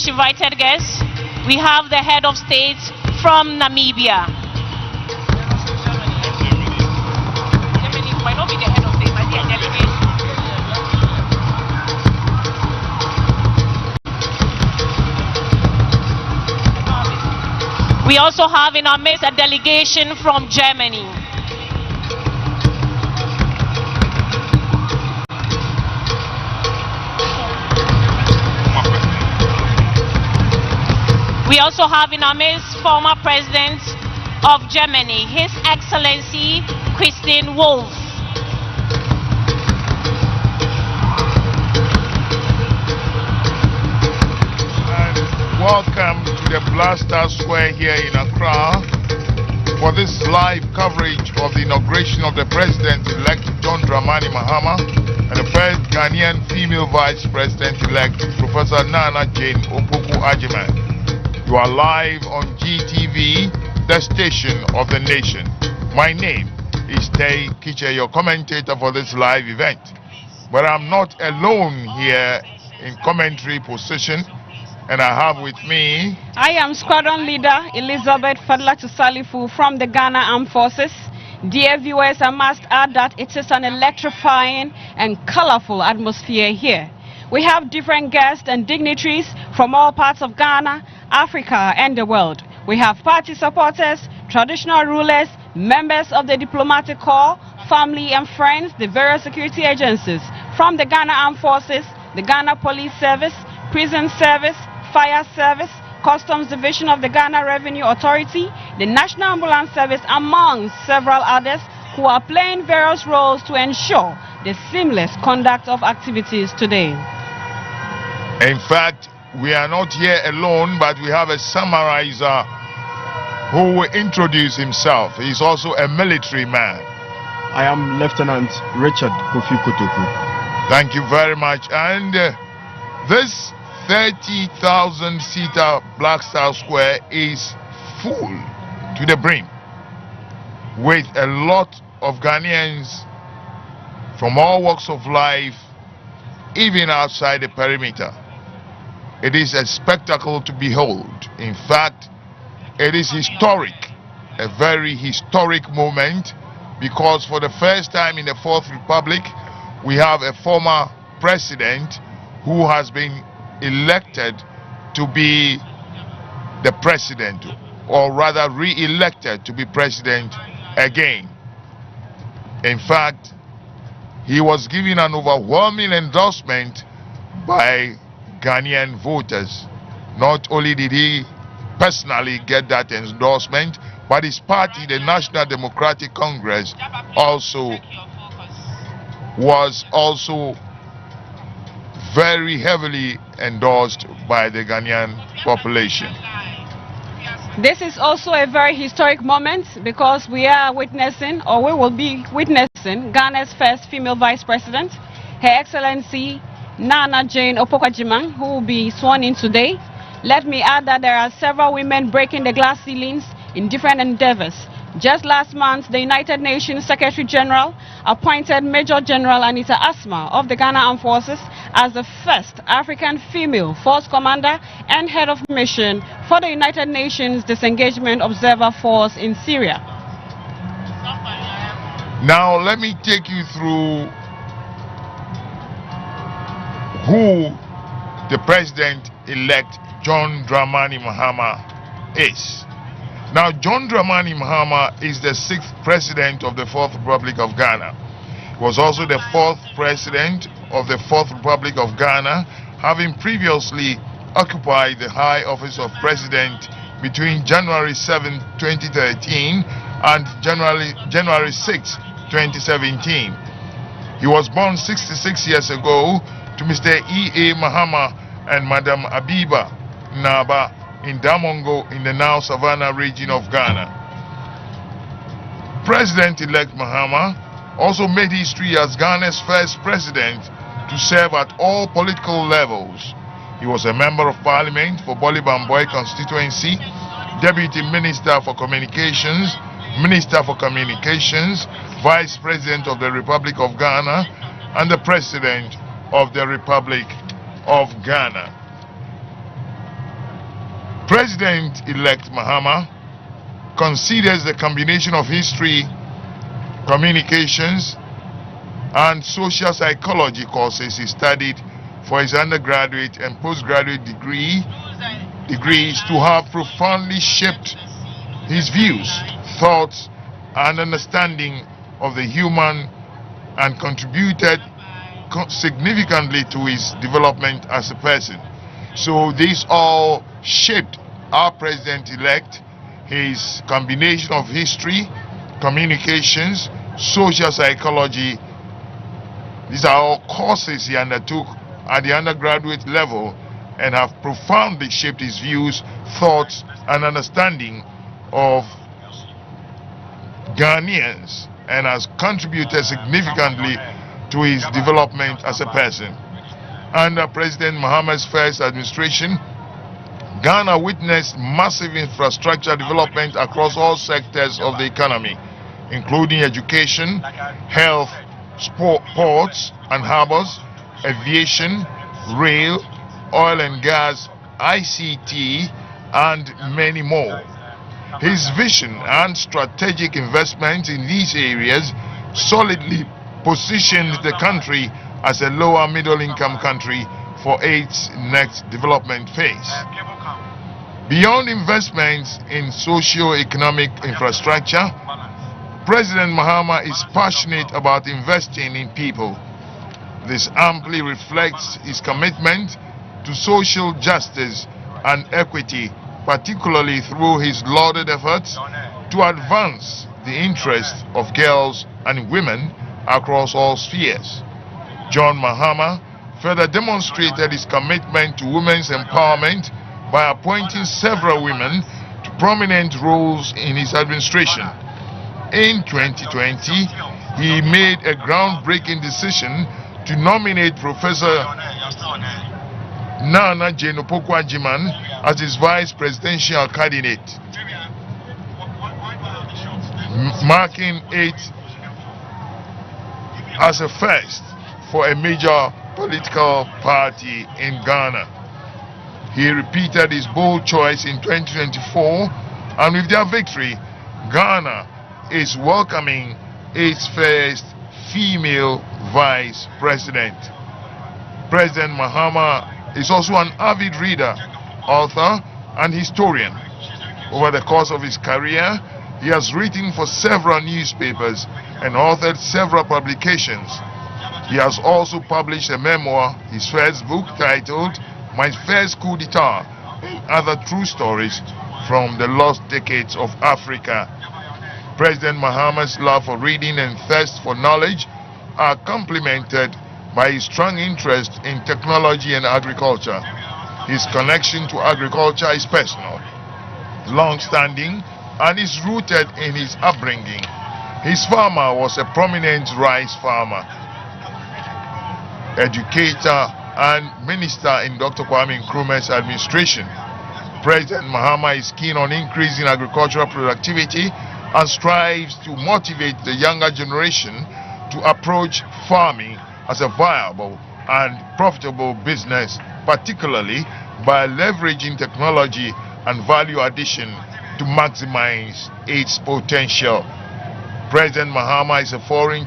distinguished invited guests, we have the head of state from Namibia. Germany might not be the head of state, but they are delegation. We also have in our midst a delegation from Germany. We also have in our midst former President of Germany, His Excellency Christian Wolff. And welcome to the Blaster Square here in Accra for this live coverage of the inauguration of the President-elect John Dramani Mahama and the first Ghanaian female Vice President-elect Professor Nana Jane Opoku-Agyeman. You are live on GTV, the station of the nation. My name is Tay Kiche, your commentator for this live event. But I'm not alone here in commentary position, and I have with me... I am Squadron Leader Elizabeth Fadlatu Salifu from the Ghana Armed Forces. Dear viewers, I must add that it is an electrifying and colorful atmosphere here. We have different guests and dignitaries from all parts of Ghana, Africa and the world. We have party supporters, traditional rulers, members of the diplomatic corps, family and friends, the various security agencies from the Ghana Armed Forces, the Ghana Police Service, Prison Service, Fire Service, Customs Division of the Ghana Revenue Authority, the National Ambulance Service, among several others who are playing various roles to ensure the seamless conduct of activities today. In fact, we are not here alone, but we have a summarizer who will introduce himself. He's also a military man. I am Lieutenant Richard Kofi Kotoku. Thank you very much. And this 30,000-seater Black Star Square is full to the brim with a lot of Ghanaians from all walks of life, even outside the perimeter. It is a spectacle to behold. In fact, it is historic, a very historic moment, because for the first time in the Fourth Republic, we have a former president who has been elected to be the president, or rather re-elected to be president again. In fact, he was given an overwhelming endorsement by Ghanaian voters. Not only did he personally get that endorsement, but his party, the National Democratic Congress, was also very heavily endorsed by the Ghanaian population. This is also a very historic moment because we are witnessing, or we will be witnessing, Ghana's first female vice president, Her Excellency Nana Jane Opoku-Agyeman, who will be sworn in today. Let me add that there are several women breaking the glass ceilings in different endeavors. Just last month, the United Nations Secretary General appointed Major General Anita Asma of the Ghana Armed Forces as the first African female force commander and head of mission for the United Nations Disengagement Observer Force in Syria. Now let me take you through who the President-elect John Dramani Mahama is. Now, John Dramani Mahama is the 6th President of the Fourth Republic of Ghana. He was also the 4th President of the Fourth Republic of Ghana, having previously occupied the high office of President between January 7, 2013 and January 6, 2017. He was born 66 years ago to Mr. E.A. Mahama and Madam Abiba Naba in Damongo in the now Savannah region of Ghana. President-elect Mahama also made history as Ghana's first president to serve at all political levels. He was a member of parliament for Bolibamboy constituency, deputy minister for communications, vice president of the Republic of Ghana, and the president of the Republic of Ghana. President-elect Mahama considers the combination of history, communications, and social psychology courses he studied for his undergraduate and postgraduate degrees to have profoundly shaped his views, thoughts, and understanding of the human and contributed significantly to his development as a person. So this all shaped our president-elect, his combination of history, communications, social psychology. These are all courses he undertook at the undergraduate level and have profoundly shaped his views, thoughts, and understanding of Ghanaians, and has contributed significantly to his development as a person. Under President Mahama's first administration, Ghana witnessed massive infrastructure development across all sectors of the economy, including education, health, ports and harbors, aviation, rail, oil and gas, ICT, and many more. His vision and strategic investment in these areas solidly positioned the country as a lower middle income country for its next development phase. Beyond investments in socio-economic infrastructure, President Mahama is passionate about investing in people. This amply reflects his commitment to social justice and equity, particularly through his lauded efforts to advance the interests of girls and women across all spheres. John Mahama further demonstrated his commitment to women's empowerment by appointing several women to prominent roles in his administration. In 2020, he made a groundbreaking decision to nominate Professor Nana Jenopoku-Agyemang as his vice presidential candidate, marking it as a first for a major political party in Ghana. He repeated his bold choice in 2024, and with their victory, Ghana is welcoming its first female vice president. President Mahama is also an avid reader, author, and historian. Over the course of his career, he has written for several newspapers and authored several publications. He has also published a memoir, his first book titled My First Coup d'etat, and other true stories from the lost decades of Africa. President Mahama's love for reading and thirst for knowledge are complemented by his strong interest in technology and agriculture. His connection to agriculture is personal, long-standing, and is rooted in his upbringing. His father was a prominent rice farmer, educator, and minister in Dr. Kwame Nkrumah's administration. President Mahama is keen on increasing agricultural productivity and strives to motivate the younger generation to approach farming as a viable and profitable business, particularly by leveraging technology and value addition to maximize its potential. President Mahama is a former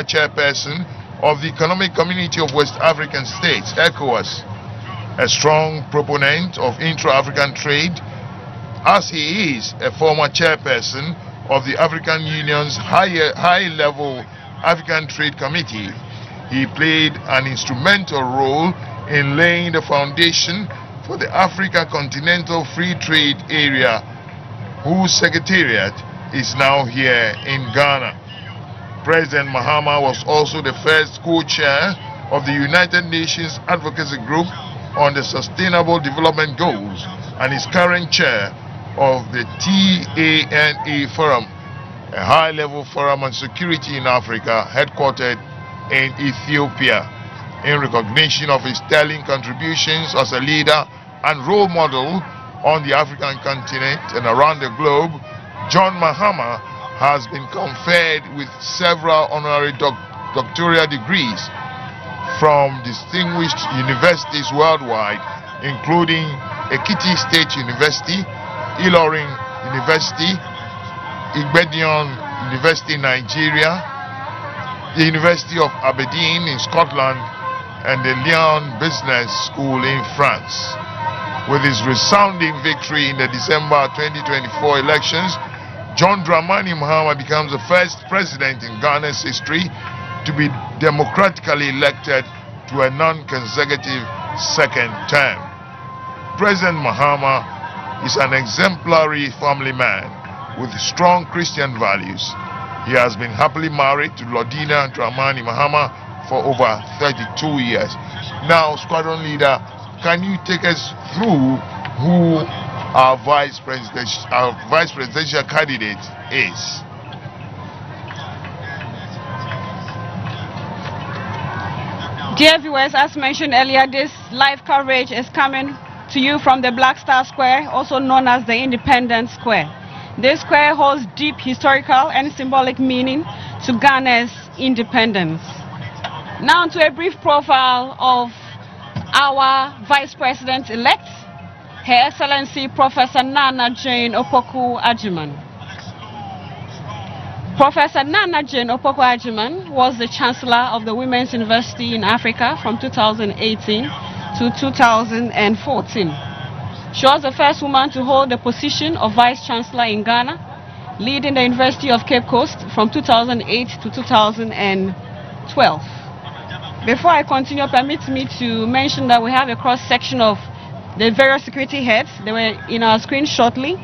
chairperson of the Economic Community of West African States, ECOWAS, a strong proponent of intra-African trade, as he is a former chairperson of the African Union's high-level African Trade Committee. He played an instrumental role in laying the foundation for the Africa Continental Free Trade Area, whose secretariat is now here in Ghana. President Mahama was also the first co-chair of the United Nations Advocacy Group on the Sustainable Development Goals and is current chair of the TANA Forum, a high-level forum on security in Africa headquartered in Ethiopia. In recognition of his sterling contributions as a leader and role model on the African continent and around the globe, John Mahama has been conferred with several honorary doctoral degrees from distinguished universities worldwide, including Ekiti State University, Ilorin University, Igbedion University in Nigeria, the University of Aberdeen in Scotland, and the Lyon Business School in France. With his resounding victory in the December 2024 elections, John Dramani Mahama becomes the first president in Ghana's history to be democratically elected to a non-consecutive second term. President Mahama is an exemplary family man with strong Christian values. He has been happily married to Lordina Dramani Mahama for over 32 years. Now, Squadron Leader, can you take us through who our vice presidential candidate is? Dear viewers, as mentioned earlier, this live coverage is coming to you from the Black Star Square, also known as the Independence Square. This square holds deep historical and symbolic meaning to Ghana's independence. Now to a brief profile of our Vice President-elect, Her Excellency Professor Nana Jane Opoku Agyeman. Professor Nana Jane Opoku Agyeman was the Chancellor of the Women's University in Africa from 2018 to 2014. She was the first woman to hold the position of Vice Chancellor in Ghana, leading the University of Cape Coast from 2008 to 2012. Before I continue, permit me to mention that we have a cross-section of the various security heads. They were in our screen shortly.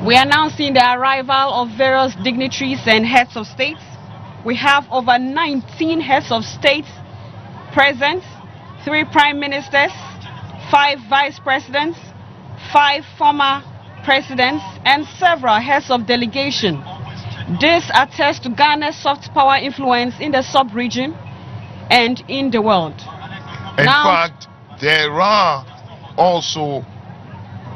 We are now seeing the arrival of various dignitaries and heads of states. We have over 19 heads of states present, 3 prime ministers, 5 vice presidents, 5 former presidents, and several heads of delegation. This attests to Ghana's soft power influence in the sub-region and in the world. In fact, there are also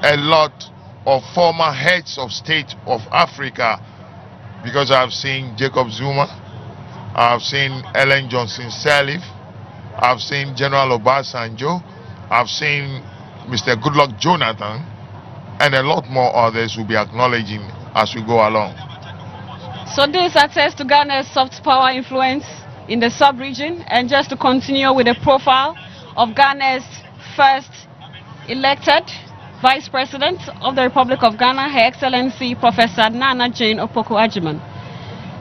a lot of former heads of state of Africa, because I've seen Jacob Zuma, I've seen Ellen Johnson Sirleaf, I've seen General Obasanjo, I've seen Mr. Goodluck Jonathan, and a lot more others will be acknowledging as we go along. So this attests to Ghana's soft power influence in the sub-region. And just to continue with the profile of Ghana's first elected Vice President of the Republic of Ghana, Her Excellency Professor Nana Jane Opoku Agyeman.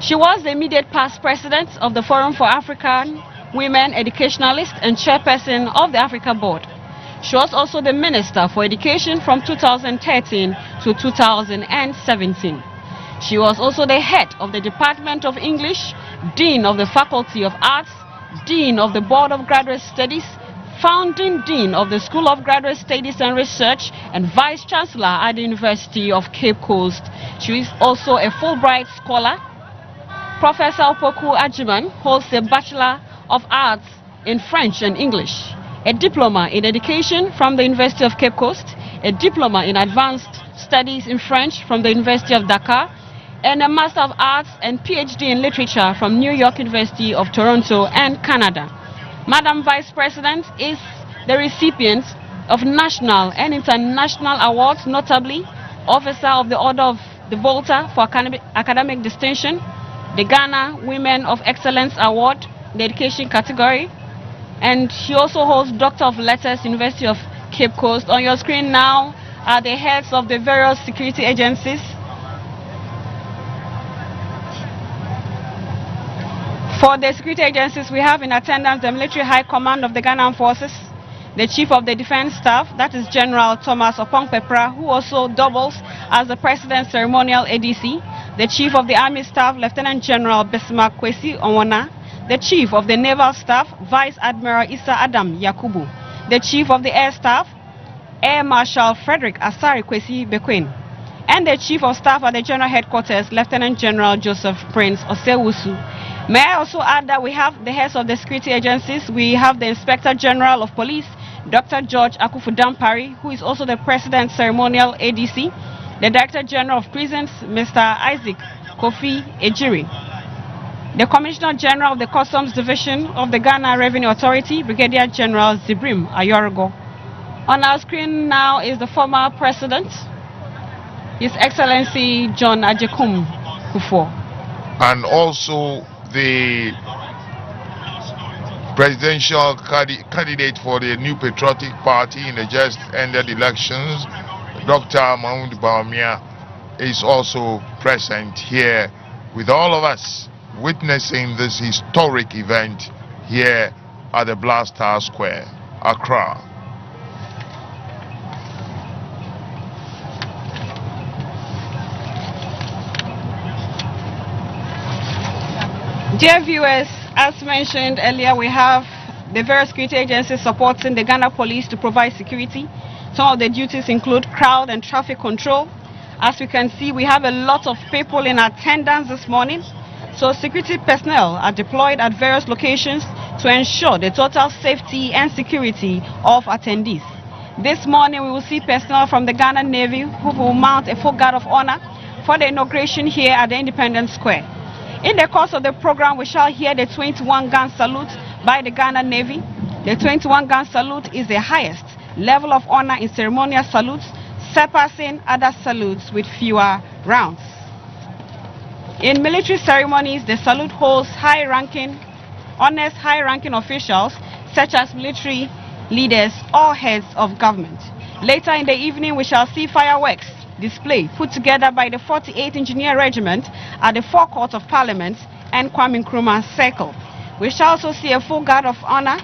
She was the immediate past president of the Forum for African Women Educationalists and chairperson of the Africa Board. She was also the Minister for Education from 2013 to 2017. She was also the head of the Department of English, Dean of the Faculty of Arts, Dean of the Board of Graduate Studies, Founding Dean of the School of Graduate Studies and Research, and Vice Chancellor at the University of Cape Coast. She is also a Fulbright scholar. Professor Opoku Agyeman holds a Bachelor of Arts in French and English, a diploma in education from the University of Cape Coast, a diploma in advanced studies in French from the University of Dakar, and a Master of Arts and PhD in literature from New York University of Toronto and Canada. Madam Vice President is the recipient of national and international awards, notably Officer of the Order of the Volta for academic distinction, the Ghana Women of Excellence Award, the education category, and she also holds Doctor of Letters, University of Cape Coast. On your screen now are the heads of the various security agencies. For the security agencies, we have in attendance the Military High Command of the Ghana Armed Forces, the Chief of the Defense Staff, that is General Thomas Opong-Pepra, who also doubles as the President's Ceremonial ADC, the Chief of the Army Staff, Lieutenant General Besma Kwesi Onwona, the Chief of the Naval Staff, Vice Admiral Issa Adam Yakubu, the Chief of the Air Staff, Air Marshal Frederick Asari Kwesi Bekwin, and the Chief of Staff at the General Headquarters, Lieutenant General Joseph Prince Osewusu. May I also add that we have the heads of the security agencies. We have the Inspector General of Police, Dr. George Akufu-Dampari, who is also the President's Ceremonial ADC, the Director General of Prisons, Mr. Isaac Kofi Ejiri. the Commissioner General of the Customs Division of the Ghana Revenue Authority, Brigadier General Zibrim Ayorigo. On our screen now is the former President, His Excellency John Ajekum Kufuor. And also the presidential candidate for the New Patriotic Party in the just ended elections, Dr. Mahama, is also present here with all of us, witnessing this historic event here at the Black Star Square, Accra. Dear viewers, as mentioned earlier, we have the various security agencies supporting the Ghana Police to provide security. Some of the duties include crowd and traffic control. As we can see, we have a lot of people in attendance this morning. So security personnel are deployed at various locations to ensure the total safety and security of attendees. This morning, we will see personnel from the Ghana Navy who will mount a full guard of honor for the inauguration here at the Independence Square. In the course of the program, we shall hear the 21-gun salute by the Ghana Navy. The 21-gun salute is the highest level of honor in ceremonial salutes, surpassing other salutes with fewer rounds. In military ceremonies, the salute holds honors high-ranking officials such as military leaders or heads of government. Later in the evening, we shall see fireworks display put together by the 48th Engineer Regiment at the forecourt of Parliament and Kwame Nkrumah Circle. We shall also see a full guard of honor,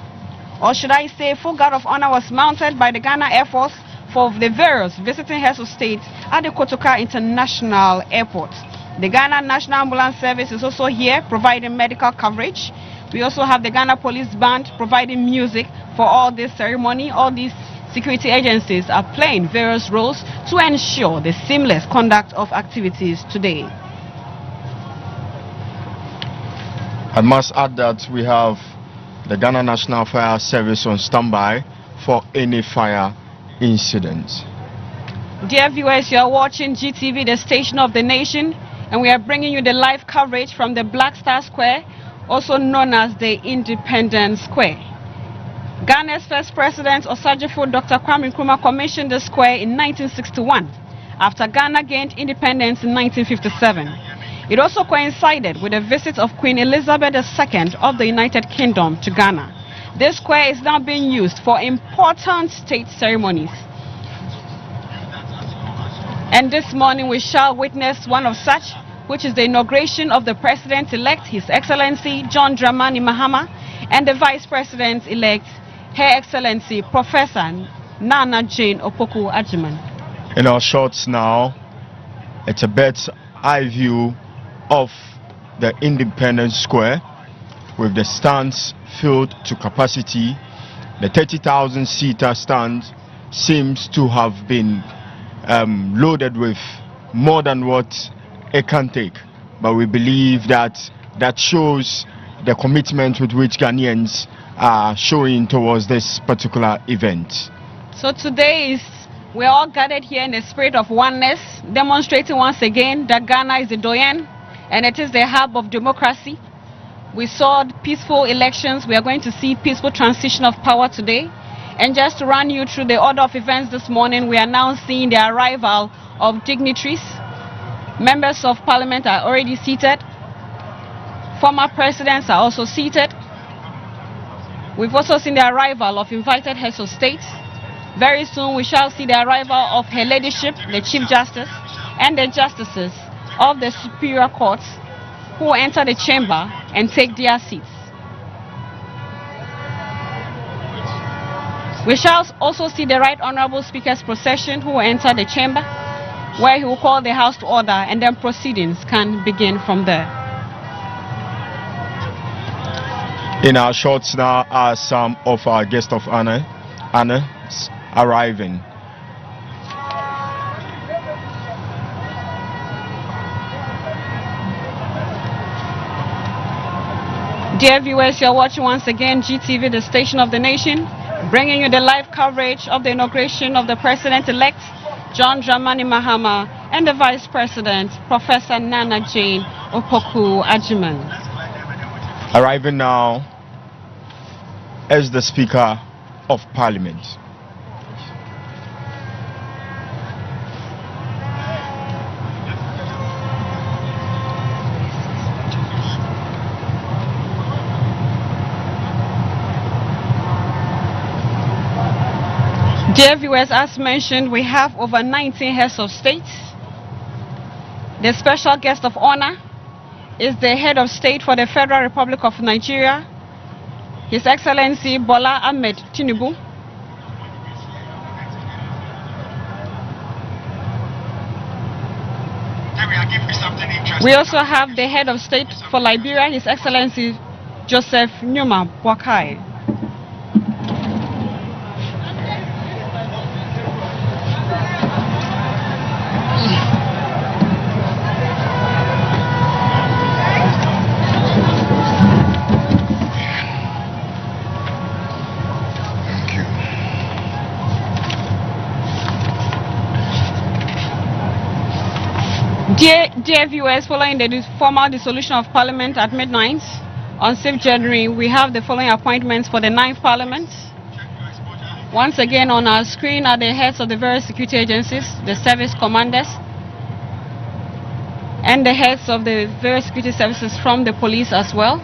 or should I say a full guard of honor was mounted by the Ghana Air Force for the various visiting heads of state at the Kotoka International Airport. The Ghana National Ambulance Service is also here providing medical coverage. We also have the Ghana Police Band providing music for all this ceremony. All these security agencies are playing various roles to ensure the seamless conduct of activities today. I must add that we have the Ghana National Fire Service on standby for any fire incident. Dear viewers, you are watching GTV, the station of the nation, and we are bringing you the live coverage from the Black Star Square, also known as the Independence Square. Ghana's first president, Osajifo Dr. Kwame Nkrumah, commissioned the square in 1961 after Ghana gained independence in 1957. It also coincided with the visit of Queen Elizabeth II of the United Kingdom to Ghana. This square is now being used for important state ceremonies. And this morning we shall witness one of such, which is the inauguration of the President-elect, His Excellency John Dramani Mahama, and the Vice President-elect, Her Excellency Professor Nana Jane Opoku Agyeman. In our shots now, it's a bird's eye view of the Independence Square with the stands filled to capacity. The 30,000 seater stand seems to have been loaded with more than what it can take, but we believe that shows the commitment with which Ghanaians are showing towards this particular event. So today we're all gathered here in the spirit of oneness, demonstrating once again that Ghana is the doyen and it is the hub of democracy. We saw peaceful elections. We are going to see peaceful transition of power today. And just to run you through the order of events this morning, we are now seeing the arrival of dignitaries. Members of Parliament are already seated. Former presidents are also seated. We've also seen the arrival of invited heads of state. Very soon we shall see the arrival of Her Ladyship, the Chief Justice, and the Justices of the Superior Courts, who will enter the chamber and take their seats. We shall also see the Right Honorable Speaker's procession, who will enter the chamber, where he will call the House to order, and then proceedings can begin from there. In our shots now are some of our guests of honor arriving. Dear viewers, you're watching once again GTV, the station of the nation, bringing you the live coverage of the inauguration of the President-elect, John Dramani Mahama, and the Vice President, Professor Nana Jane Opoku Agyeman. Arriving now as the Speaker of Parliament. Dear viewers, as mentioned, we have over 19 heads of state. The special guest of honor is the head of state for the Federal Republic of Nigeria, His Excellency Bola Ahmed Tinubu. We also have the head of state for Liberia, His Excellency Joseph Nyuma Boakai. Dear viewers, following the formal dissolution of Parliament at midnight on 6th January, we have the following appointments for the 9th Parliament. Once again on our screen are the heads of the various security agencies, the service commanders, and the heads of the various security services from the police as well.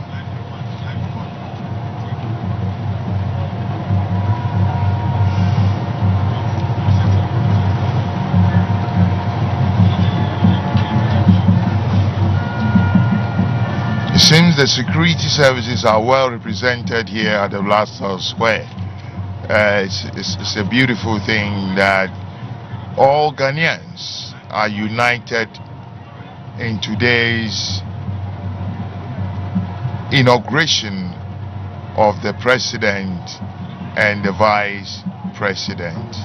Since the security services are well represented here at the Blaster Square, it's a beautiful thing that all Ghanaians are united in today's inauguration of the president and the vice president.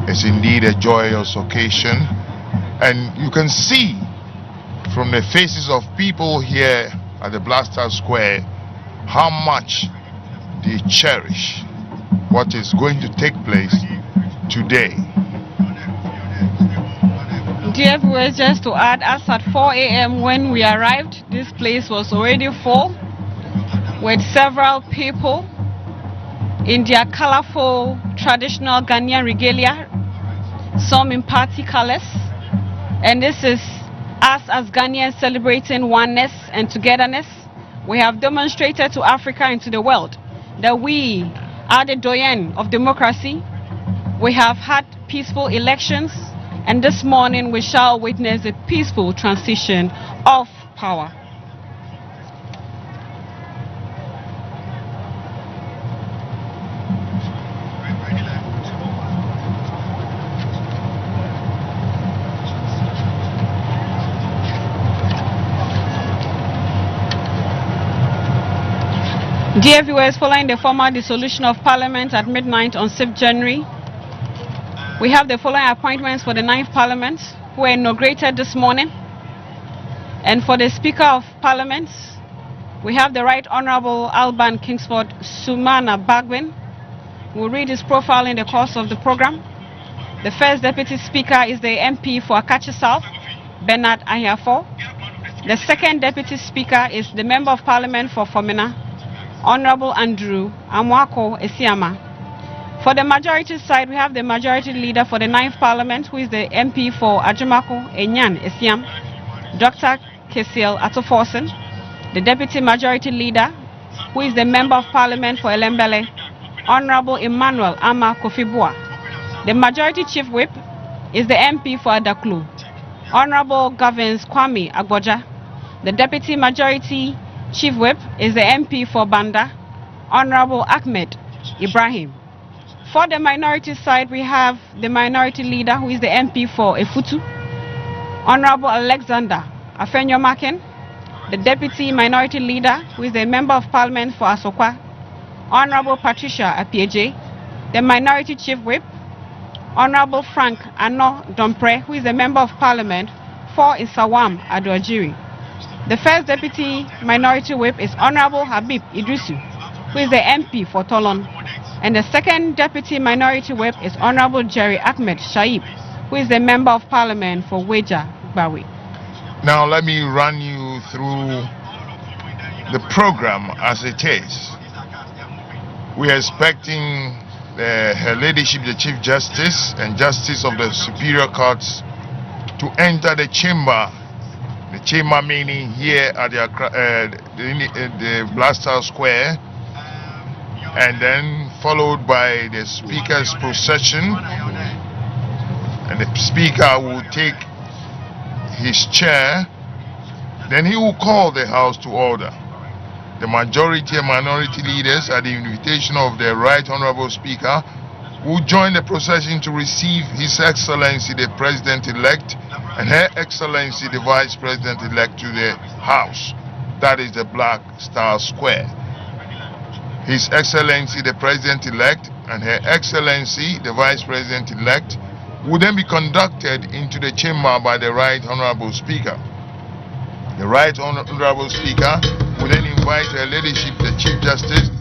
It's indeed a joyous occasion, and you can see from the faces of people here at the Blaster Square how much they cherish what is going to take place today. Dear viewers, just to add, as at 4 a.m. when we arrived, this place was already full with several people in their colorful traditional Ghanaian regalia, some in party colors, and this is us as Ghanaians celebrating oneness and togetherness. We have demonstrated to Africa and to the world that we are the doyen of democracy. We have had peaceful elections, and this morning we shall witness a peaceful transition of power. Dear viewers, following the formal dissolution of Parliament at midnight on 6th January, we have the following appointments for the 9th Parliament, who were inaugurated this morning. And for the Speaker of Parliament, we have the Right Honourable Alban Kingsford Sumana Bagwin. We'll read his profile in the course of the program. The first Deputy Speaker is the MP for Akachi South, Bernard Ahiafo. The second Deputy Speaker is the Member of Parliament for Fomena, Honorable Andrew Amwako Esiama. For the majority side, we have the Majority Leader for the 9th Parliament, who is the MP for Ajumako Enyan Esiam, Dr. Kesiel Atoforsen. The Deputy Majority Leader, who is the Member of Parliament for Elembele, Honorable Emmanuel Ama Kofibua. The Majority Chief Whip is the MP for Adaklu, Honorable Governs Kwame Agboja. The Deputy Majority Chief Whip is the MP for Banda, Honorable Ahmed Ibrahim. For the minority side, we have the Minority Leader, who is the MP for Efutu, Honorable Alexander Afenyo Maken. The Deputy Minority Leader, who is the Member of Parliament for Asokwa, Honorable Patricia Apieje. The Minority Chief Whip, Honorable Frank Ano Dompre, who is the Member of Parliament for Isawam Adoajiri. The first Deputy Minority Whip is Honorable Habib Idrisu, who is the MP for Tolon. And the second Deputy Minority Whip is Honorable Jerry Ahmed Shaib, who is the Member of Parliament for Weja Bawi. Now let me run you through the program as it is. We are expecting Her Ladyship, the Chief Justice and Justice of the Superior Courts, to enter the chamber meaning here at the Blaster Square, and then followed by the Speaker's procession, and the Speaker will take his chair, then he will call the House to order. The majority and minority leaders, at the invitation of the Right Honorable Speaker, will join the procession to receive His Excellency the President-elect and Her Excellency the Vice President-elect to the House. That is the Black Star Square. His Excellency the President-elect and Her Excellency the Vice President-elect will then be conducted into the chamber by the Right Honorable Speaker. The Right Honorable Speaker will then invite Her Ladyship, the Chief Justice,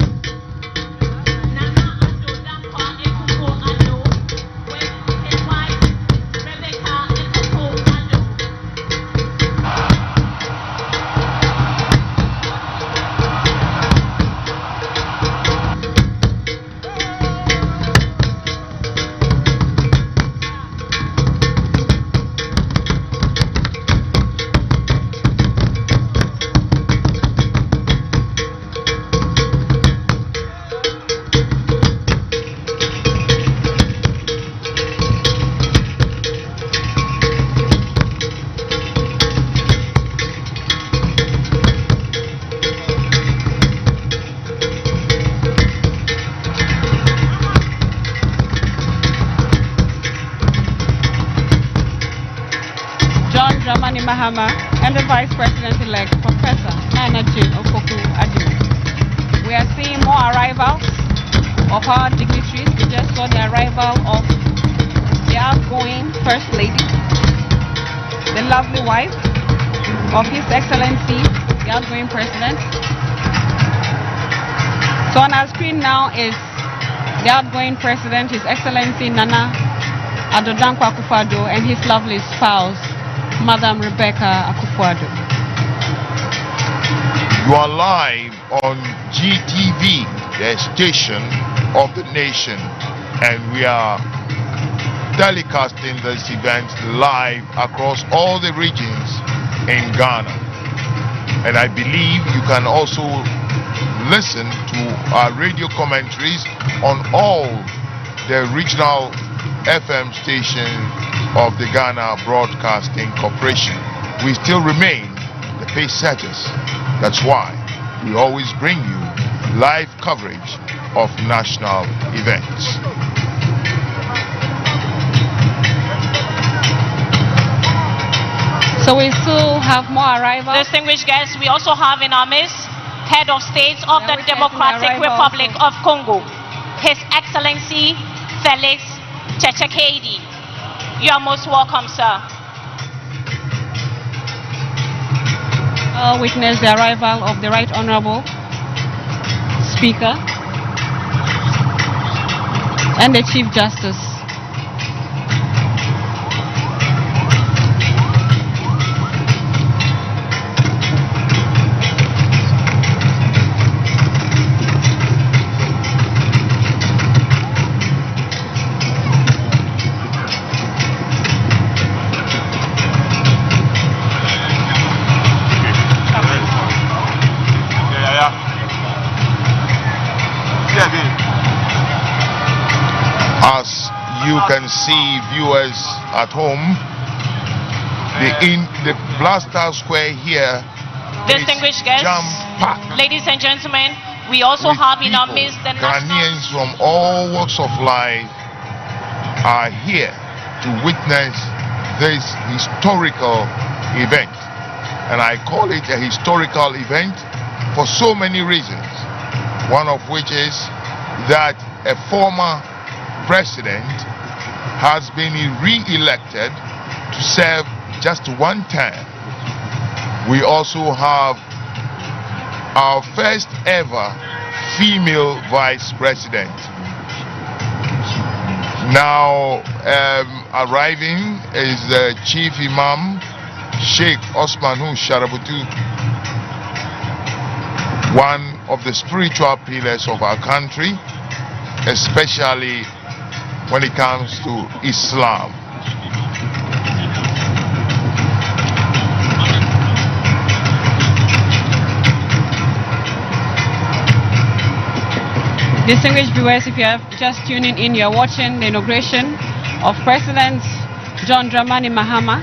Dramani Mahama and the Vice President-elect, Professor Nana J. Opoku-Addo. We are seeing more arrivals of our dignitaries. We just saw the arrival of the outgoing First Lady, the lovely wife of His Excellency, the outgoing President. So on our screen now is the outgoing President, His Excellency Nana Addo Dankwa Akufo-Addo, and his lovely spouse, Madam Rebecca Akufo-Addo. You are live on GTV, the station of the nation, and we are telecasting this event live across all the regions in Ghana. And I believe you can also listen to our radio commentaries on all the regional FM stations of the Ghana Broadcasting Corporation. We still remain the pace setters. That's why we always bring you live coverage of national events. So we still have more arrivals. Distinguished guests, we also have in our midst Head of State of the Democratic Republic of Congo, His Excellency Felix Tshisekedi. You are most welcome, sir. I'll witness the arrival of the Right Honorable Speaker and the Chief Justice. As you can see, viewers at home, the Blaster Square here, distinguished guests, jam-packed, ladies and gentlemen, we also have in our midst the Ghanaians from all walks of life are here to witness this historical event. And I call it a historical event for so many reasons. One of which is that a former president has been re-elected to serve just one term. We also have our first ever female vice president. Now arriving is the Chief Imam Sheikh Osman Sharabutu. one of the spiritual pillars of our country, especially when it comes to Islam. Distinguished viewers, if you are just tuning in, you are watching the inauguration of President John Dramani Mahama.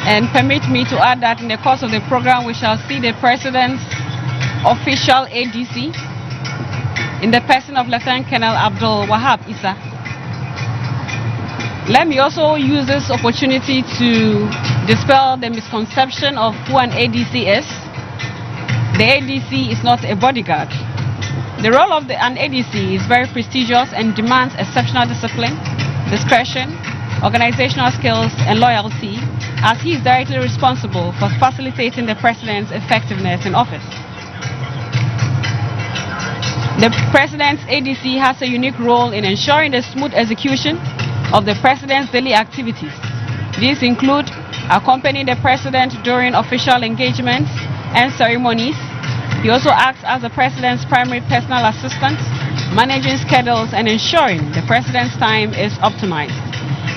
And permit me to add that in the course of the program, we shall see the President's official ADC in the person of Lieutenant Colonel Abdul Wahab Issa. Let me also use this opportunity to dispel the misconception of who an ADC is. The ADC is not a bodyguard. The role of an ADC is very prestigious and demands exceptional discipline, discretion, organizational skills, and loyalty, as he is directly responsible for facilitating the President's effectiveness in office. The President's ADC has a unique role in ensuring the smooth execution of the President's daily activities. These include accompanying the President during official engagements and ceremonies. He also acts as the President's primary personal assistant, managing schedules and ensuring the President's time is optimized.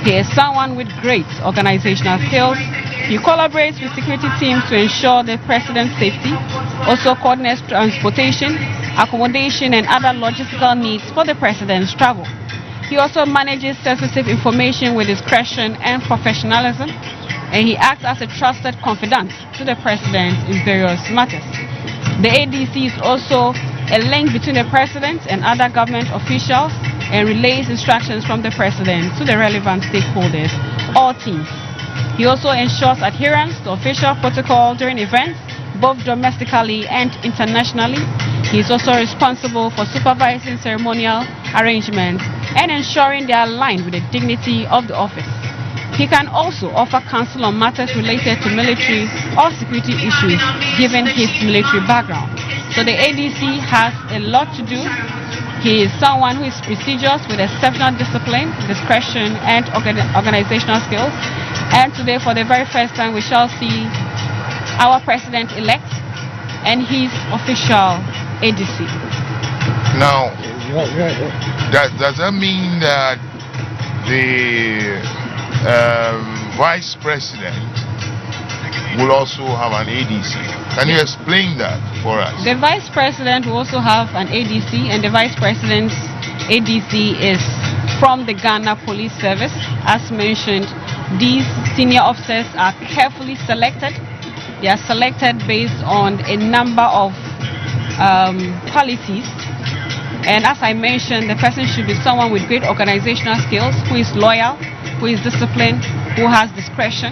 He is someone with great organizational skills. He collaborates with security teams to ensure the President's safety, also coordinates transportation, accommodation, and other logistical needs for the President's travel. He also manages sensitive information with discretion and professionalism, and he acts as a trusted confidant to the President in various matters. The ADC is also a link between the President and other government officials and relays instructions from the President to the relevant stakeholders or teams. He also ensures adherence to official protocol during events, both domestically and internationally. He is also responsible for supervising ceremonial arrangements and ensuring they are aligned with the dignity of the office. He can also offer counsel on matters related to military or security issues, given his military background. So the ADC has a lot to do. He is someone who is prestigious with exceptional discipline, discretion, and organizational skills. And today, for the very first time, we shall see our President-elect and his official ADC. Now, does that mean that the Vice President will also have an ADC? Can you explain that for us? The Vice President will also have an ADC, and the Vice President's ADC is from the Ghana Police Service. As mentioned, these senior officers are carefully selected. They are selected based on a number of qualities. And as I mentioned, the person should be someone with great organizational skills, who is loyal, who is disciplined, who has discretion,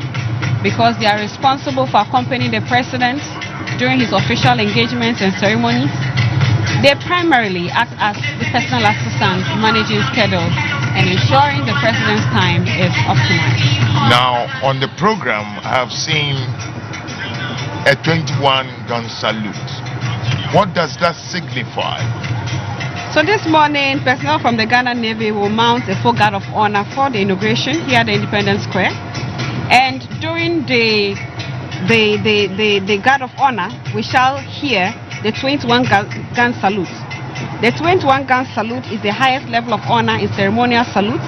because they are responsible for accompanying the President during his official engagements and ceremonies. They primarily act as the personal assistant, managing schedules and ensuring the President's time is optimized. Now, on the program, I have seen a 21-gun salute. What does that signify? So this morning, personnel from the Ghana Navy will mount a full guard of honor for the inauguration here at the Independence Square. And during the guard of honor, we shall hear the 21-gun salute. The 21-gun salute is the highest level of honor in ceremonial salutes.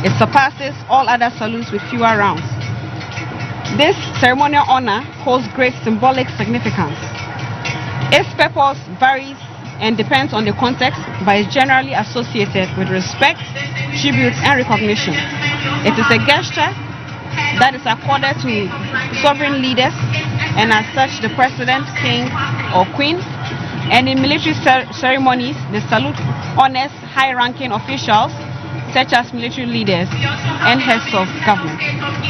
It surpasses all other salutes with fewer rounds. This ceremonial honor holds great symbolic significance. Its purpose varies and depends on the context, but is generally associated with respect, tribute, and recognition. It is a gesture that is accorded to sovereign leaders, and as such, the President, King, or Queen. And in military ceremonies, the salute honors high-ranking officials, such as military leaders and heads of government.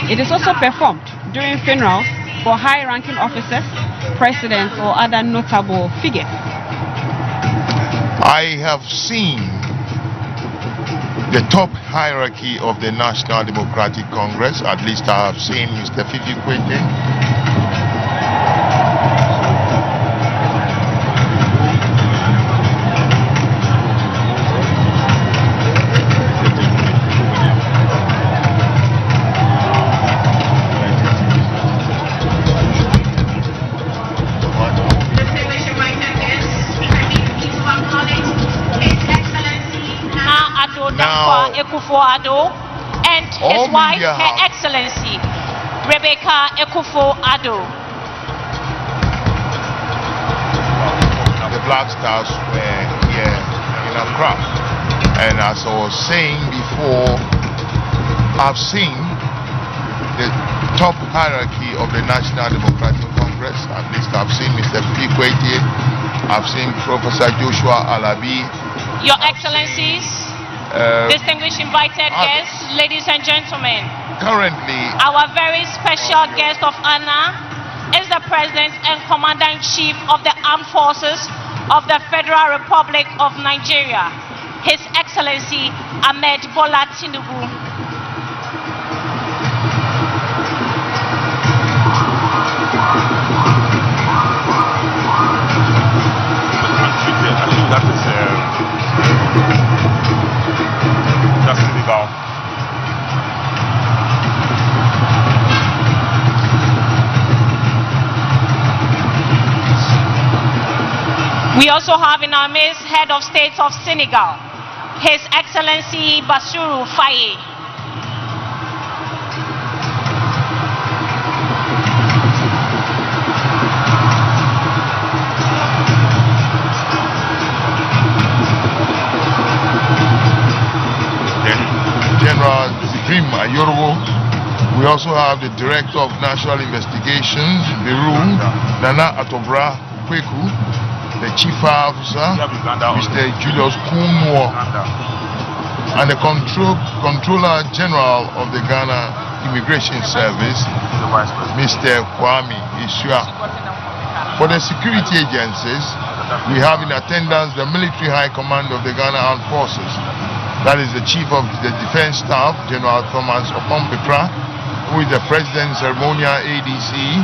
It is also performed during funerals for high-ranking officers, presidents, or other notable figures. I have seen the top hierarchy of the National Democratic Congress. At least I have seen Mr. Fifi Kwete. Akufo-Addo, and his wife, Her Excellency Rebecca Akufo-Addo. The Black Stars were here in Accra, and as I was saying before, I've seen the top hierarchy of the National Democratic Congress. At least I've seen Mr. Pikwete, I've seen Professor Joshua Alabi. Your Excellencies, distinguished invited guests, ladies and gentlemen. Currently, our very special guest of honor is the President and Commander-in-Chief of the Armed Forces of the Federal Republic of Nigeria, His Excellency Ahmed Bola Tinubu. That's illegal. We also have in our midst Head of State of Senegal, His Excellency Bassirou Faye. General Zikrim Ayorobo. We also have the Director of National Investigations, Beru, Nana Atobra Kweku, the Chief Officer, Mr. Julius Kunwo, and the Controller General of the Ghana Immigration Service, Mr. Kwame Isua. For the security agencies, we have in attendance the Military High Command of the Ghana Armed Forces. That is the Chief of the Defense Staff, General Thomas Opompepra, who is the President's Ceremonial ADC,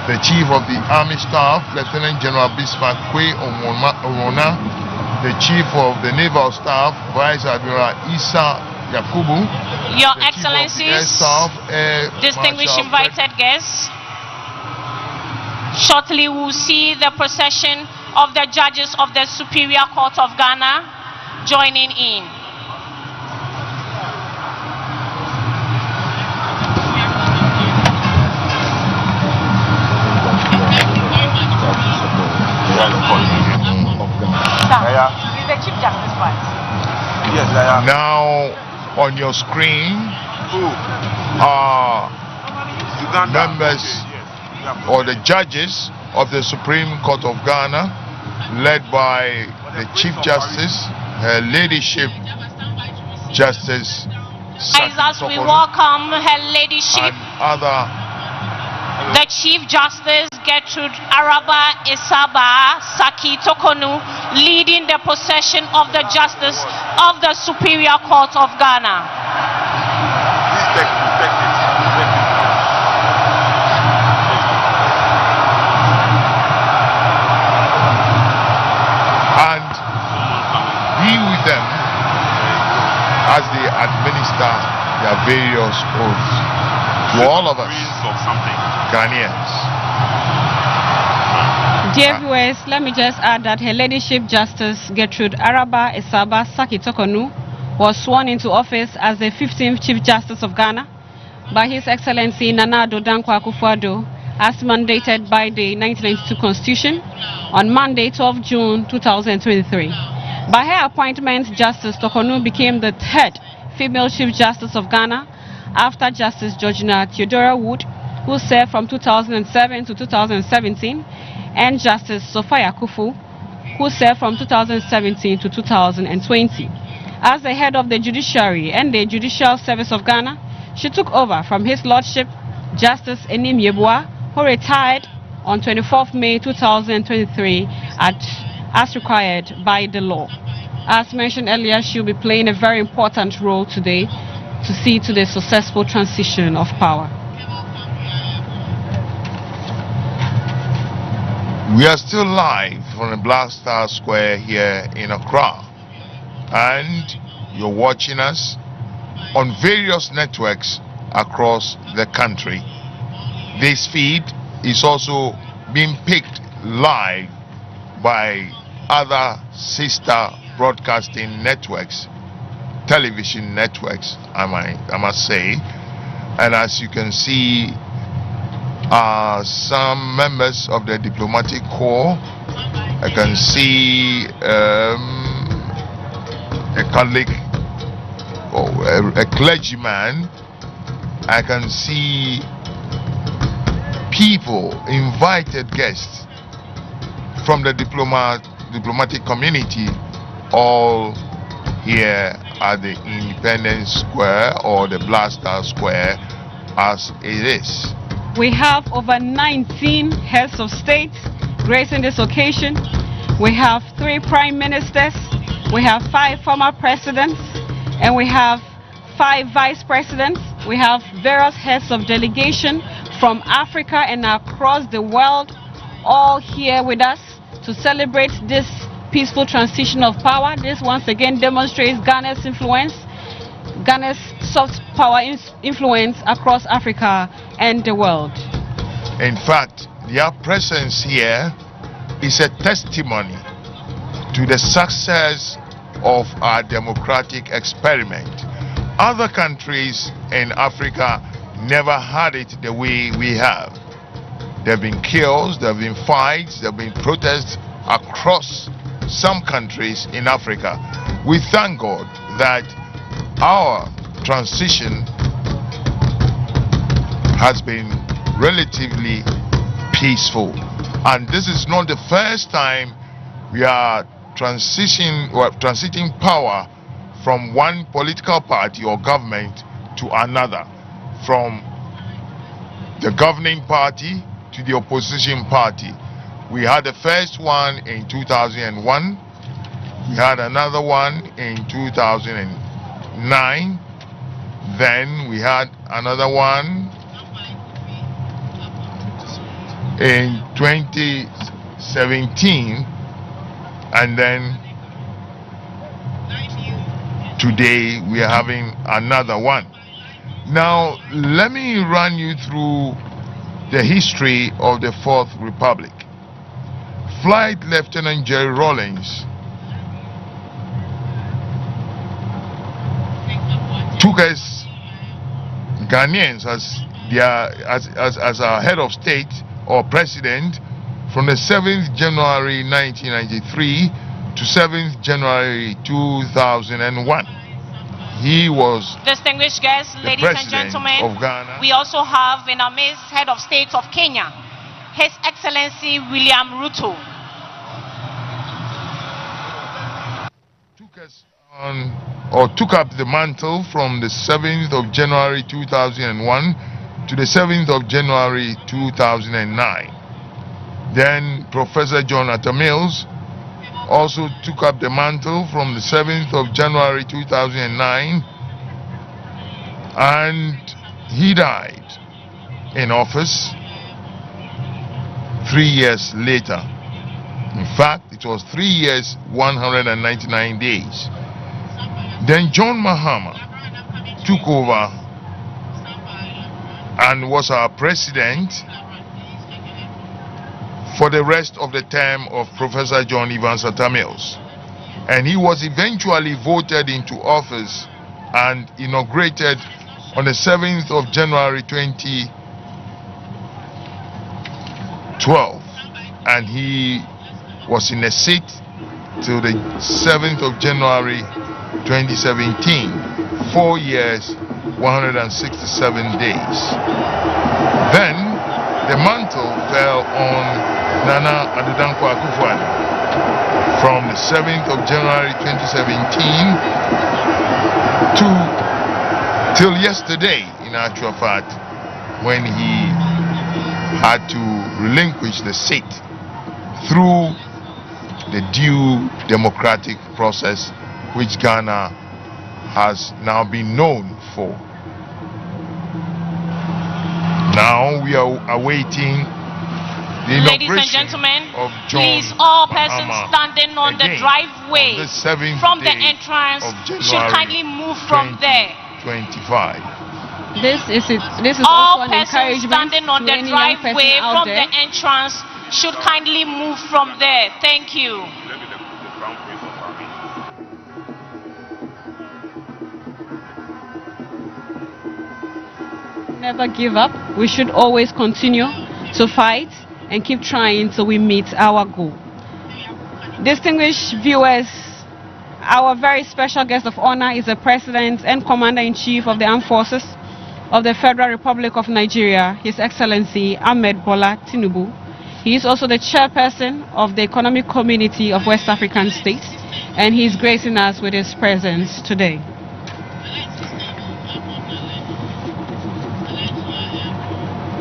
the Chief of the Army Staff, Lieutenant General Bismarck Kwe Omona, the Chief of the Naval Staff, Vice Admiral Issa Yakubu, Your Excellencies, distinguished invited guests, shortly we will see the procession of the judges of the Superior Court of Ghana joining in. Now on your screen are members or the judges of the Supreme Court of Ghana, led by the Chief Justice, Her Ladyship Justice As we welcome Her Ladyship, the Chief Justice Gertrude Araba Isaba Saki Tokonu, leading the procession of the Justice of the Superior Court of Ghana. And be with them as they administer their various oaths to all of us Ghanaians. Dear viewers, let me just add that Her Ladyship Justice Gertrude Araba Isaba Saki Tokonu was sworn into office as the 15th Chief Justice of Ghana by His Excellency Nana Addo Dankwa Akufo-Addo as mandated by the 1992 Constitution on Monday, 12 June 2023. By her appointment, Justice Tokonu became the third female Chief Justice of Ghana after Justice Georgina Theodora Wood, who served from 2007 to 2017, and Justice Sophia Kufu, who served from 2017 to 2020. As the head of the judiciary and the Judicial Service of Ghana, she took over from His Lordship Justice Enim Yeboah, who retired on 24th May 2023 as required by the law. As mentioned earlier, she will be playing a very important role today to see to the successful transition of power. We are still live from the Black Star Square here in Accra, and you're watching us on various networks across the country. This feed is also being picked live by other sister broadcasting networks television networks, I must say. And as you can see, some members of the diplomatic corps. I can see a Catholic or a clergyman. I can see people, invited guests from the diplomatic community, all here at the Independence Square or the Blaster Square as it is. We have over 19 heads of state gracing this occasion. We have 3 prime ministers, we have 5 former presidents, and we have 5 vice presidents. We have various heads of delegation from Africa and across the world, all here with us to celebrate this peaceful transition of power. This once again demonstrates Ghana's influence, Ghana's soft power influence across Africa and the world. In fact, their presence here is a testimony to the success of our democratic experiment. Other countries in Africa never had it the way we have. There have been chaos, there have been fights, there have been protests across some countries in Africa. We thank God that our transition has been relatively peaceful, and this is not the first time we are transiting power from one political party or government to another, from the governing party to the opposition party. We had the first one in 2001, we had another one in 2009, then we had another one in 2017, and then today we are having another one. Now let me run you through the history of the Fourth Republic. Flight Lieutenant Jerry Rawlings took us Ghanaians as our head of state or president from the 7th January 1993 to 7th January 2001. He was distinguished guests, ladies and gentlemen, of Ghana. We also have in our midst head of state of Kenya, His Excellency William Ruto. Took up the mantle from the 7th of January 2001 to the 7th of January 2009. Then Professor John Atta Mills also took up the mantle from the 7th of January 2009, and he died in office 3 years later. In fact, it was 3 years, 199 days. Then John Mahama took over and was our president for the rest of the term of Professor John Evans Atta Mills. And he was eventually voted into office and inaugurated on the 7th of January 2012. And he was in the seat till the 7th of January 2017, 4 years, 167 days. Then the mantle fell on Nana Addo Dankwa Akufo-Addo from the 7th of January 2017 till yesterday, in actual fact, when he had to relinquish the seat through the due democratic process which Ghana has now been known for. Now we are awaiting the inauguration of John please, all persons Mahama standing on the driveway on the 7th from the day entrance of should kindly move from there. 2025. This is All also an persons encouragement standing on to the any young person driveway out from there. the entrance should kindly move from there. Thank you. Let me the crown prince of Army. never give up. We should always continue to fight and keep trying till we meet our goal. Distinguished viewers, our very special guest of honor is the President and Commander-in-Chief of the Armed Forces of the Federal Republic of Nigeria, His Excellency Ahmed Bola Tinubu. He is also the Chairperson of the Economic Community of West African States, and he is gracing us with his presence today.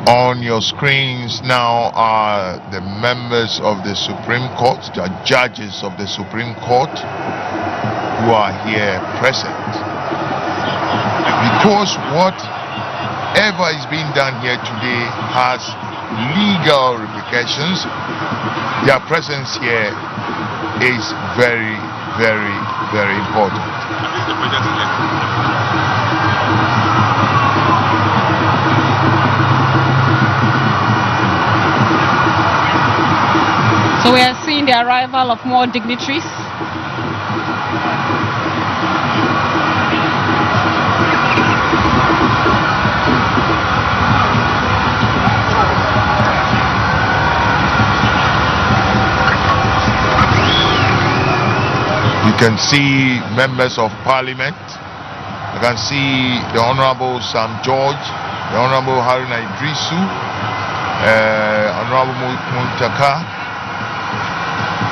On your screens now are the members of the Supreme Court, the judges of the Supreme Court who are here present. Because whatever is being done here today has legal repercussions, their presence here is very, very, very important. So we are seeing the arrival of more dignitaries. You can see members of Parliament. You can see the Honorable Sam George, the Honorable Haruna Idrisu, Honorable Muntaka,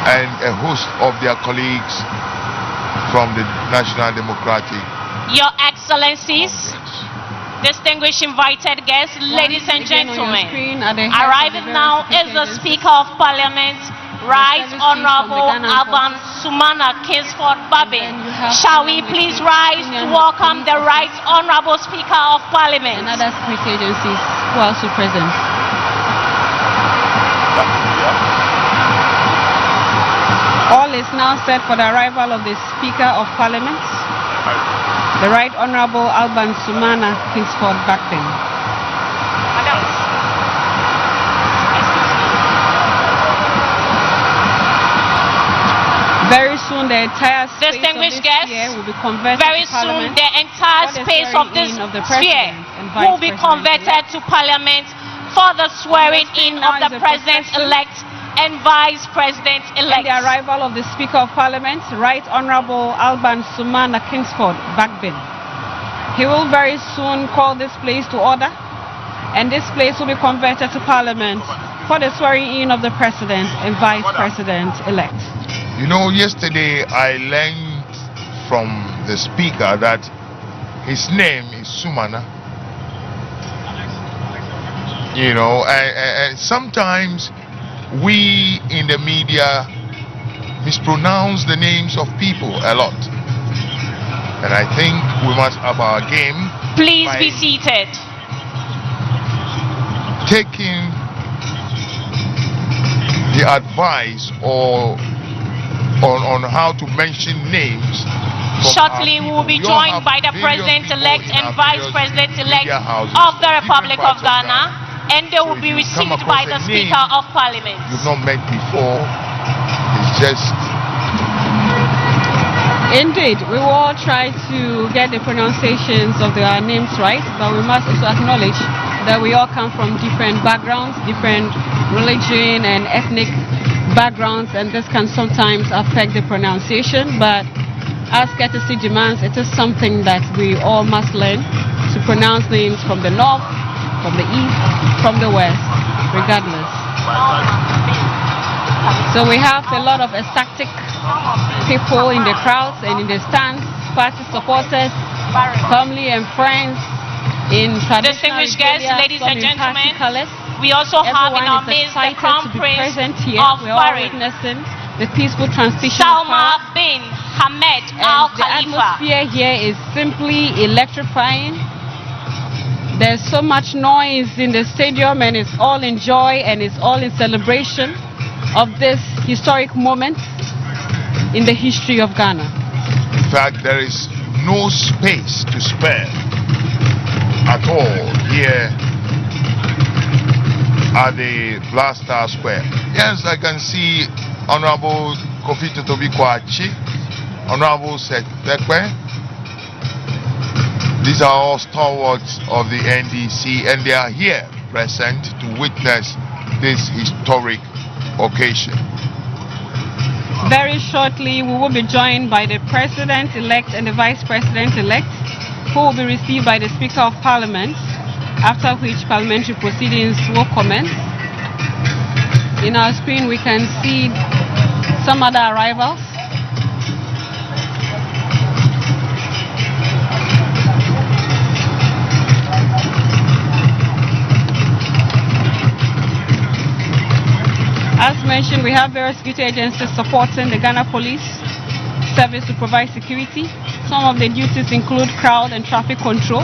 and a host of their colleagues from the National Democratic Your Excellencies, distinguished invited guests, ladies and gentlemen, arriving now is the Speaker of Parliament, Right Honorable Alban Sumana Kingsford Babin. Shall we please rise to welcome the Right Honorable Speaker of Parliament? And other security agencies who are also present. All is now set for the arrival of the Speaker of Parliament, the Right Honorable Alban Sumana Kingsford Babin. Very soon the entire space Distinguished of this guests, sphere will be converted very to Parliament. soon the entire for the space of this swearing in of the sphere President and will be Vice converted to Parliament for the swearing in of the President-elect and Vice And President-elect. the arrival of the Speaker of Parliament, Right Honorable Alban Sumana Kingsford Babin. He will very soon call this place to order, and this place will be converted to Parliament for the swearing in of the President and Vice President-elect. You know, yesterday I learned from the Speaker that his name is Sumana. You know, and sometimes we in the media mispronounce the names of people a lot. And I think we must up our game. Please be seated. Taking the advice or on how to mention names. Shortly, we will be joined by the President-elect and Vice President-elect of the Republic of Ghana, and they will be received by the Speaker of Parliament. You've not met before. It's just... Indeed, we will all try to get the pronunciations of our names right, but we must also acknowledge that we all come from different backgrounds, different religion and ethnic backgrounds, and this can sometimes affect the pronunciation, but as courtesy demands, it is something that we all must learn to pronounce names from the north, from the east, from the west, regardless. So we have a lot of ecstatic people in the crowds and in the stands, party supporters, family and friends in traditional Distinguished guests, regalia, ladies some and in party gentlemen, colours. we also have in our Everyone is midst the excited Crown to be Prince present here. of We're all Bahrain, witnessing the peaceful transition of power. Salma bin Hamad And Al the Khalifa. atmosphere here is simply electrifying. There's so much noise in the stadium, and it's all in joy and it's all in celebration of this historic moment in the history of Ghana. In fact, there is no space to spare at all here at the Black Star Square. Yes, I can see Honorable Kofi Totobi Kwachi, Honorable Seth Bekwe, These are all stalwarts of the NDC, and they are here present to witness this historic occasion. Very shortly, we will be joined by the President-elect and the Vice President-elect, who will be received by the Speaker of Parliament, after which parliamentary proceedings will commence. In our screen, we can see some other arrivals. As mentioned, we have various security agencies supporting the Ghana Police Service to provide security. Some of the duties include crowd and traffic control.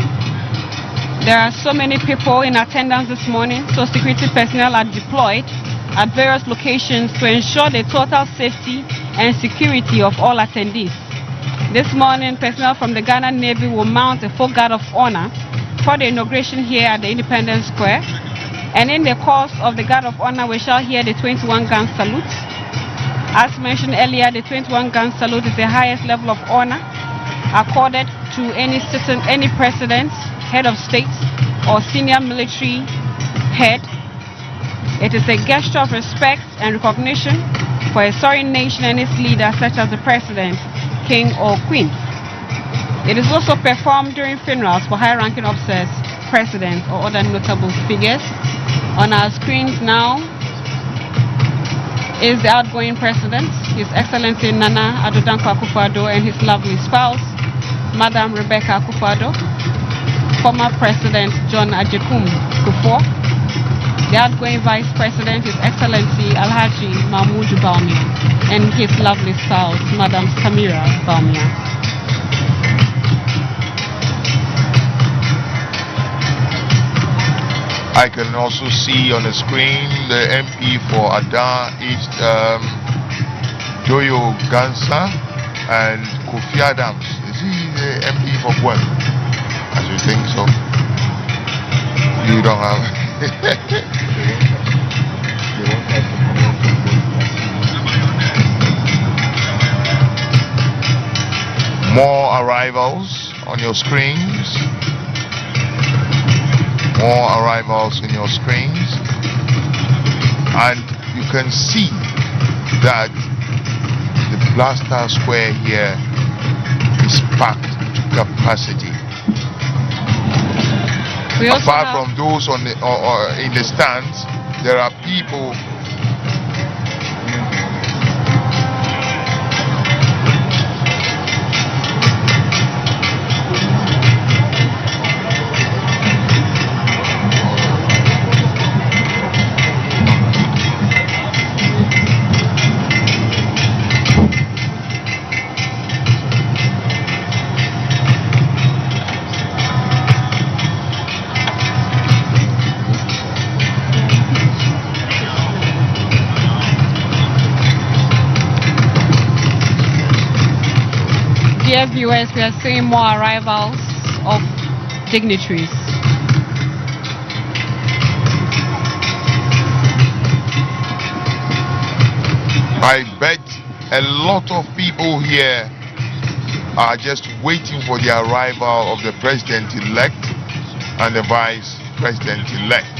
There are so many people in attendance this morning, so security personnel are deployed at various locations to ensure the total safety and security of all attendees. This morning, personnel from the Ghana Navy will mount a full guard of honor for the inauguration here at the Independence Square. And in the course of the guard of honor, we shall hear the 21-gun salute. As mentioned earlier, the 21-gun salute is the highest level of honor accorded to any president, head of state, or senior military head. It is a gesture of respect and recognition for a sovereign nation and its leader, such as the president, king, or queen. It is also performed during funerals for high-ranking officers, presidents, or other notable figures. On our screens now is the outgoing president, His Excellency Nana Addo Akufo-Addo, and his lovely spouse, Madam Rebecca Akufo-Addo, former President John Ajekum Kufuor, the outgoing Vice President, His Excellency Alhaji Mahmoud Bawumia, and his lovely spouse, Madam Samira Bawumia. I can also see on the screen the MP for Ada East, Joyo Gansa, and Kofi Adams. Is he the MP for Gwen? I should think so. You don't have. More arrivals on your screens. More arrivals in your screens, and you can see that the Blaster Square here is packed to capacity. Apart from those on the in the stands, there are people Dear viewers, we are seeing more arrivals of dignitaries. I bet a lot of people here are just waiting for the arrival of the president-elect and the vice president-elect.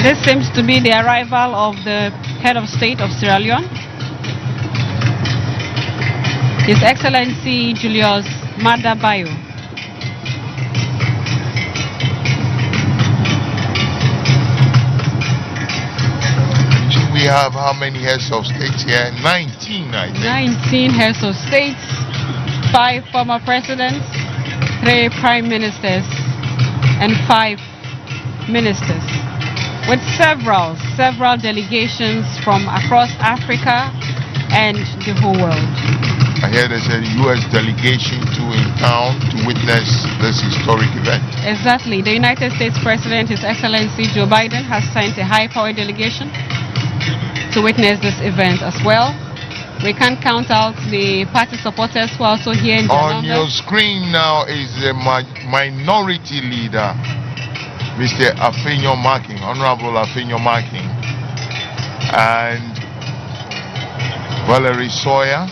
This seems to be the arrival of the head of state of Sierra Leone, His Excellency Julius Maada Bio. We have how many heads of states here? 19, I think. 19 heads of states, 5 former presidents, 3 prime ministers, and 5 ministers, with several delegations from across Africa and the whole world. I hear there's a U.S. delegation too in town to witness this historic event. Exactly. The United States President, His Excellency Joe Biden, has sent a high-powered delegation to witness this event as well. We can't count out the party supporters who are also here in the On your screen now is the minority leader Mr. Afenyo Marking, Honorable Afenyo Marking, and Valerie Sawyer.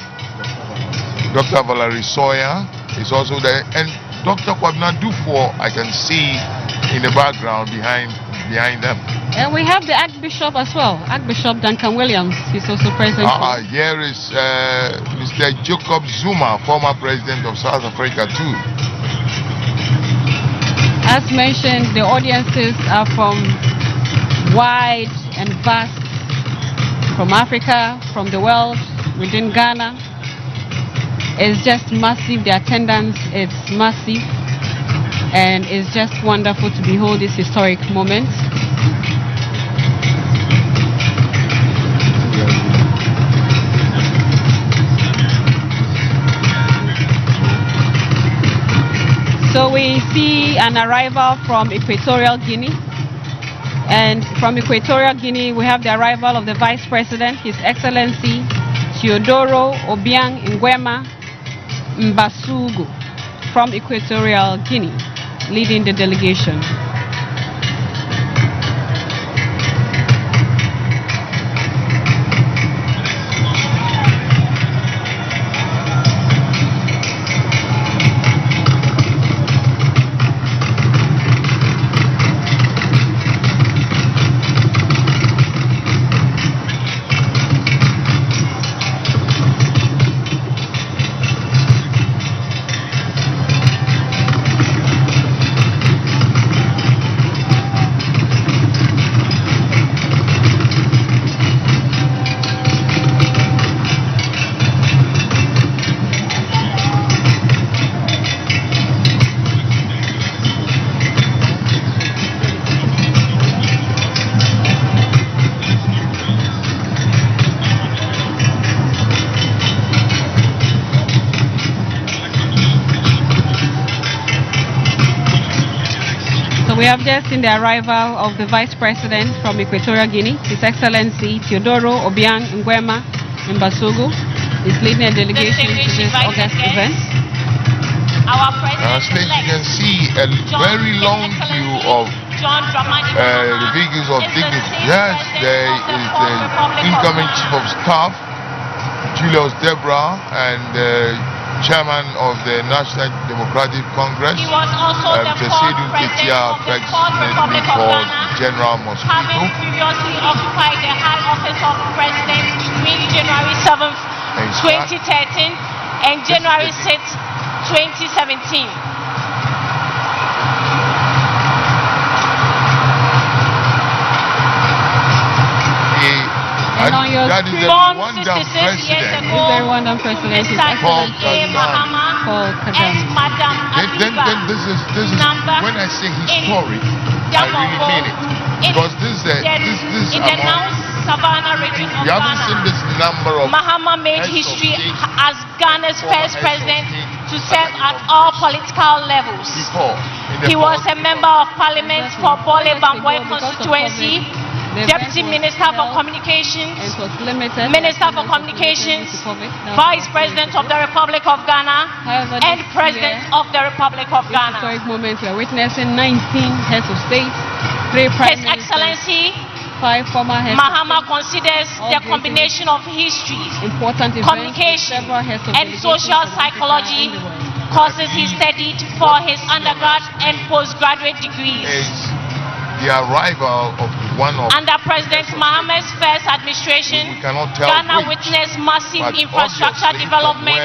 Dr. Valerie Sawyer is also there, and Dr. Kwabena Dufo I can see in the background behind them. And we have the Archbishop as well, Archbishop Duncan Williams. He's also present. Here is Mr. Jacob Zuma, former president of South Africa too. As mentioned, the audiences are from wide and vast, from Africa, from the world, within Ghana. It's just massive. The attendance is massive, and it's just wonderful to behold this historic moment. So we see an arrival from Equatorial Guinea, and from Equatorial Guinea we have the arrival of the Vice President, His Excellency Teodoro Obiang Nguema Mbasugu from Equatorial Guinea, leading the delegation. We have just seen the arrival of the Vice President from Equatorial Guinea, His Excellency Teodoro Obiang Nguema Mbasugu. He's leading a delegation to this August event. Our President, you can see a very long queue of the vehicles of dignity. Yes, there is the incoming Chief of Staff, Julius Debra, and Chairman of the National Democratic Congress, he was also the fourth president of the Fourth Republic of Ghana, General Mosquito, having previously occupied the high office of President between January 7th, 2013 and January 6th, 2017. That is the Rwandan president. Mr. Mahama and Madam Then this is when I say historic, I really mean it. Because this is in the now Savannah region of we haven't seen Ghana. this number of Mahama made history as Ghana's first president to serve at all political levels. He was a member of parliament for Bole Bamboy constituency, Deputy Minister for Communications, Minister for Communications, Vice President of the Republic of Ghana, and President of the Republic of Ghana. Historic moment we are witnessing 19 heads of state, 3 prime His Excellency 5 former heads Mahama considers the combination of history, communication, and social psychology courses he studied for his undergrad and postgraduate degrees. The arrival of one of under President Mahama's first administration, Ghana witnessed massive infrastructure development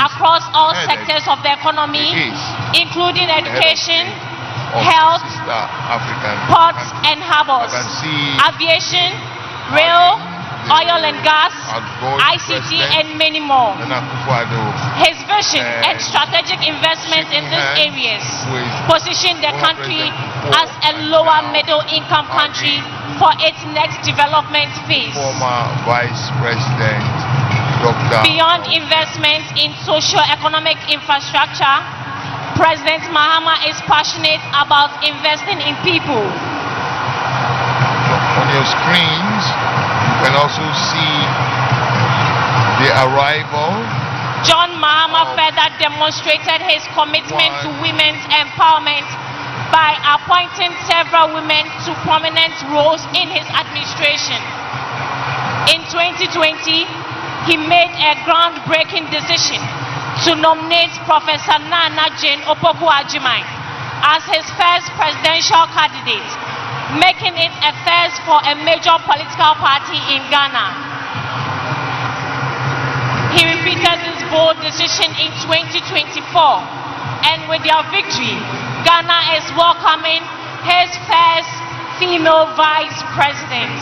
across all sectors of the economy, including education, health, ports and harbors, aviation, rail, oil and gas, ICT, and many more. His vision and strategic investments in these areas position the country as a lower middle income country for its next development phase. Former Vice President Dr. Beyond investments in socio-economic infrastructure, President Mahama is passionate about investing in people. On your screens, you can also see the arrival. John Mahama further demonstrated his commitment to women's empowerment by appointing several women to prominent roles in his administration. In 2020, he made a groundbreaking decision to nominate Professor Nana Jane Opoku-Agyeman as his first presidential candidate, making it a first for a major political party in Ghana. He repeated this bold decision in 2024, and with their victory, Ghana is welcoming his first female vice president.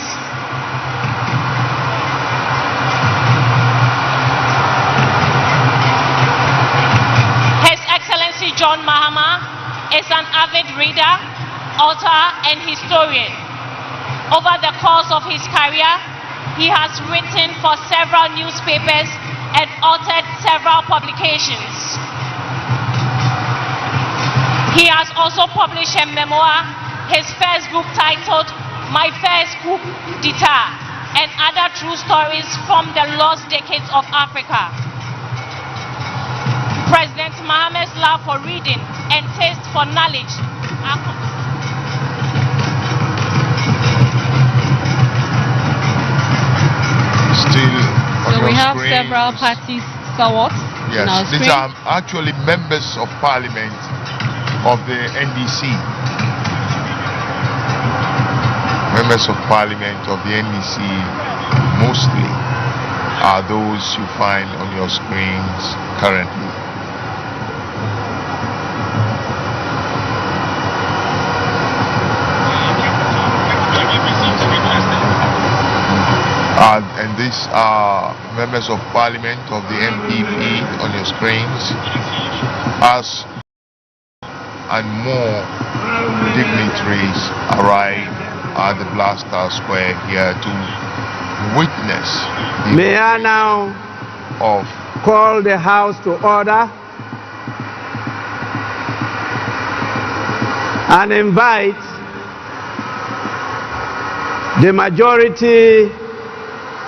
His Excellency John Mahama is an avid reader, author, and historian. Over the course of his career, he has written for several newspapers and authored several publications. He has also published a memoir, his first book titled My First Coup d'Etat, and other true stories from the lost decades of Africa. President Mahama's love for reading and taste for knowledge are still on So your we have screens. several parties stalwarts. Yes, on our these screen. are actually members of parliament of the NDC. Members of parliament of the NDC mostly are those you find on your screens currently. And these are members of parliament of the NPP on your screens, as and more dignitaries arrive at the Blaster Square here to witness the May I now of call the House to order and invite the majority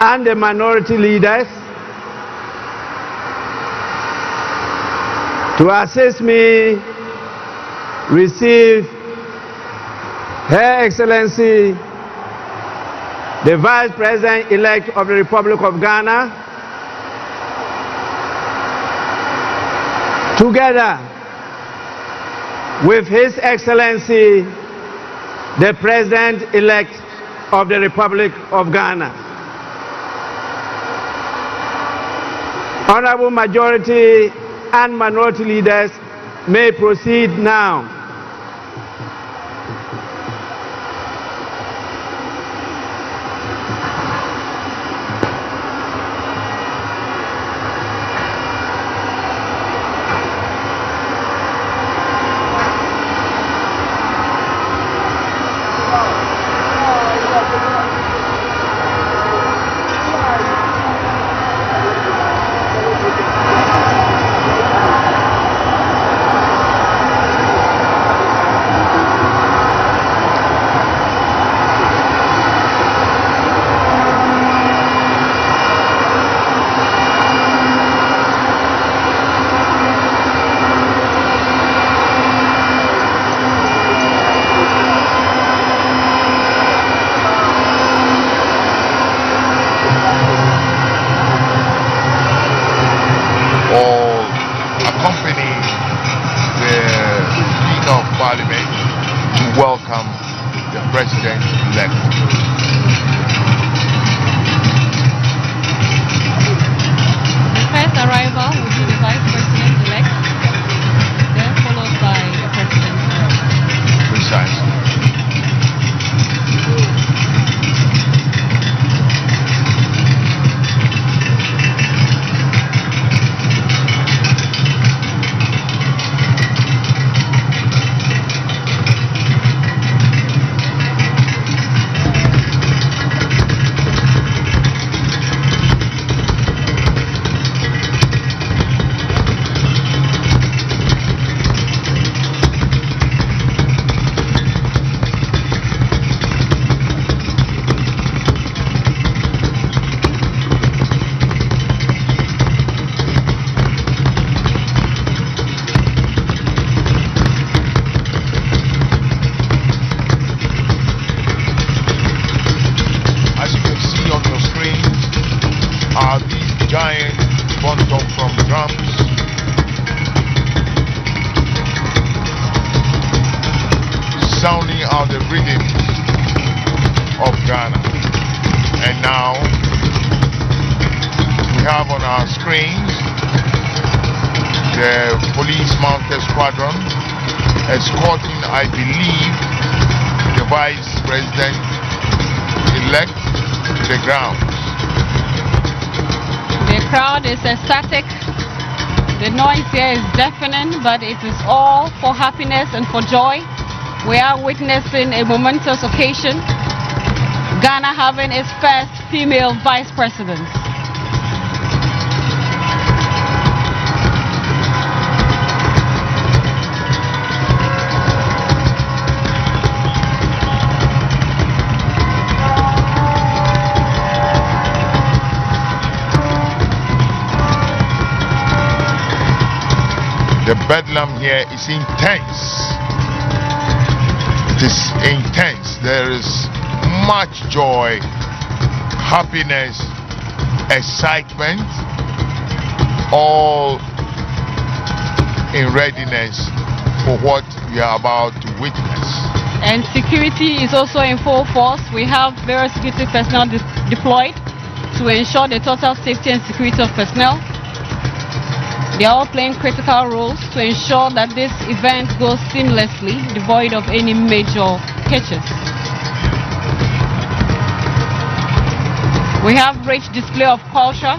and the minority leaders to assist me receive Her Excellency the Vice President-elect of the Republic of Ghana, together with His Excellency the President-elect of the Republic of Ghana. Honorable majority and minority leaders may proceed now. giant quantum from drums. Sounding out the rhythms of Ghana. And now we have on our screens the police mounted squadron escorting, I believe, the Vice President-elect to the grounds. The crowd is ecstatic. The noise here is deafening, but it is all for happiness and for joy. We are witnessing a momentous occasion. Ghana having its first female vice president. The bedlam here is intense. It is intense. There is much joy, happiness, excitement, all in readiness for what we are about to witness. And security is also in full force. We have various security personnel deployed to ensure the total safety and security of personnel. They are all playing critical roles to ensure that this event goes seamlessly, devoid of any major hitches. We have rich display of culture.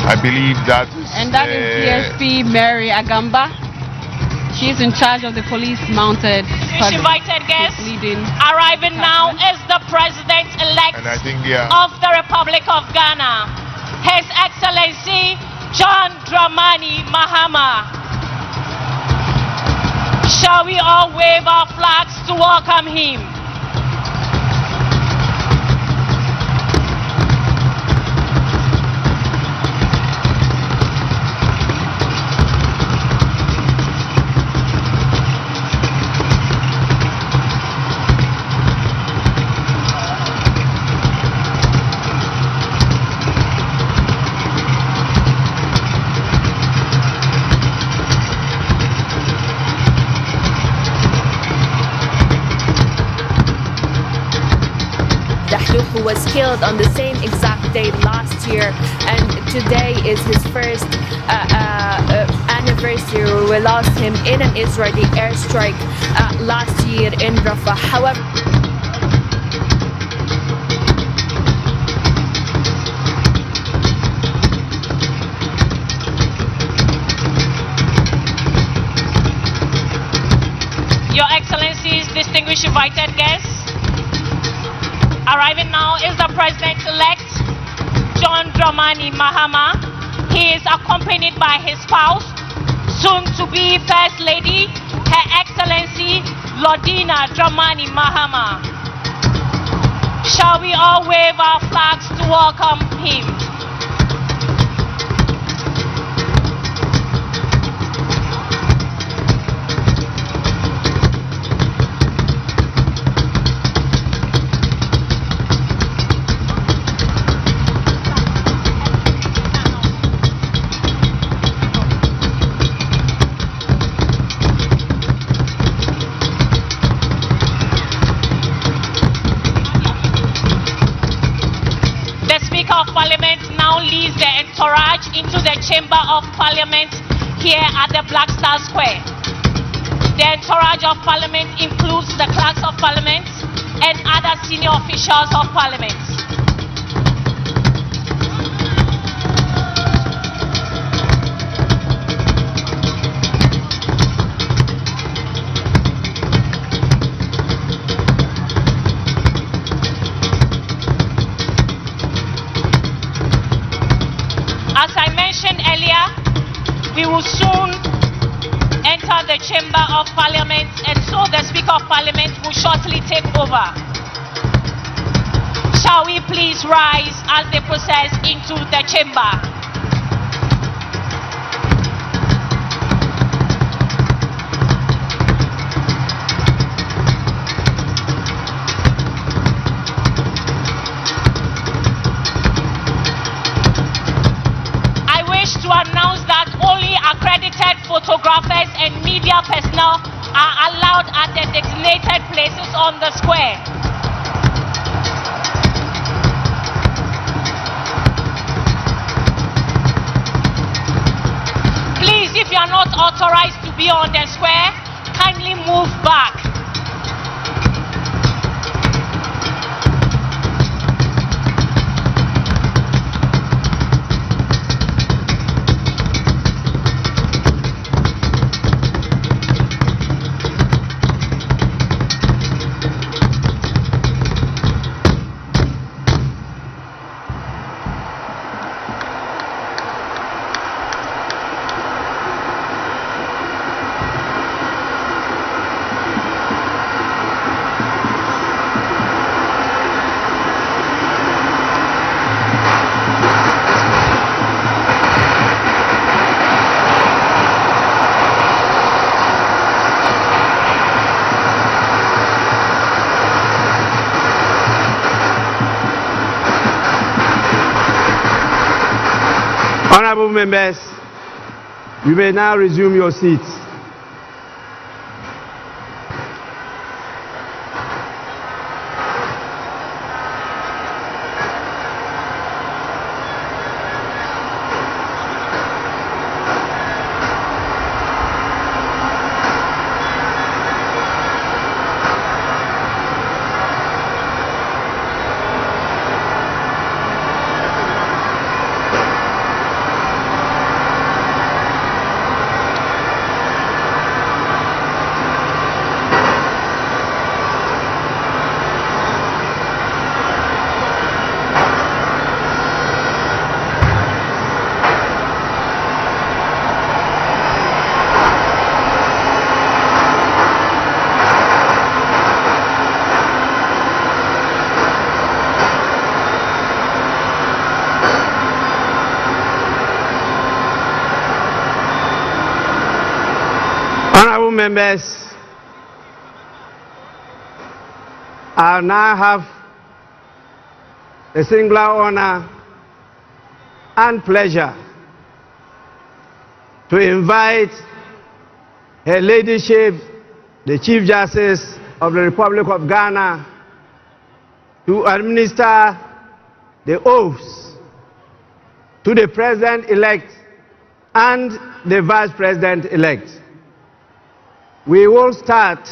I believe that is... And that is DSP Mary Agamba. She's in charge of the police mounted squadron. Invited guests Leading arriving now is the President-elect And I think of the Republic of Ghana, His Excellency John Dramani Mahama. Shall we all wave our flags to welcome him? Who was killed on the same exact day last year, and today is his first anniversary. We lost him in an Israeli airstrike last year in Rafah. However, Your Excellencies, distinguished invited guests, arriving now is the President-elect, John Dramani Mahama. He is accompanied by his spouse, soon-to-be First Lady, Her Excellency Lordina Dramani Mahama. Shall we all wave our flags to welcome him? Of Parliament now leads the entourage into the Chamber of Parliament here at the Black Star Square. The entourage of Parliament includes the clerks of Parliament and other senior officials of Parliament. As I mentioned earlier, we will soon enter the Chamber of Parliament, and so the Speaker of Parliament will shortly take over. Shall we please rise as they process into the chamber? held at the designated places on the square. Please, if you are not authorized to be on the square, kindly move back. Honorable members, you may now resume your seats. Honorable members, I now have the singular honor and pleasure to invite Her Ladyship, the Chief Justice of the Republic of Ghana, to administer the oaths to the President-elect and the Vice President-elect. We will start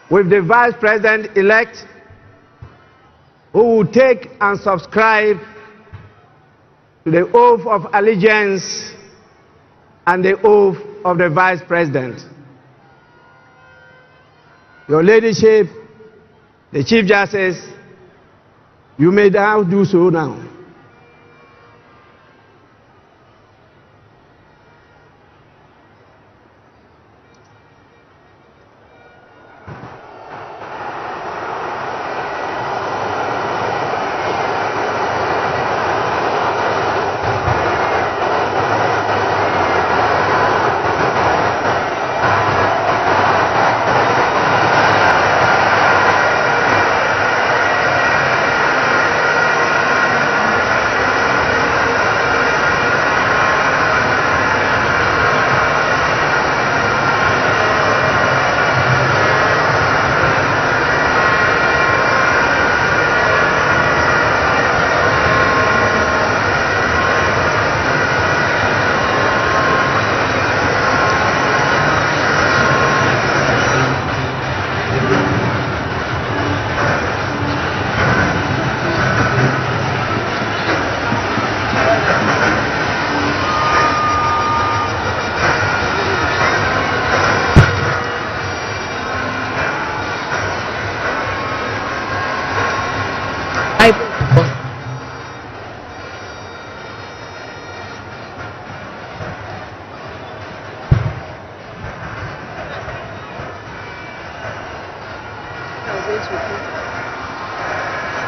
with the Vice President-elect, who will take and subscribe to the oath of allegiance and the oath of the Vice President. Your Ladyship, the Chief Justice, you may now do so now.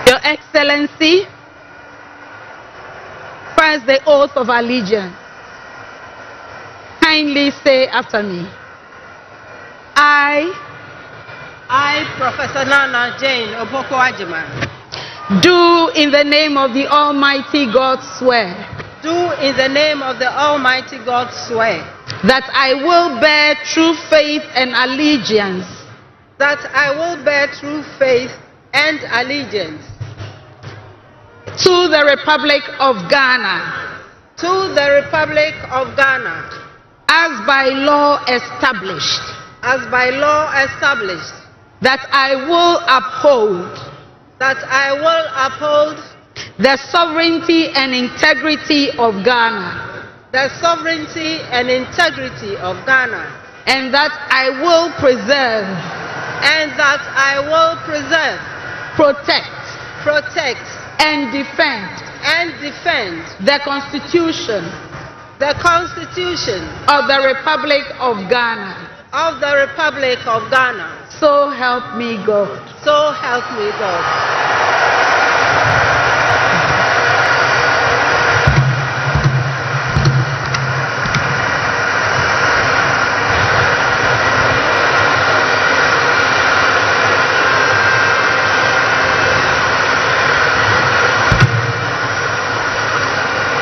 Your Excellency, first the oath of allegiance. Kindly say after me. I, Professor Nana Jane Oboko Ajima, do in the name of the Almighty God swear do in the name of the Almighty God swear that I will bear true faith and allegiance that I will bear true faith and allegiance to the Republic of Ghana to the Republic of Ghana as by law established, that I will uphold the sovereignty and integrity of Ghana, and that I will preserve, protect, and defend the Constitution of the Republic of Ghana. So help me God.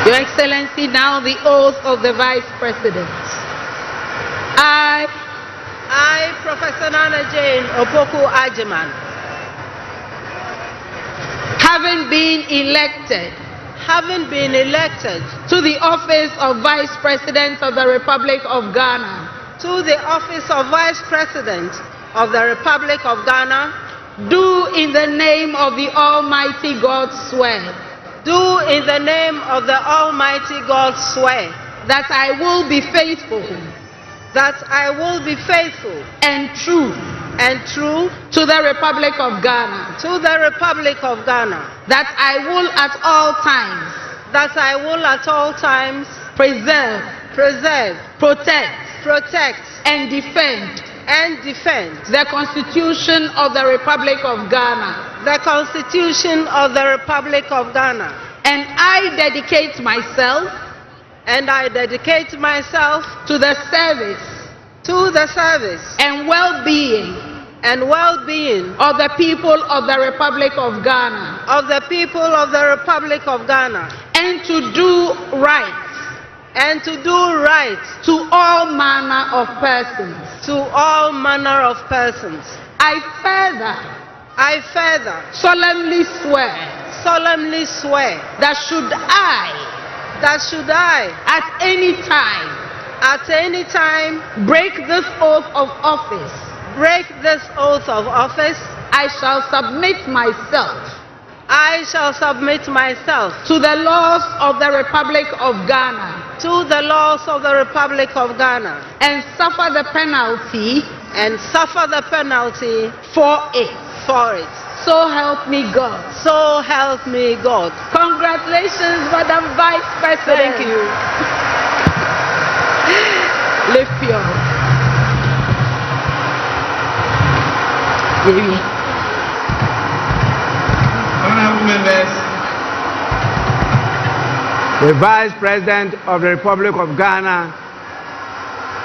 Your Excellency, now the oath of the Vice President. I, Professor Nana Jane Opoku Ajiman, having been elected to the office of Vice President of the Republic of Ghana, do in the name of the Almighty God swear that I will be faithful and true to the Republic of Ghana, that I will at all times preserve, protect, and defend the Constitution of the Republic of Ghana, and I dedicate myself to the service and well-being of the people of the Republic of Ghana, and to do right to all manner of persons. I further solemnly swear that should I at any time break this oath of office, I shall submit myself to the laws of the Republic of Ghana, and suffer the penalty for it. So help me God. Congratulations, Madam Vice President. Thank you. Lift your Honorable members, the Vice President of the Republic of Ghana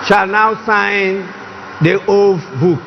shall now sign the oath book.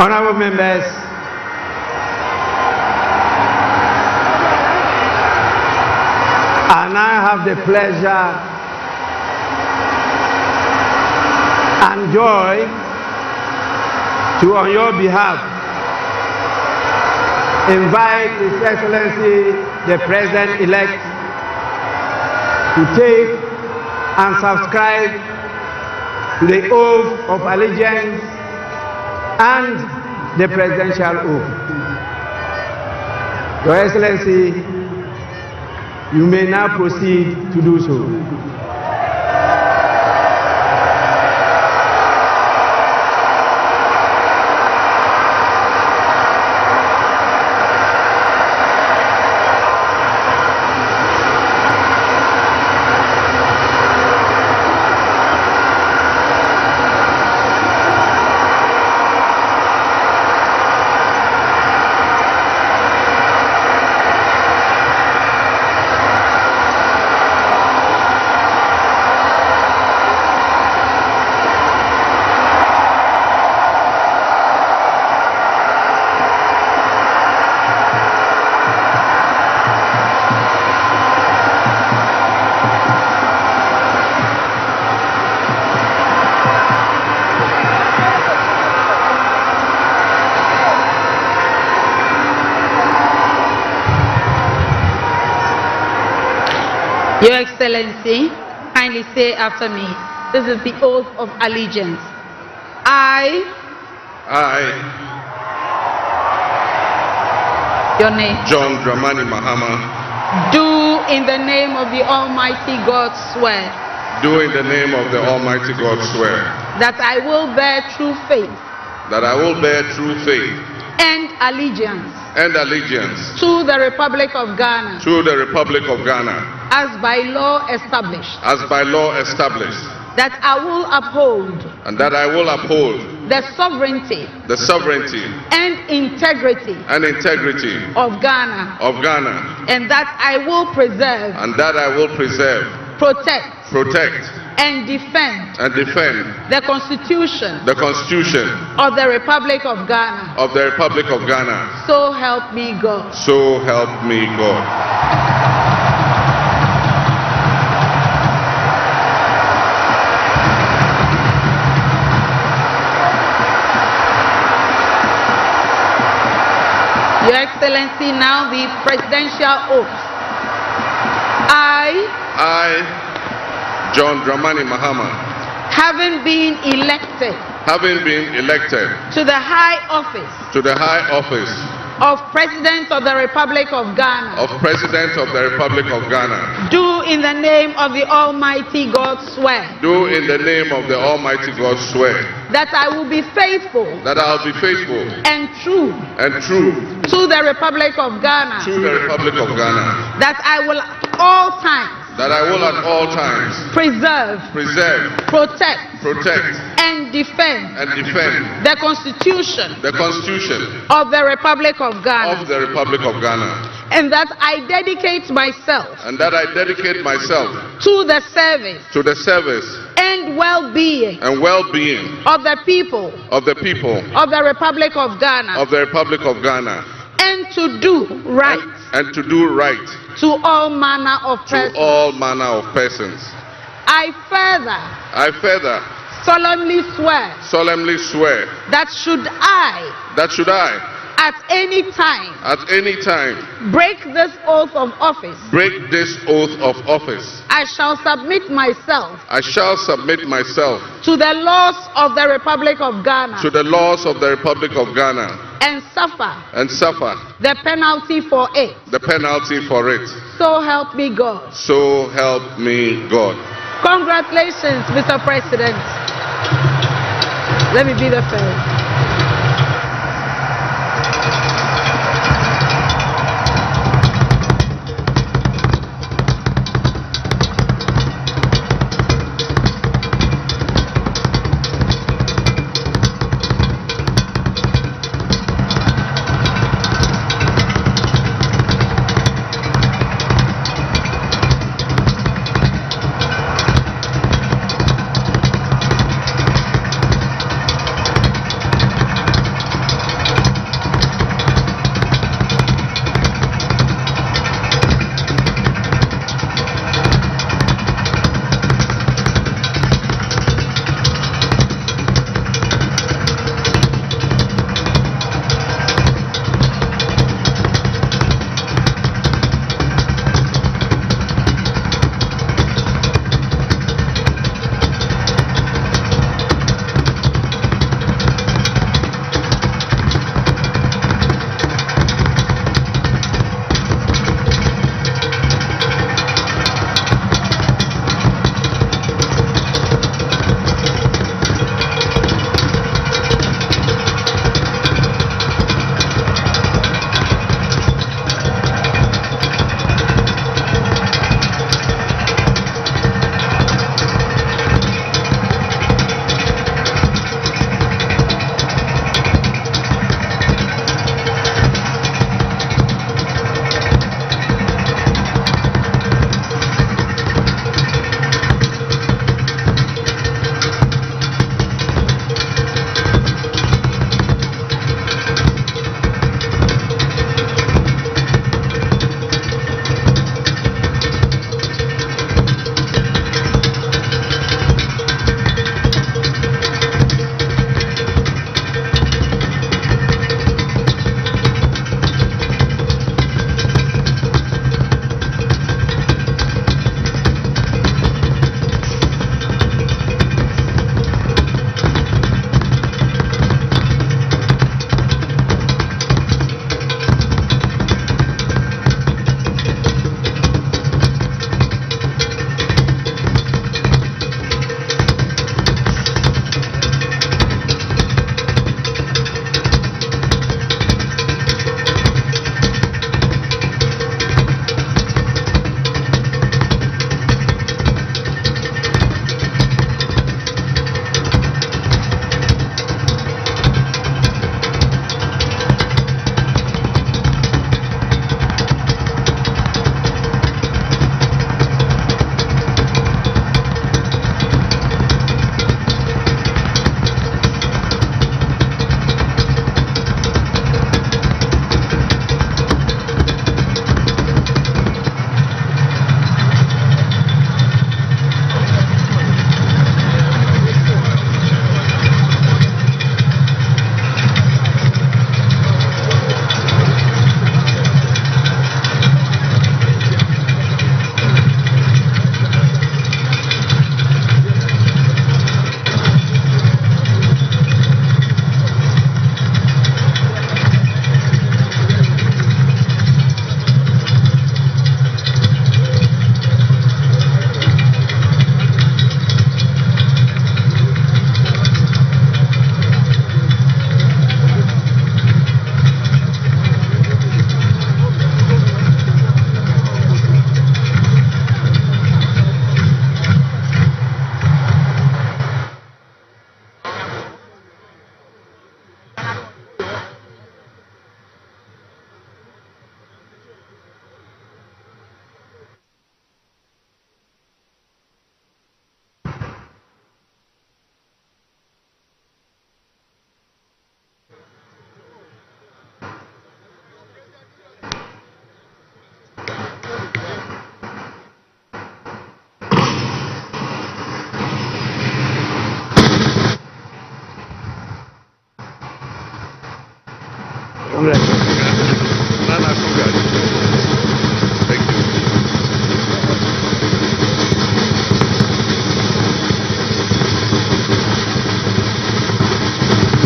Honorable members, and I have the pleasure and joy to, on your behalf, invite His Excellency the President-elect to take and subscribe to the oath of allegiance and the presidential oath. Your Excellency, you may now proceed to do so. Your Excellency, kindly say after me. This is the oath of allegiance. I, your name, John Dramani Mahama, do in the name of the Almighty God swear do in the name of the Almighty God swear that I will bear true faith that I will bear true faith and allegiance to the Republic of Ghana as by law established, that I will uphold the sovereignty and integrity of Ghana, and that I will preserve, protect and defend the Constitution of the Republic of Ghana. So help me God. So help me God. Your Excellency, now the presidential oath. I, John Dramani Mahama, having been elected to the high office of President of the Republic of Ghana, do in the name of the Almighty God swear that I will be faithful and true to the Republic of Ghana, that I will at all times preserve, protect and defend the Constitution of the Republic of Ghana, and that I dedicate myself to the service and well-being of the people of the Republic of Ghana, and to do right to all manner of persons. I further solemnly swear that should I at any time break this oath of office, I shall submit myself to the laws of the Republic of Ghana, and suffer the penalty for it. So help me God. Congratulations, Mr. President. Let me be the first.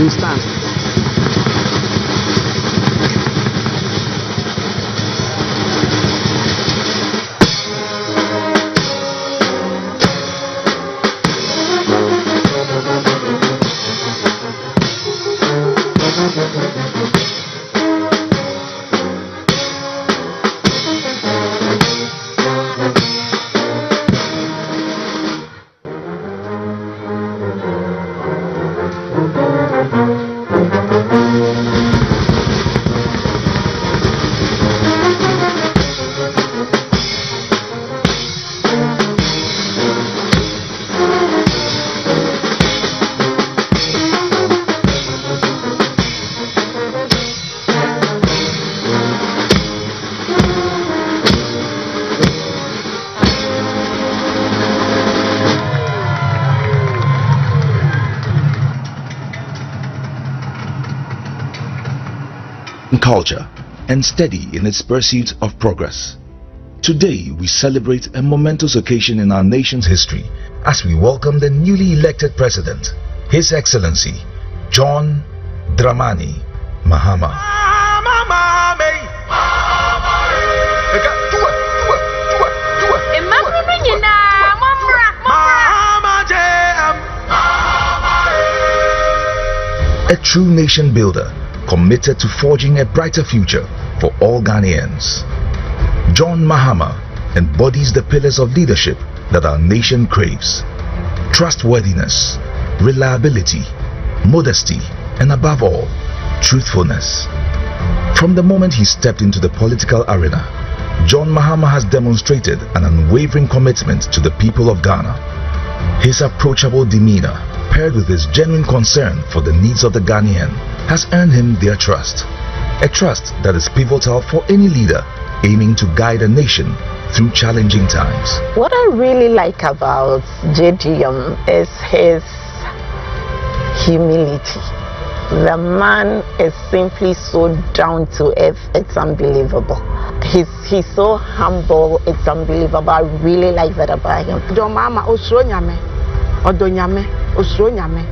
Please stand. Culture and steady in its pursuit of progress. Today we celebrate a momentous occasion in our nation's history as we welcome the newly elected President, His Excellency John Dramani Mahama. A true nation builder, committed to forging a brighter future for all Ghanaians. John Mahama embodies the pillars of leadership that our nation craves: trustworthiness, reliability, modesty, and above all, truthfulness. From the moment he stepped into the political arena, John Mahama has demonstrated an unwavering commitment to the people of Ghana. His approachable demeanor, paired with his genuine concern for the needs of the Ghanaian, has earned him their trust. A trust that is pivotal for any leader aiming to guide a nation through challenging times. What I really like about JDM is his humility. The man is simply so down to earth, it's unbelievable. He's so humble, it's unbelievable. I really like that about him. John Mahama osro nyame, odo nyame, osro nyame,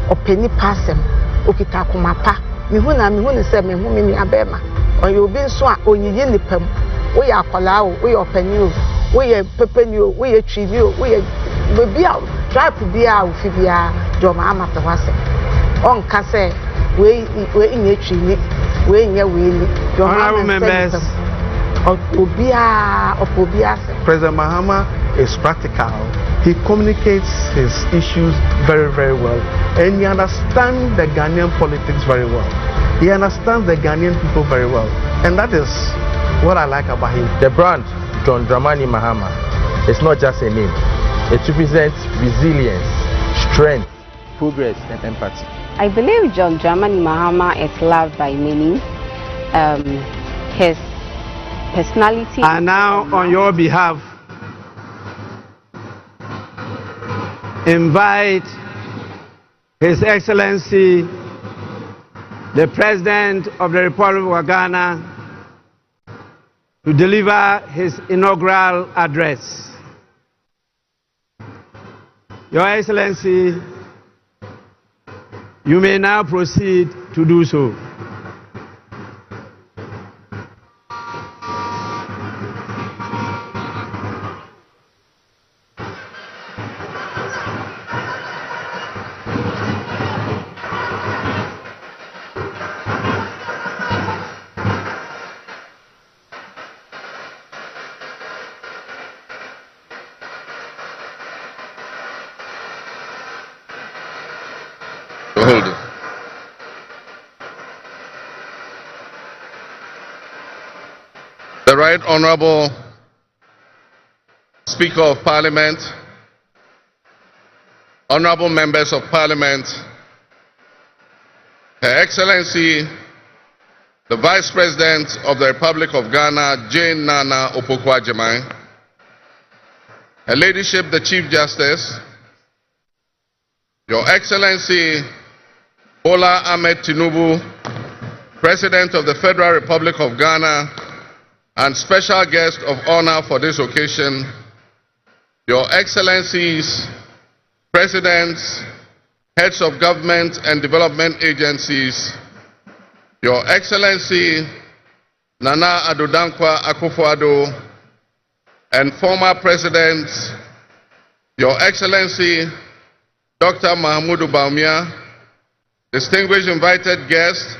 openi pasem, okita kumapa. Mihu ne se mehu me ni abema. Oye obi nso a onyiye nipam. Wo ya akwala o, wo ya opani o, wo ya pepeni o, wo ya twibi o, wo ya bebi a tribe bia o fibia John Mahama pe wase. On ka se we nye twibi, we nye we. Honorable members, President Mahama is practical. He communicates his issues very, very well, and he understands the Ghanaian politics very well. He understands the Ghanaian people very well, and that is what I like about him. The brand John Dramani Mahama is not just a name. It represents resilience, strength, progress, and empathy. I believe John Dramani Mahama is loved by many. His personality. And now, on your behalf, invite His Excellency, the President of the Republic of Ghana, to deliver his inaugural address. Your Excellency, you may now proceed to do so. The Right Honorable Speaker of Parliament, Honorable Members of Parliament, Her Excellency, the Vice President of the Republic of Ghana, Jane Nana Opoku-Agyeman, Her Ladyship, the Chief Justice, Your Excellency, Bola Ahmed Tinubu, President of the Federal Republic of Ghana, and special guest of honor for this occasion, Your Excellencies, Presidents, heads of government and development agencies, Your Excellency Nana Addo Dankwa Akufo-Addo, and former President, Your Excellency Dr. Mahamudu Bawumia, distinguished invited guests,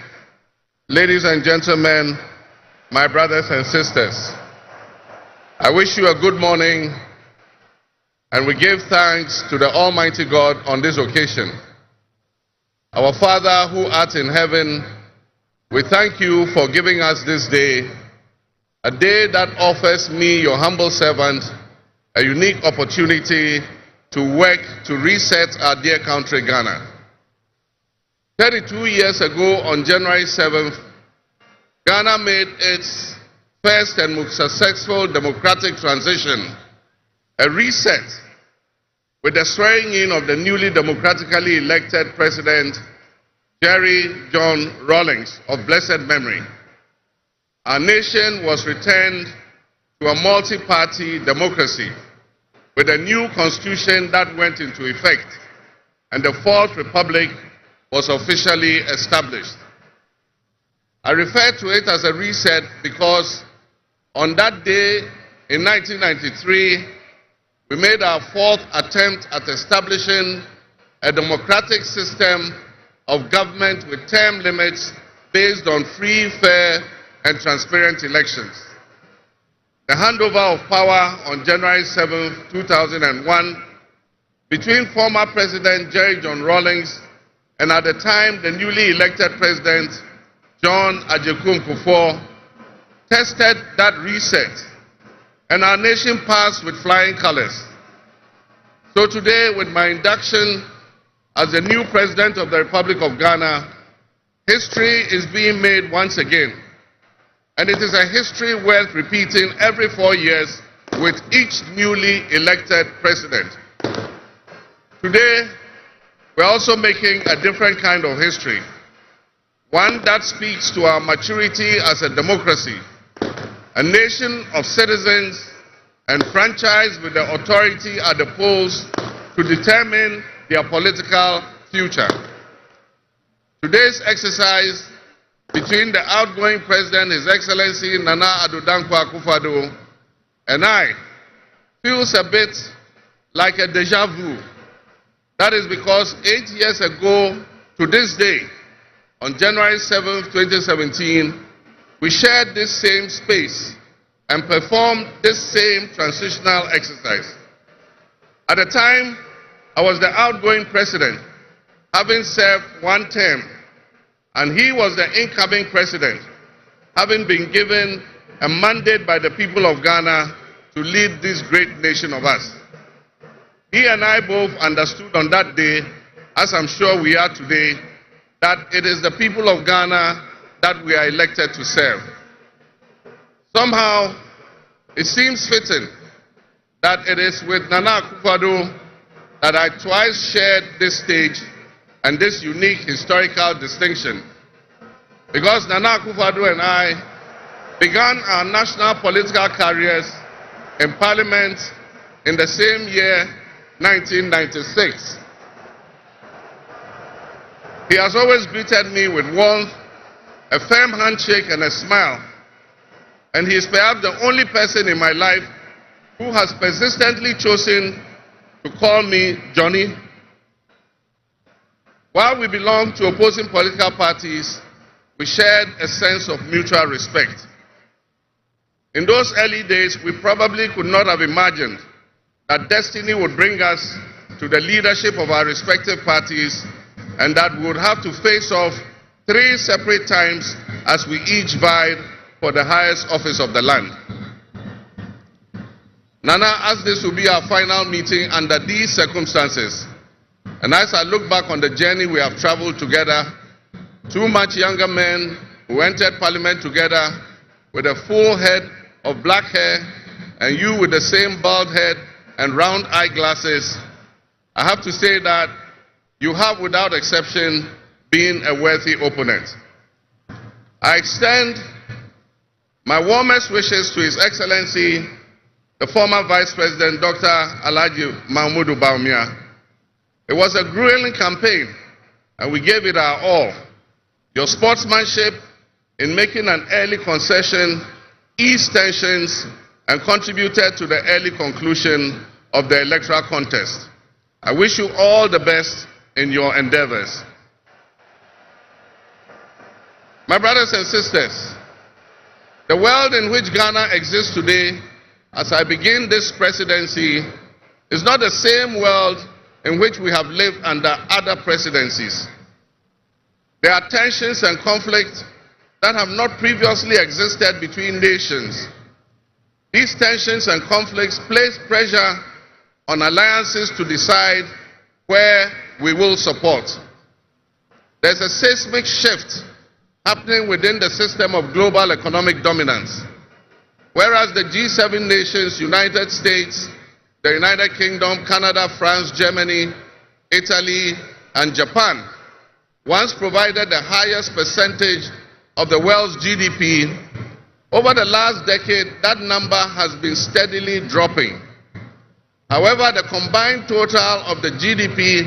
ladies and gentlemen, my brothers and sisters. I wish you a good morning, and we give thanks to the Almighty God on this occasion. Our Father who art in heaven, we thank you for giving us this day, a day that offers me, your humble servant, a unique opportunity to work to reset our dear country, Ghana. 32 years ago, on January 7th, Ghana made its first and most successful democratic transition, a reset, with the swearing in of the newly democratically elected President, Jerry John Rawlings, of blessed memory. Our nation was returned to a multi-party democracy with a new constitution that went into effect, and the Fourth Republic was officially established. I refer to it as a reset because on that day in 1993, we made our fourth attempt at establishing a democratic system of government with term limits based on free, fair, and transparent elections. The handover of power on January 7, 2001, between former President Jerry John Rawlings and at the time the newly elected President John Agyekum Kufuor, tested that reset, and our nation passed with flying colors. So today, with my induction as the new President of the Republic of Ghana, history is being made once again. And it is a history worth repeating every 4 years with each newly elected president. Today, we're also making a different kind of history, one that speaks to our maturity as a democracy, a nation of citizens enfranchised with the authority at the polls to determine their political future. Today's exercise between the outgoing President, His Excellency Nana Addo Dankwa Akufo-Addo, and I feels a bit like a deja vu. That is because 8 years ago to this day, on January 7, 2017, we shared this same space and performed this same transitional exercise. At the time, I was the outgoing president, having served one term, and he was the incoming president, having been given a mandate by the people of Ghana to lead this great nation of us. He and I both understood on that day, as I'm sure we are today, that it is the people of Ghana that we are elected to serve. Somehow, it seems fitting that it is with Nana Akufo-Addo that I twice shared this stage and this unique historical distinction, because Nana Akufo-Addo and I began our national political careers in Parliament in the same year, 1996. He has always greeted me with warmth, a firm handshake, and a smile, and he is perhaps the only person in my life who has persistently chosen to call me Johnny. While we belong to opposing political parties, we shared a sense of mutual respect. In those early days, we probably could not have imagined that destiny would bring us to the leadership of our respective parties, and that we would have to face off 3 separate times as we each vied for the highest office of the land. Nana, as this will be our final meeting under these circumstances, and as I look back on the journey we have traveled together, 2 much younger men who entered Parliament together with a full head of black hair, and you with the same bald head and round eyeglasses, I have to say that you have, without exception, been a worthy opponent. I extend my warmest wishes to His Excellency, the former Vice President, Dr. Alhaji Mahamudu Bawumia. It was a grueling campaign, and we gave it our all. Your sportsmanship in making an early concession eased tensions and contributed to the early conclusion of the electoral contest. I wish you all the best in your endeavors. My brothers and sisters, the world in which Ghana exists today, as I begin this presidency, is not the same world in which we have lived under other presidencies. There are tensions and conflicts that have not previously existed between nations. These tensions and conflicts place pressure on alliances to decide where we will support. There's a seismic shift happening within the system of global economic dominance. Whereas the G7 nations, United States, the United Kingdom, Canada, France, Germany, Italy, and Japan once provided the highest percentage of the world's GDP, over the last decade, that number has been steadily dropping. However, the combined total of the GDP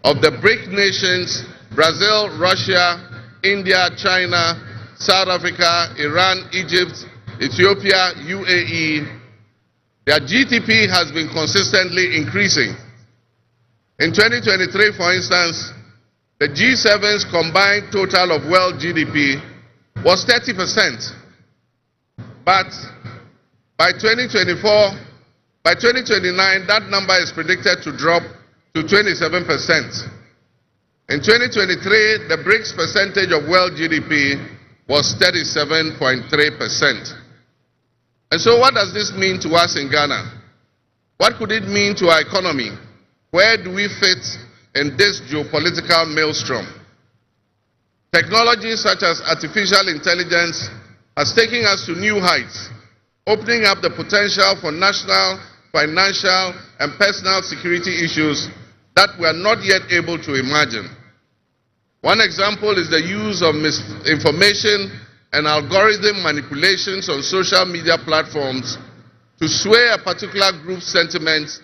of the BRIC nations, Brazil, Russia, India, China, South Africa, Iran, Egypt, Ethiopia, UAE, their GDP has been consistently increasing. In 2023, for instance, the G7's combined total of world GDP was 30%. But by 2029, that number is predicted to drop to 27%. In 2023, the BRICS percentage of world GDP was 37.3%. And so what does this mean to us in Ghana? What could it mean to our economy? Where do we fit in this geopolitical maelstrom? Technology such as artificial intelligence has taken us to new heights, opening up the potential for national, financial, and personal security issues that we are not yet able to imagine. One example is the use of misinformation and algorithm manipulations on social media platforms to sway a particular group's sentiments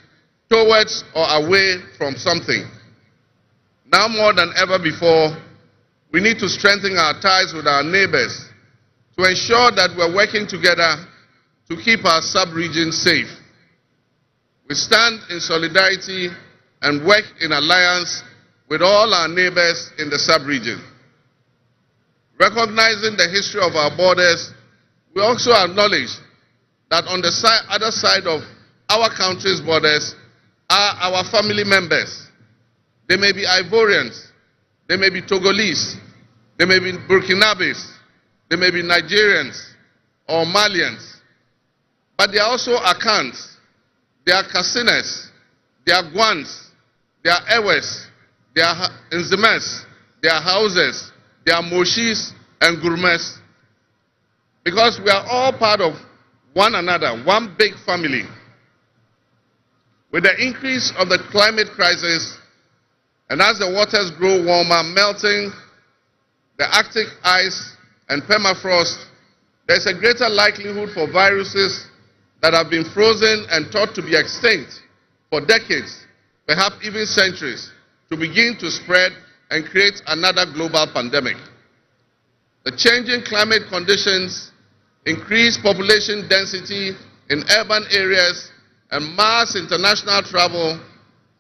towards or away from something. Now more than ever before, we need to strengthen our ties with our neighbors to ensure that we're working together to keep our sub-region safe. We stand in solidarity and work in alliance with all our neighbors in the sub-region. Recognizing the history of our borders, we also acknowledge that on the other side of our country's borders are our family members. They may be Ivorians, they may be Togolese, they may be Burkinabes, they may be Nigerians or Malians, but they are also Akans, they are Kassinas, they are Gwans, they are Ewes, they are Nzemes, they are Hausas, they are Moshis and Gurmes, because we are all part of one another, one big family. With the increase of the climate crisis, and as the waters grow warmer, melting the Arctic ice and permafrost, there's a greater likelihood for viruses that have been frozen and thought to be extinct for decades, perhaps even centuries, to begin to spread and create another global pandemic. The changing climate conditions, increased population density in urban areas, and mass international travel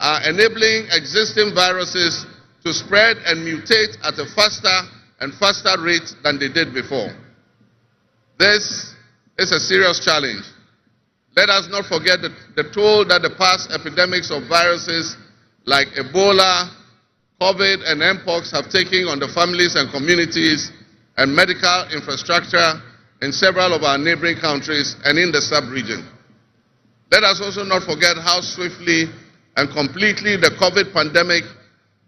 are enabling existing viruses to spread and mutate at a faster and faster rate than they did before. This is a serious challenge. Let us not forget the toll that the past epidemics of viruses like Ebola, COVID, and Mpox have taken on the families and communities and medical infrastructure in several of our neighboring countries and in the sub-region. Let us also not forget how swiftly and completely the COVID pandemic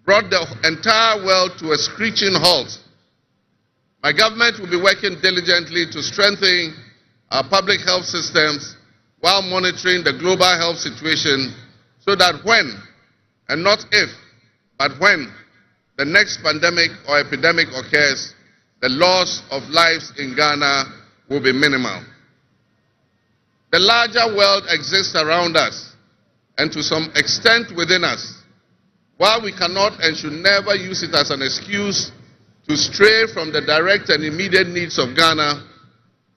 brought the entire world to a screeching halt. My government will be working diligently to strengthen our public health systems while monitoring the global health situation so that when, and not if, but when the next pandemic or epidemic occurs, the loss of lives in Ghana will be minimal. The larger world exists around us and to some extent within us. While we cannot and should never use it as an excuse to stray from the direct and immediate needs of Ghana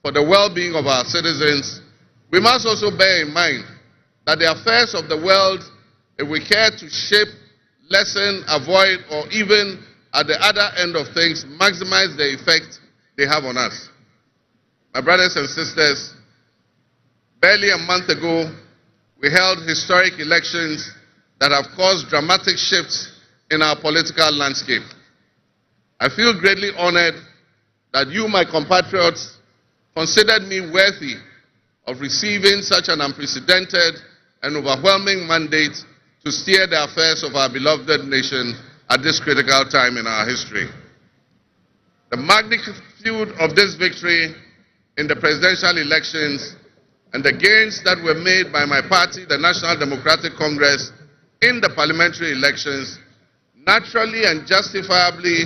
for the well-being of our citizens, we must also bear in mind that the affairs of the world, if we care to shape, lessen, avoid, or even at the other end of things, maximize the effect they have on us. My brothers and sisters, barely a month ago, we held historic elections that have caused dramatic shifts in our political landscape. I feel greatly honored that you, my compatriots, considered me worthy of receiving such an unprecedented and overwhelming mandate to steer the affairs of our beloved nation at this critical time in our history. The magnitude of this victory in the presidential elections and the gains that were made by my party, the National Democratic Congress, in the parliamentary elections naturally and justifiably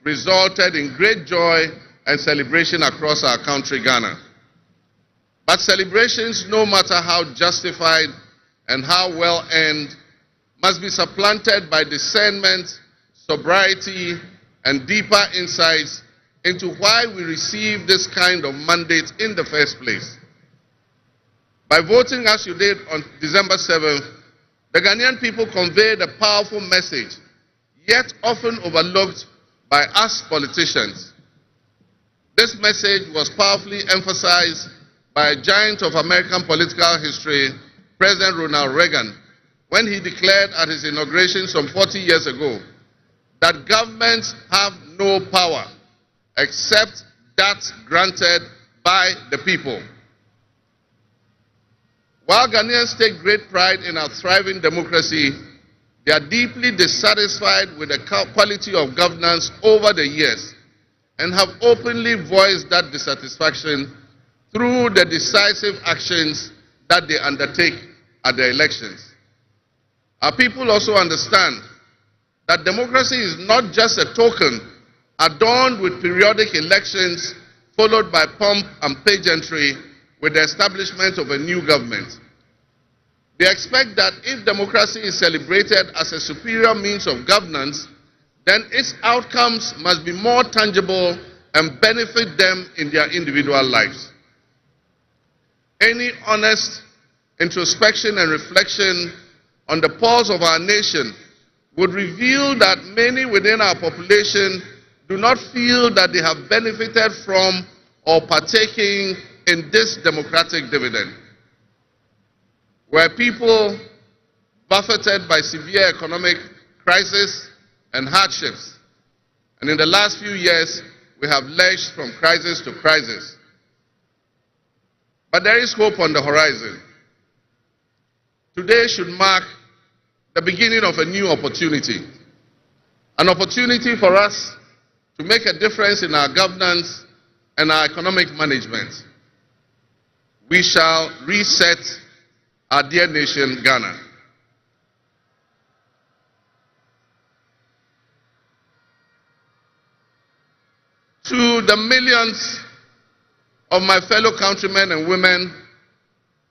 resulted in great joy and celebration across our country, Ghana. But celebrations, no matter how justified and how well earned, must be supplanted by discernment, sobriety, and deeper insights into why we received this kind of mandate in the first place. By voting as you did on December 7th, the Ghanaian people conveyed a powerful message, yet often overlooked by us politicians. This message was powerfully emphasized by a giant of American political history, President Ronald Reagan, when he declared at his inauguration some 40 years ago that governments have no power except that granted by the people. While Ghanaians take great pride in our thriving democracy, they are deeply dissatisfied with the quality of governance over the years and have openly voiced that dissatisfaction through the decisive actions that they undertake at the elections. Our people also understand that democracy is not just a token adorned with periodic elections followed by pomp and pageantry with the establishment of a new government. They expect that if democracy is celebrated as a superior means of governance, then its outcomes must be more tangible and benefit them in their individual lives. Any honest introspection and reflection on the pulse of our nation would reveal that many within our population do not feel that they have benefited from or partaking in this democratic dividend. Where people buffeted by severe economic crisis and hardships, and in the last few years we have lurched from crisis to crisis. But there is hope on the horizon. Today should mark the beginning of a new opportunity, an opportunity for us to make a difference in our governance and our economic management. We shall reset our dear nation, Ghana. To the millions of my fellow countrymen and women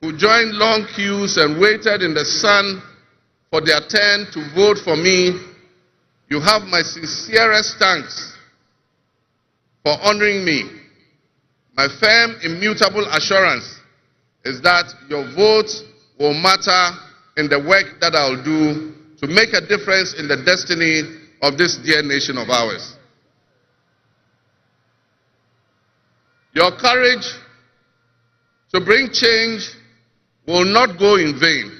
who joined long queues and waited in the sun for their turn to vote for me, you have my sincerest thanks for honoring me. My firm, immutable assurance is that your vote will matter in the work that I'll do to make a difference in the destiny of this dear nation of ours. Your courage to bring change will not go in vain.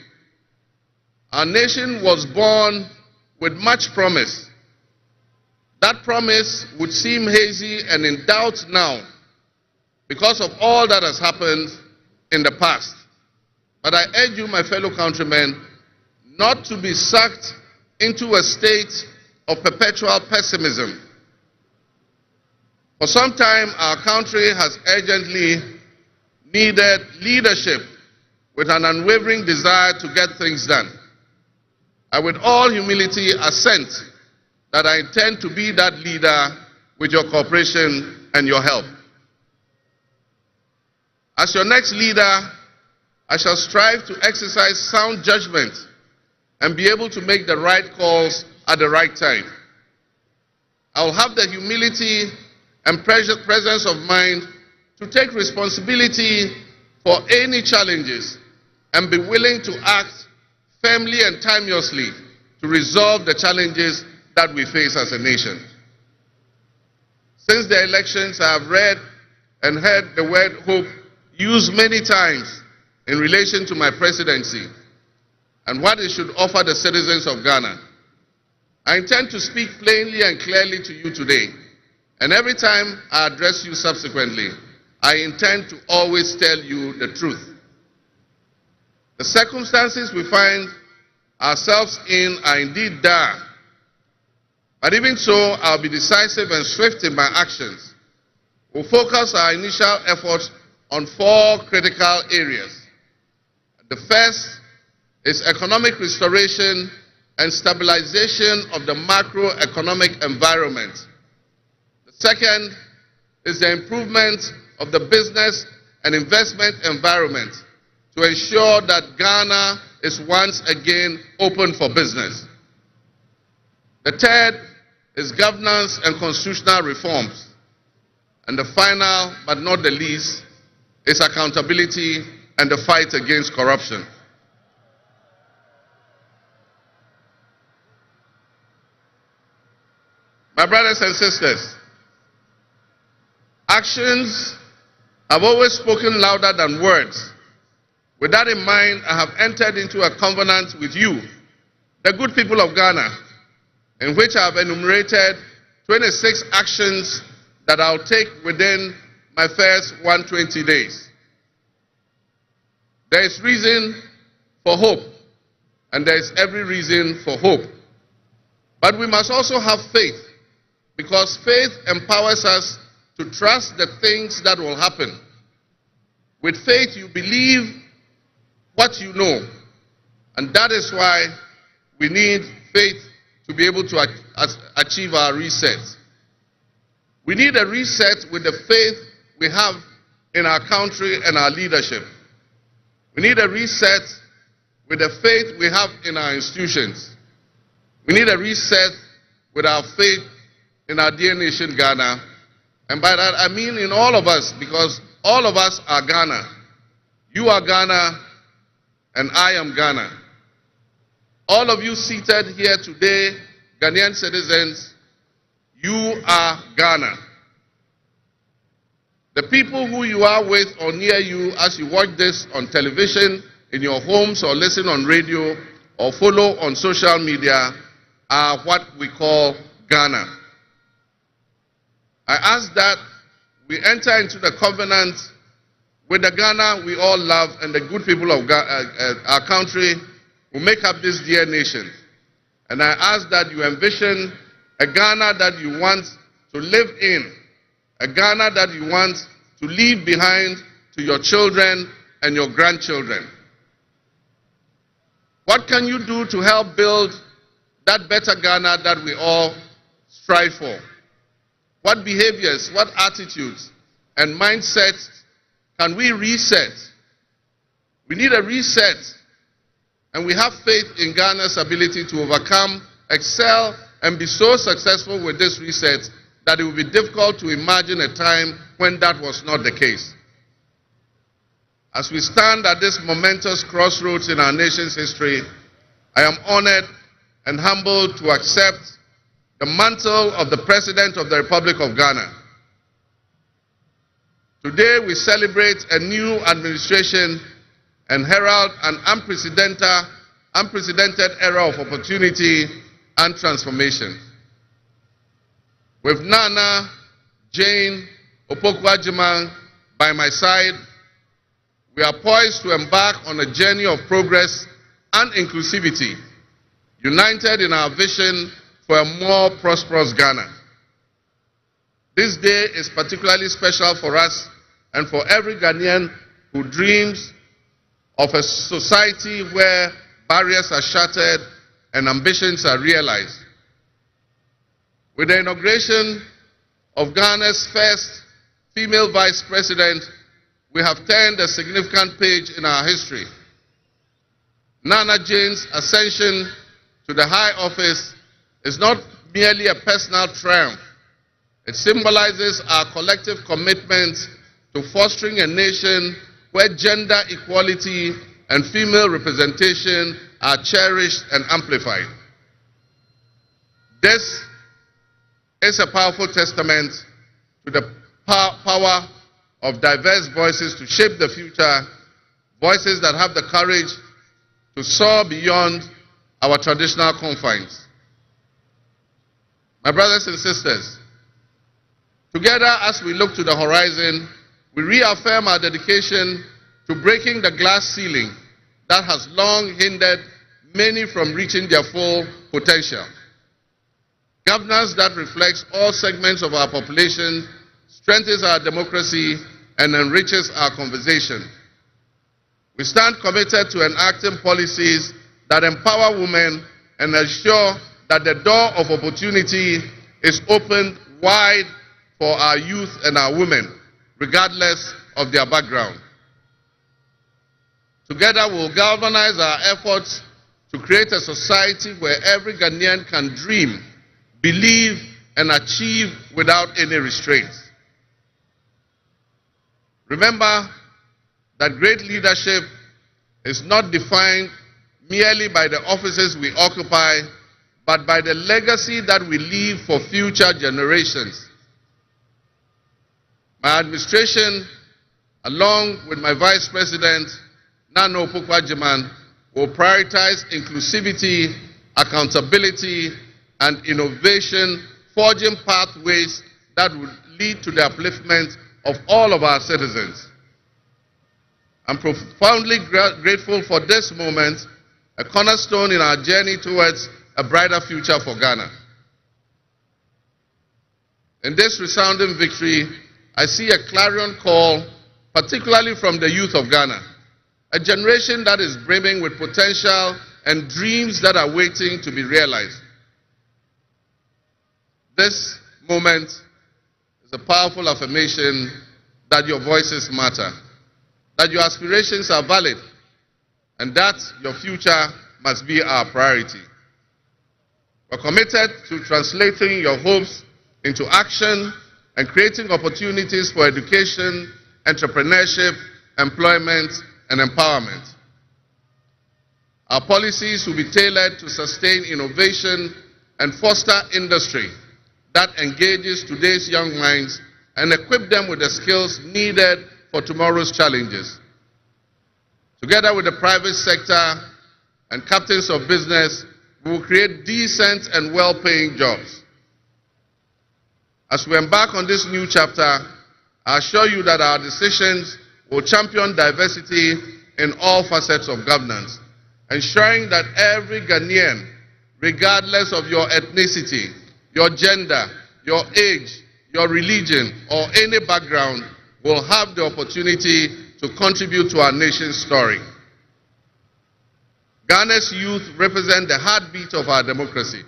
Our nation was born with much promise. That promise would seem hazy and in doubt now because of all that has happened in the past. But I urge you, my fellow countrymen, not to be sucked into a state of perpetual pessimism. For some time, our country has urgently needed leadership with an unwavering desire to get things done. I, with all humility, assent that I intend to be that leader with your cooperation and your help. As your next leader, I shall strive to exercise sound judgment and be able to make the right calls at the right time. I will have the humility and presence of mind to take responsibility for any challenges and be willing to act firmly and timelessly to resolve the challenges that we face as a nation. Since the elections, I have read and heard the word hope used many times in relation to my presidency and what it should offer the citizens of Ghana. I intend to speak plainly and clearly to you today, and every time I address you subsequently, I intend to always tell you the truth. The circumstances we find ourselves in are indeed dire, but even so, I'll be decisive and swift in my actions. We'll focus our initial efforts on 4 critical areas. The first is economic restoration and stabilization of the macroeconomic environment. The second is the improvement of the business and investment environment to ensure that Ghana is once again open for business. The third is governance and constitutional reforms. And the final, but not the least, is accountability and the fight against corruption. My brothers and sisters, actions have always spoken louder than words. With that in mind, I have entered into a covenant with you, the good people of Ghana, in which I have enumerated 26 actions that I'll take within my first 120 days. There is reason for hope, and there is every reason for hope. But we must also have faith, because faith empowers us to trust the things that will happen. With faith, you believe what you know, and that is why we need faith to be able to achieve our reset. We need a reset with the faith we have in our country and our leadership. We need a reset with the faith we have in our institutions. We need a reset with our faith in our dear nation, Ghana. And by that, I mean in all of us, because all of us are Ghana. You are Ghana, and I am Ghana. All of you seated here today, Ghanaian citizens, you are Ghana. The people who you are with or near you as you watch this on television, in your homes, or listen on radio, or follow on social media are what we call Ghana. I ask that we enter into the covenant with the Ghana we all love and the good people of our country who make up this dear nation. And I ask that you envision a Ghana that you want to live in, a Ghana that you want to leave behind to your children and your grandchildren. What can you do to help build that better Ghana that we all strive for? What behaviors, what attitudes and mindsets can we reset? We need a reset, and we have faith in Ghana's ability to overcome, excel, and be so successful with this reset that it will be difficult to imagine a time when that was not the case. As we stand at this momentous crossroads in our nation's history, I am honored and humbled to accept the mantle of the President of the Republic of Ghana. Today we celebrate a new administration and herald an unprecedented era of opportunity and transformation. With Nana, Jane, Opoku-Agyeman by my side, we are poised to embark on a journey of progress and inclusivity, united in our vision for a more prosperous Ghana. This day is particularly special for us and for every Ghanaian who dreams of a society where barriers are shattered and ambitions are realized. With the inauguration of Ghana's first female vice president, we have turned a significant page in our history. Nana Jane's ascension to the high office is not merely a personal triumph. It symbolizes our collective commitment to fostering a nation where gender equality and female representation are cherished and amplified. This is a powerful testament to the power of diverse voices to shape the future, voices that have the courage to soar beyond our traditional confines. My brothers and sisters, together as we look to the horizon, we reaffirm our dedication to breaking the glass ceiling that has long hindered many from reaching their full potential. Governance that reflects all segments of our population strengthens our democracy and enriches our conversation. We stand committed to enacting policies that empower women and ensure that the door of opportunity is opened wide for our youth and our women, regardless of their background. Together, we'll galvanize our efforts to create a society where every Ghanaian can dream, believe, and achieve without any restraints. Remember that great leadership is not defined merely by the offices we occupy, but by the legacy that we leave for future generations. My administration, along with my Vice President, Nana Opoku-Agyeman, will prioritize inclusivity, accountability, and innovation, forging pathways that will lead to the upliftment of all of our citizens. I'm profoundly grateful for this moment, a cornerstone in our journey towards a brighter future for Ghana. In this resounding victory, I see a clarion call, particularly from the youth of Ghana, a generation that is brimming with potential and dreams that are waiting to be realized. This moment is a powerful affirmation that your voices matter, that your aspirations are valid, and that your future must be our priority. We're committed to translating your hopes into action and creating opportunities for education, entrepreneurship, employment, and empowerment. Our policies will be tailored to sustain innovation and foster industry that engages today's young minds and equip them with the skills needed for tomorrow's challenges. Together with the private sector and captains of business, we will create decent and well-paying jobs. As we embark on this new chapter, I assure you that our decisions will champion diversity in all facets of governance, ensuring that every Ghanaian, regardless of your ethnicity, your gender, your age, your religion, or any background, will have the opportunity to contribute to our nation's story. Ghana's youth represent the heartbeat of our democracy.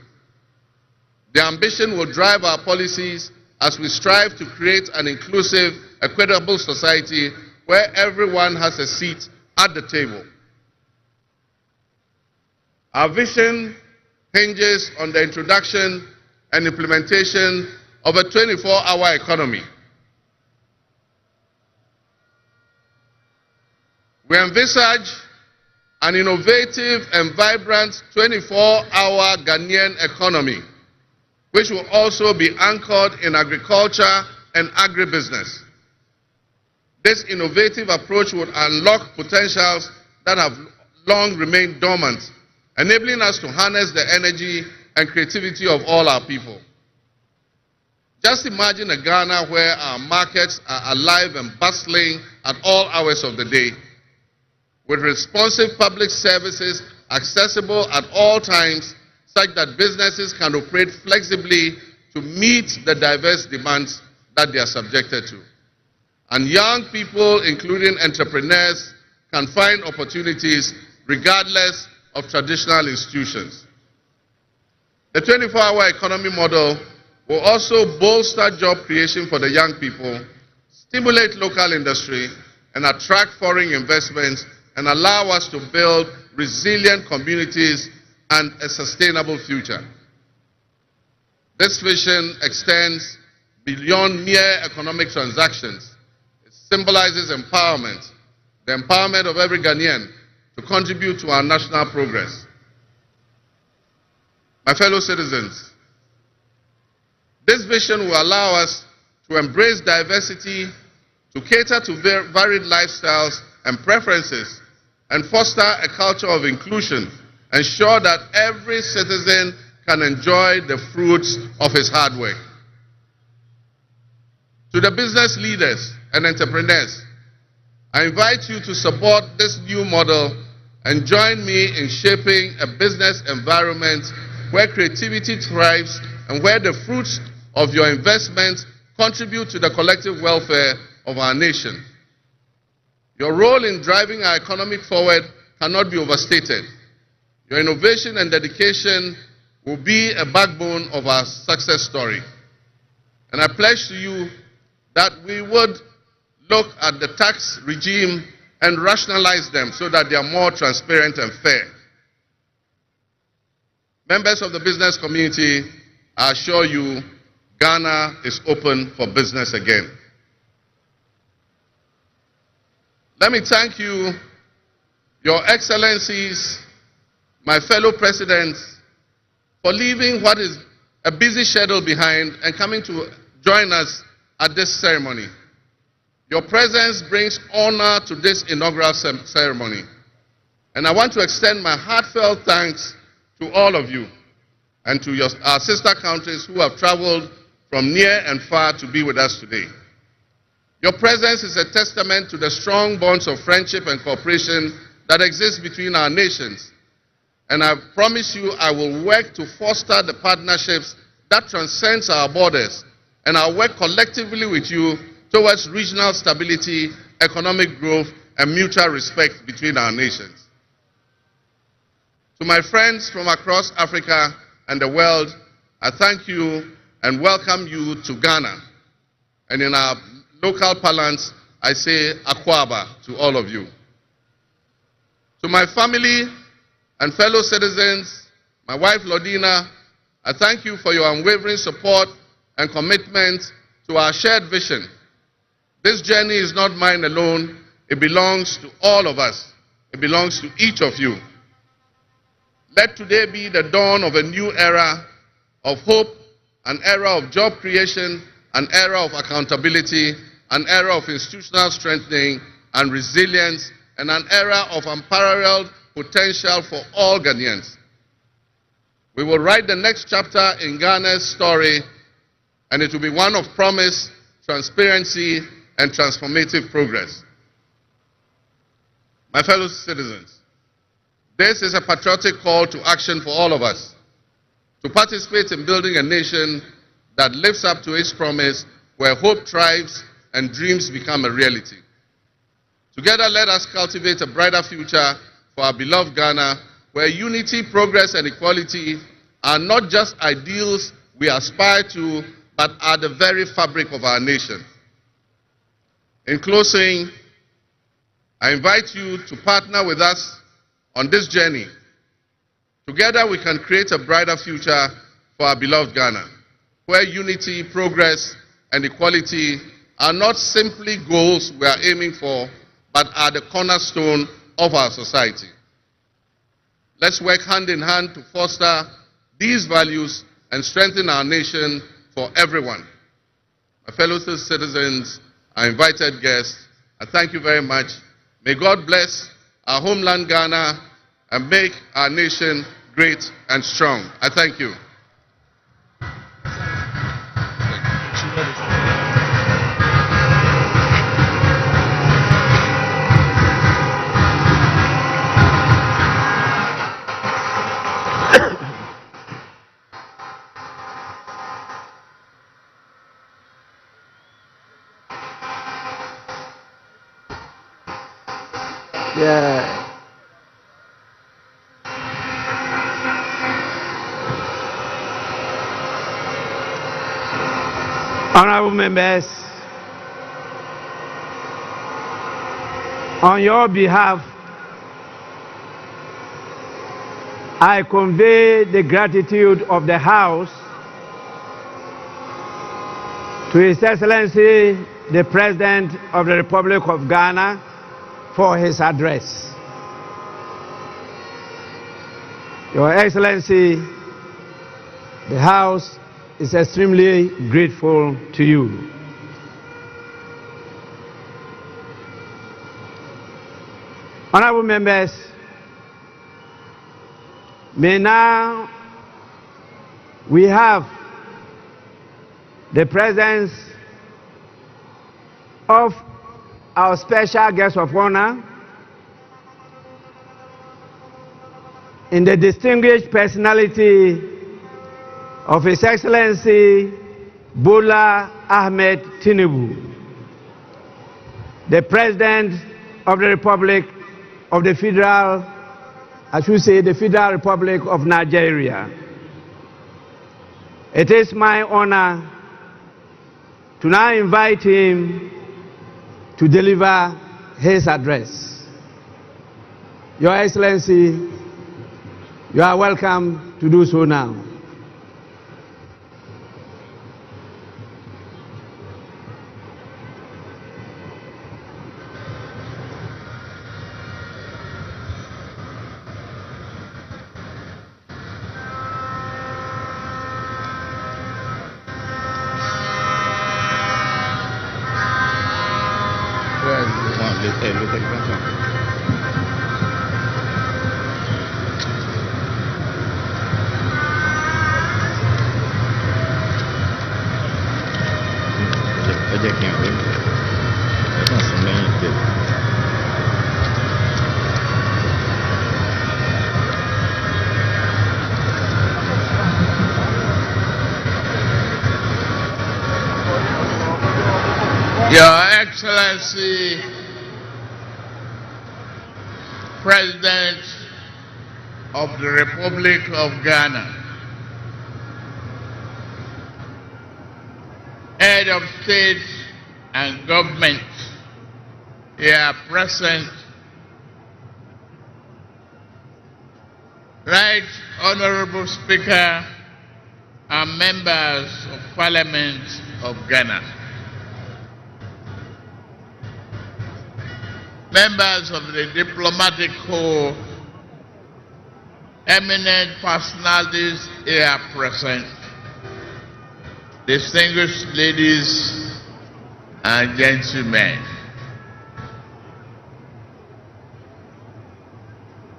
Their ambition will drive our policies as we strive to create an inclusive, equitable society where everyone has a seat at the table. Our vision hinges on the introduction and implementation of a 24-hour economy. We envisage an innovative and vibrant 24-hour Ghanaian economy, which will also be anchored in agriculture and agribusiness. This innovative approach would unlock potentials that have long remained dormant, enabling us to harness the energy and creativity of all our people. Just imagine a Ghana where our markets are alive and bustling at all hours of the day, with responsive public services accessible at all times, such that businesses can operate flexibly to meet the diverse demands that they are subjected to. And young people, including entrepreneurs, can find opportunities regardless of traditional institutions. The 24-hour economy model will also bolster job creation for the young people, stimulate local industry, and attract foreign investments, and allow us to build resilient communities, and a sustainable future. This vision extends beyond mere economic transactions. It symbolizes empowerment, the empowerment of every Ghanaian to contribute to our national progress. My fellow citizens, this vision will allow us to embrace diversity, to cater to varied lifestyles and preferences, and foster a culture of inclusion, ensure that every citizen can enjoy the fruits of his hard work. To the business leaders and entrepreneurs, I invite you to support this new model and join me in shaping a business environment where creativity thrives and where the fruits of your investments contribute to the collective welfare of our nation. Your role in driving our economy forward cannot be overstated. Your innovation and dedication will be a backbone of our success story. And I pledge to you that we would look at the tax regime and rationalize them so that they are more transparent and fair. Members of the business community, I assure you, Ghana is open for business again. Let me thank you, Your Excellencies, my fellow presidents, for leaving what is a busy schedule behind and coming to join us at this ceremony. Your presence brings honor to this inaugural ceremony. And I want to extend my heartfelt thanks to all of you and to our sister countries who have traveled from near and far to be with us today. Your presence is a testament to the strong bonds of friendship and cooperation that exist between our nations. And I promise you I will work to foster the partnerships that transcends our borders, and I'll work collectively with you towards regional stability, economic growth, and mutual respect between our nations. To my friends from across Africa and the world, I thank you and welcome you to Ghana. And in our local parlance, I say Akwaba to all of you. To my family and fellow citizens, my wife Lodina, I thank you for your unwavering support and commitment to our shared vision. This journey is not mine alone, it belongs to all of us. It belongs to each of you. Let today be the dawn of a new era of hope, an era of job creation, an era of accountability, an era of institutional strengthening and resilience, and an era of unparalleled potential for all Ghanaians. We will write the next chapter in Ghana's story, and it will be one of promise, transparency, and transformative progress. My fellow citizens, this is a patriotic call to action for all of us to participate in building a nation that lives up to its promise, where hope thrives and dreams become a reality. Together, let us cultivate a brighter future for our beloved Ghana, where unity, progress, and equality are not just ideals we aspire to, but are the very fabric of our nation. In closing, I invite you to partner with us on this journey. Together, we can create a brighter future for our beloved Ghana, where unity, progress, and equality are not simply goals we are aiming for, but are the cornerstone of our society. Let's work hand in hand to foster these values and strengthen our nation for everyone. My fellow citizens, our invited guests, I thank you very much. May God bless our homeland Ghana and make our nation great and strong. I thank you. Yeah. Honorable members, on your behalf, I convey the gratitude of the House to His Excellency, the President of the Republic of Ghana, for his address. Your Excellency, the House is extremely grateful to you. Honorable members, may now we have the presence of our special guest of honor in the distinguished personality of His Excellency Bola Ahmed Tinubu, the President of the Republic of the Federal, I should say the Federal Republic of Nigeria. It is my honor to now invite him to deliver his address. Your Excellency, you are welcome to do so now. Your Excellency, President of the Republic of Ghana, Head of State and Government here present, Right Honorable Speaker and Members of Parliament of Ghana, members of the diplomatic corps, eminent personalities here present, distinguished ladies and gentlemen.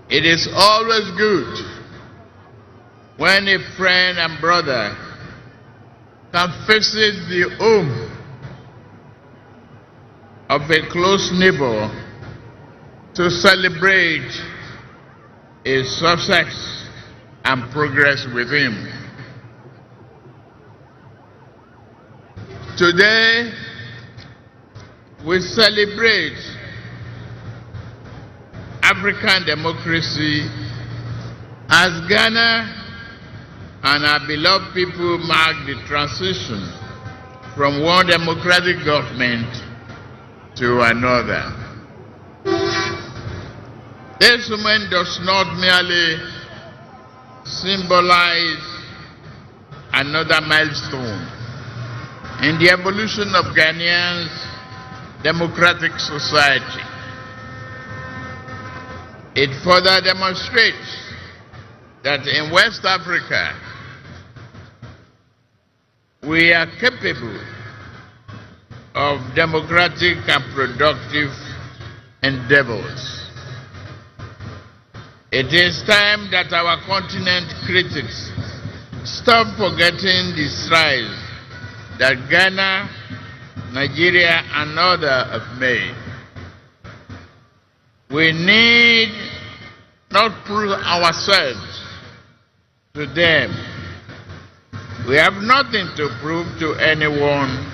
It is always good when a friend and brother can visit the home of a close neighbor to celebrate his success and progress with him. Today, we celebrate African democracy as Ghana and our beloved people mark the transition from one democratic government to another. This moment does not merely symbolize another milestone in the evolution of Ghanaians' democratic society. It further demonstrates that in West Africa, we are capable of democratic and productive endeavors. It is time that our continent critics stop forgetting the strides that Ghana, Nigeria, and others have made. We need not prove ourselves to them. We have nothing to prove to anyone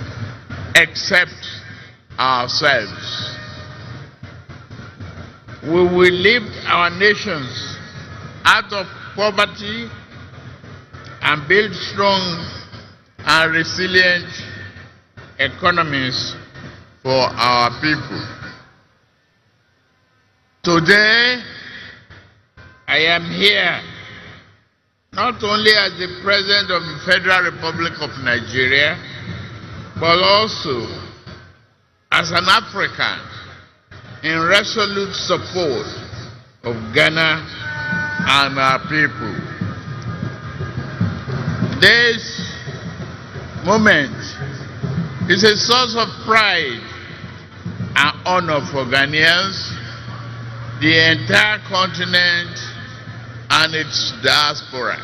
except ourselves. We will lift our nations out of poverty and build strong and resilient economies for our people. Today, I am here not only as the President of the Federal Republic of Nigeria, but also as an African in resolute support of Ghana and our people. This moment is a source of pride and honor for Ghanaians, the entire continent, and its diaspora.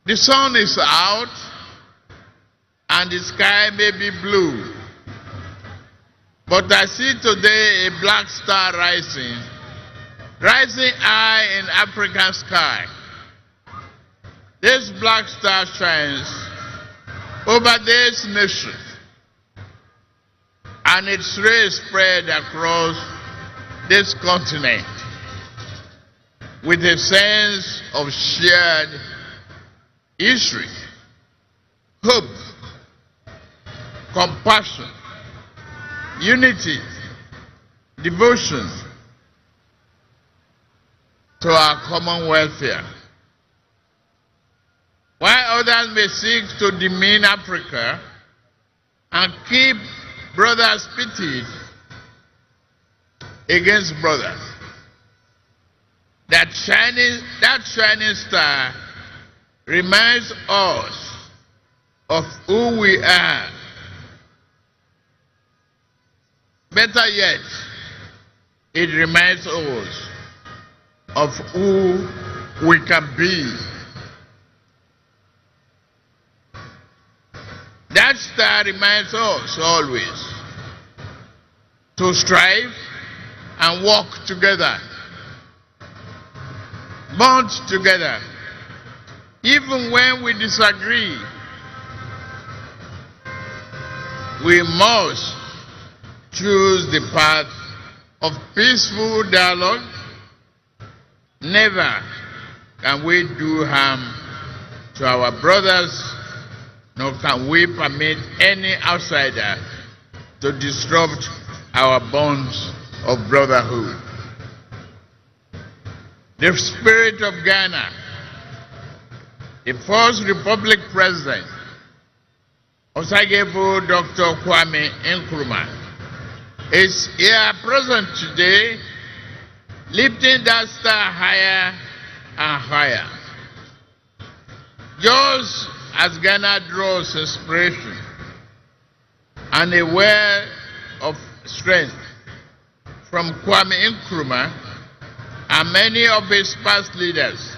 The sun is out and the sky may be blue, but I see today a black star rising high in African sky. This black star shines over this nation, and its rays spread across this continent with a sense of shared history, hope, compassion, unity, devotion to our common welfare. While others may seek to demean Africa and keep brothers pitted against brothers, that shining star reminds us of who we are. Better yet, it reminds us of who we can be. That star reminds us always to strive and work together, bond together, even when we disagree. We must choose the path of peaceful dialogue. Never can we do harm to our brothers, nor can we permit any outsider to disrupt our bonds of brotherhood. The spirit of Ghana, the first Republic President, Osagyefo Dr. Kwame Nkrumah, is here present today, lifting that star higher and higher. Just as Ghana draws inspiration and a well of strength from Kwame Nkrumah and many of his past leaders,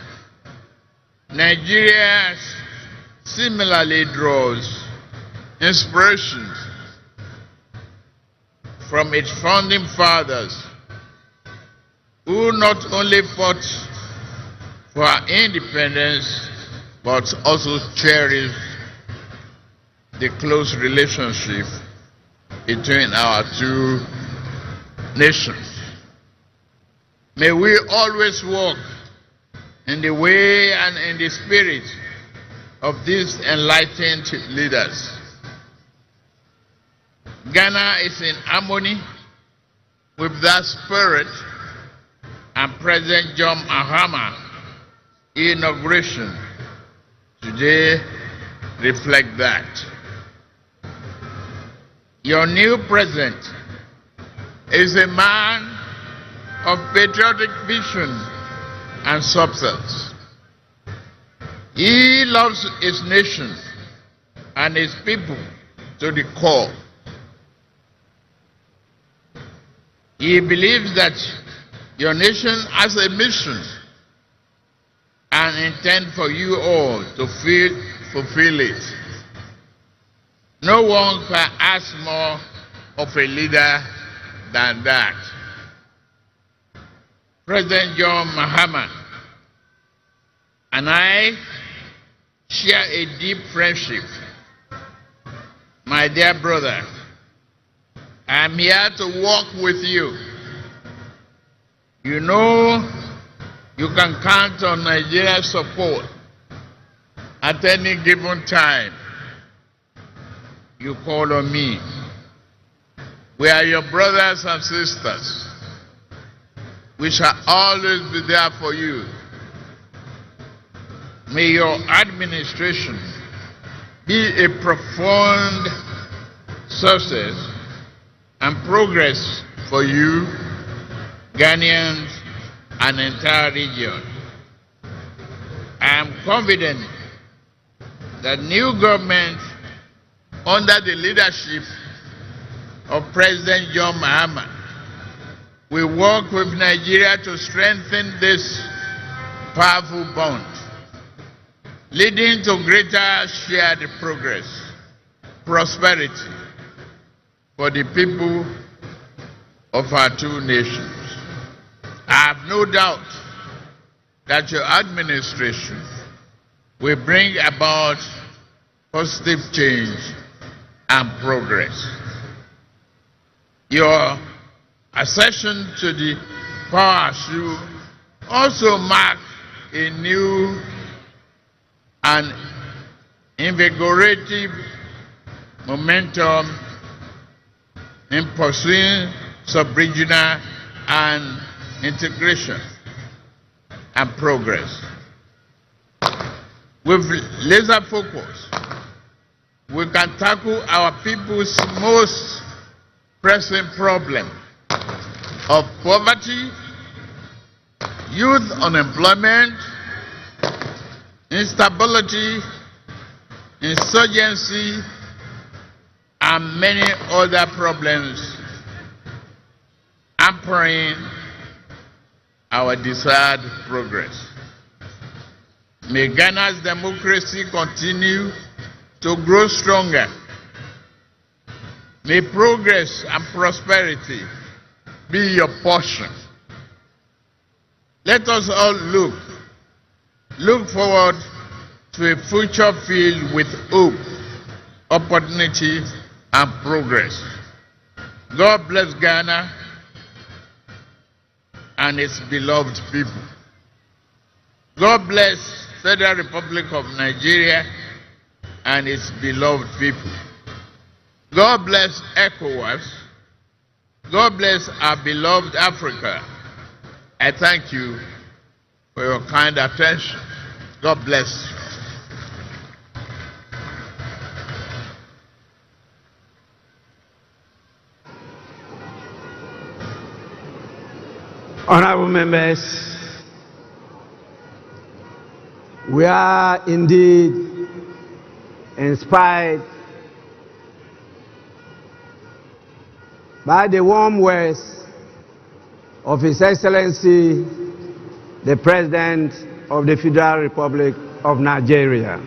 Nigeria similarly draws inspiration from its founding fathers, who not only fought for our independence, but also cherished the close relationship between our two nations. May we always walk in the way and in the spirit of these enlightened leaders. Ghana is in harmony with that spirit, and President John Mahama inauguration today reflect that. Your new president is a man of patriotic vision and substance. He loves his nation and his people to the core. He believes that your nation has a mission and intend for you all to fulfill it. No one can ask more of a leader than that. President John Mahama and I share a deep friendship. My dear brother, I am here to walk with you. You know you can count on Nigeria's support at any given time. You call on me. We are your brothers and sisters. We shall always be there for you. May your administration be a profound success and progress for you, Ghanaians, and the entire region. I am confident that new government under the leadership of President John Mahama will work with Nigeria to strengthen this powerful bond, leading to greater shared progress, prosperity for the people of our two nations. I have no doubt that your administration will bring about positive change and progress. Your accession to the power should also mark a new and invigorating momentum in pursuing sub-regional and integration and progress. With laser focus, we can tackle our people's most pressing problem of poverty, youth unemployment, instability, insurgency, and many other problems hampering our desired progress. May Ghana's democracy continue to grow stronger. May progress and prosperity be your portion. Let us all look forward to a future filled with hope, opportunity, and progress. God bless Ghana and its beloved people. God bless Federal Republic of Nigeria and its beloved people. God bless ECOWAS. God bless our beloved Africa. I thank you for your kind attention. God bless you. Honorable members, we are indeed inspired by the warm words of His Excellency, the President of the Federal Republic of Nigeria.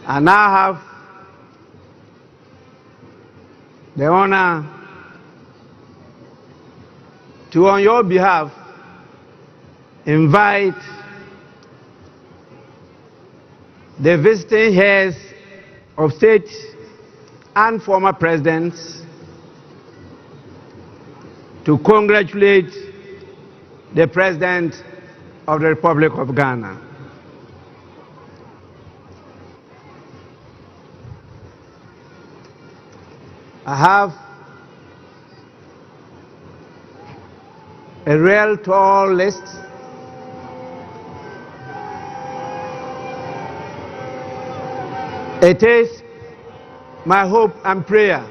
I now have the honor to, on your behalf, invite the visiting heads of state and former presidents to congratulate the President of the Republic of Ghana. I have a real tall list It is my hope and prayer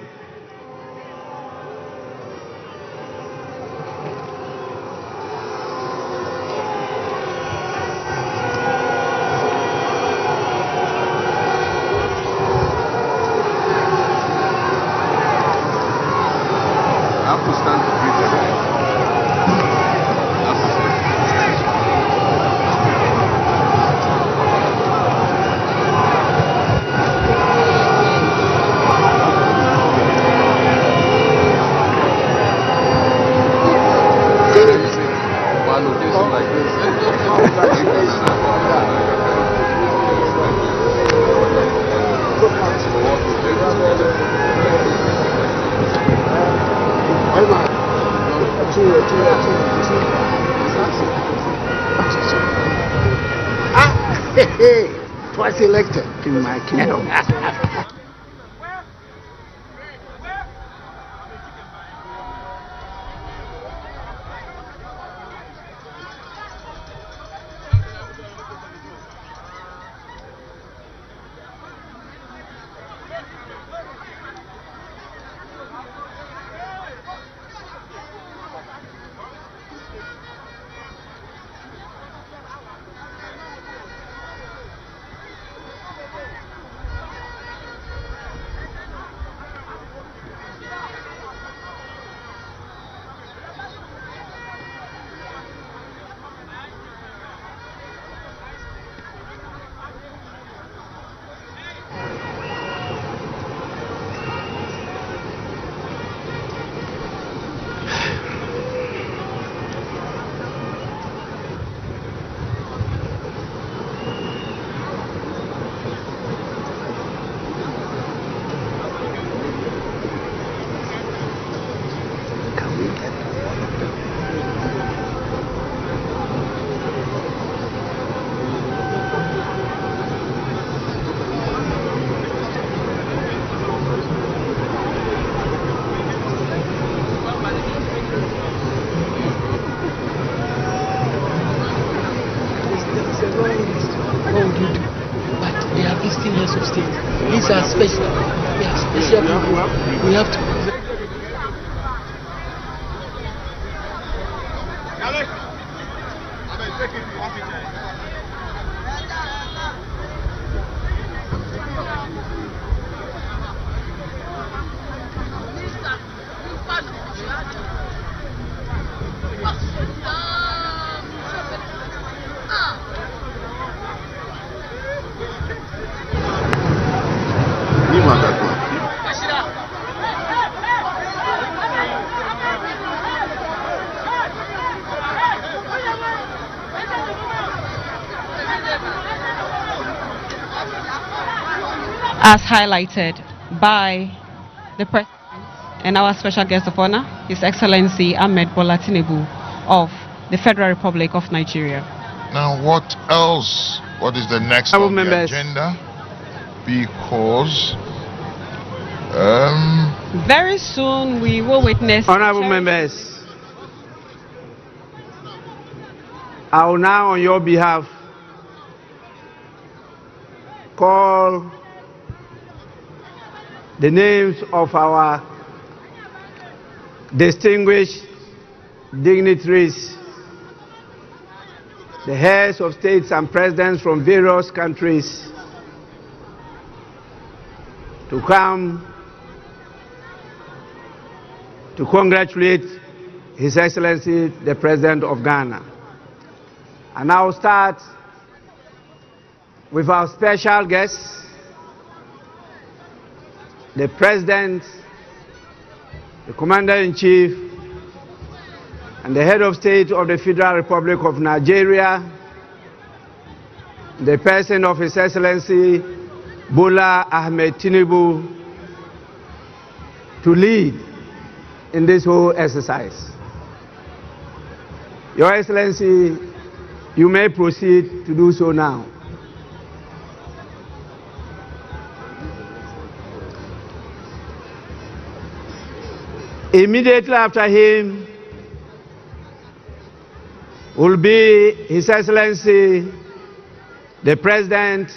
twice elected in my kingdom. as highlighted by the President and our special guest of honor, His Excellency Ahmed Bola Tinubu of the Federal Republic of Nigeria. Now, what else? What is the next on the agenda? Because very soon we will witness. Honorable members, I will now, on your behalf, call the names of our distinguished dignitaries, the heads of states and presidents from various countries, to come to congratulate His Excellency the President of Ghana. And I will start with our special guest, the President, the Commander-in-Chief, and the Head of State of the Federal Republic of Nigeria, the person of His Excellency Bola Ahmed Tinubu, to lead in this whole exercise. Your Excellency, you may proceed to do so now. Immediately after him will be His Excellency the President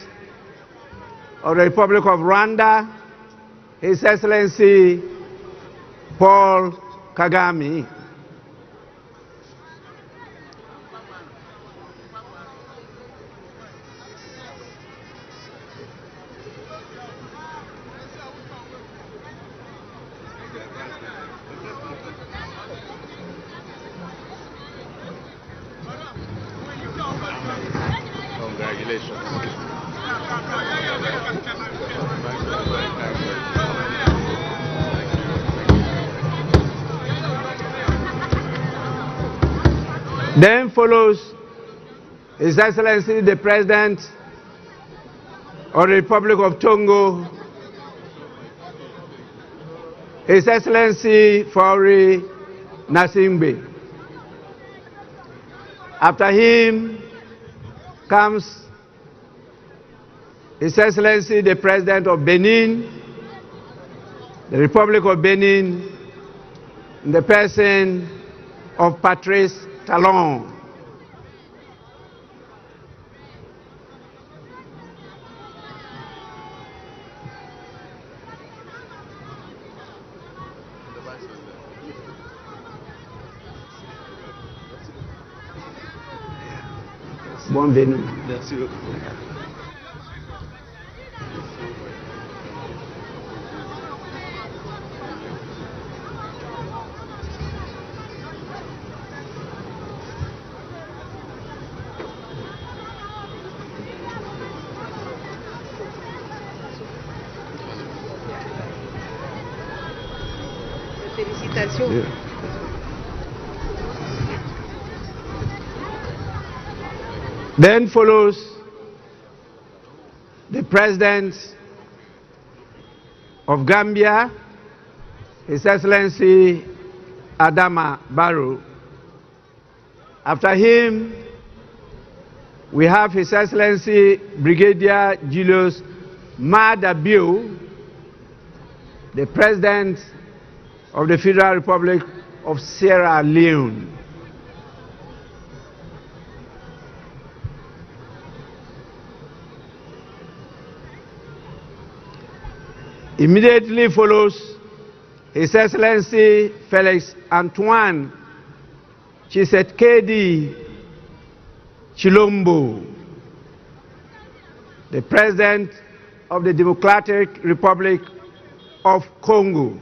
of the Republic of Rwanda, His Excellency Paul Kagame. Then follows His Excellency the President of the Republic of Togo, His Excellency Faure Gnassingbé. After him comes His Excellency the President of Benin, the Republic of Benin, in the person of Patrice Talon. Bienvenue. Merci beaucoup. Félicitations. Yeah. Then follows the President of Gambia, His Excellency Adama Barrow. After him, we have His Excellency Brigadier Julius Maada Bio, the President of the Federal Republic of Sierra Leone. Immediately follows His Excellency Felix Antoine Tshisekedi Chilombo, the President of the Democratic Republic of Congo.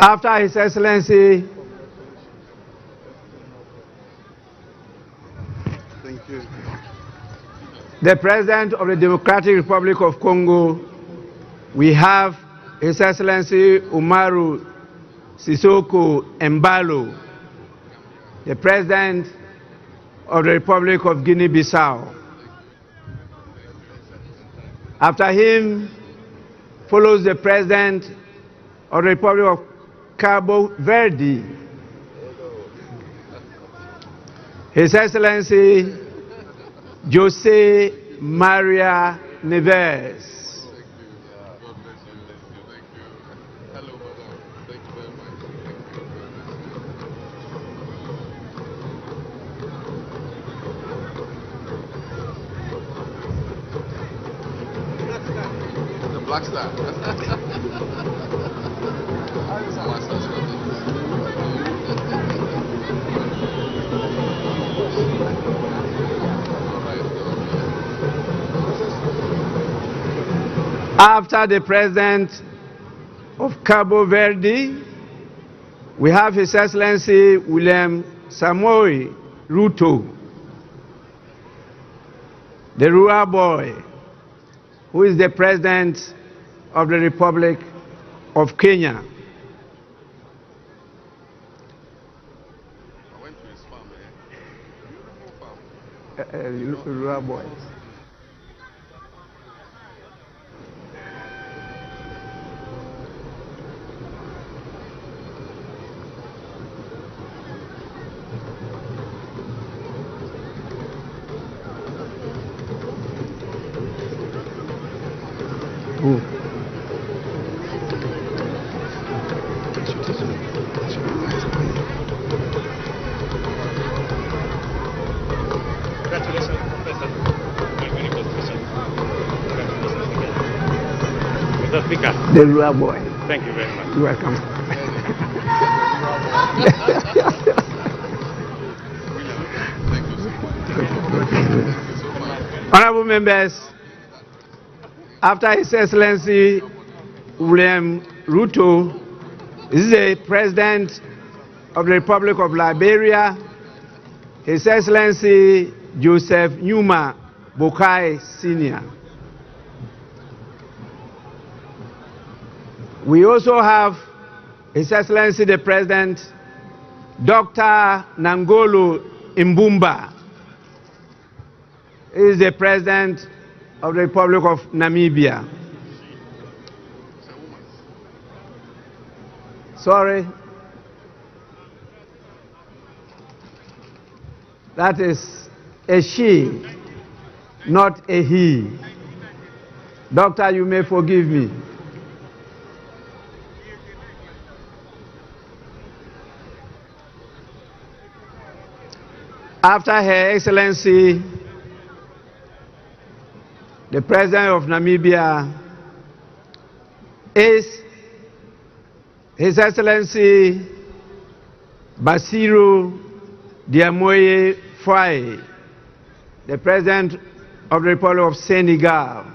After His Excellency, the President of the Democratic Republic of Congo, we have His Excellency Umaru Sissoco Embalo, the President of the Republic of Guinea-Bissau. After him follows the President of the Republic of Cabo Verde, His Excellency Jose Maria Neves. Black Star. After the President of Cabo Verde, we have His Excellency William Samoei Ruto, the rural boy, who is the President of the Republic of Kenya. I went to his farm, Beautiful farm. Rural boy. Ooh. Congratulations, Professor. Mr. Speaker. The rural boy. Thank you very much. You're welcome. Honorable members, after His Excellency William Ruto, this is the President of the Republic of Liberia, His Excellency Joseph Numa Boakai Sr. We also have His Excellency the President, Dr. Nangolo Mbumba. He is the President of the Republic of Namibia. Sorry. That is a she, not a he. Doctor, you may forgive me. After Her Excellency, the President of Namibia, is His Excellency Bassirou Diomaye Faye, the President of the Republic of Senegal.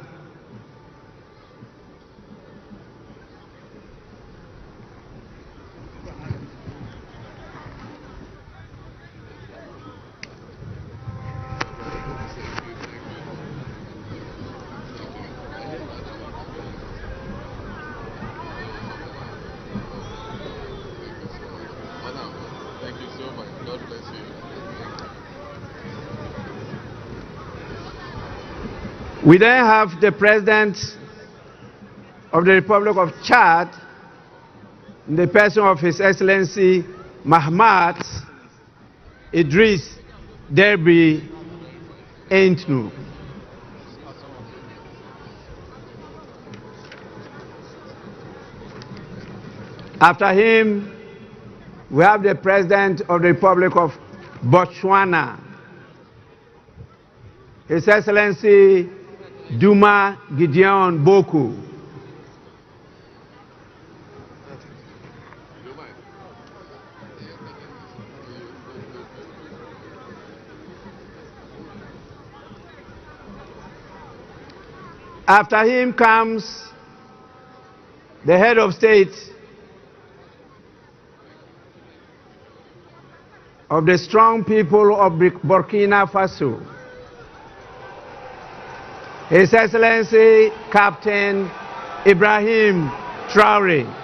We then have the President of the Republic of Chad, in the person of His Excellency Mahamat Idris Deby Itno. After him, we have the President of the Republic of Botswana, His Excellency Duma Gideon Boku. After him comes the head of state of the strong people of Burkina Faso, His Excellency Captain Ibrahim Traore.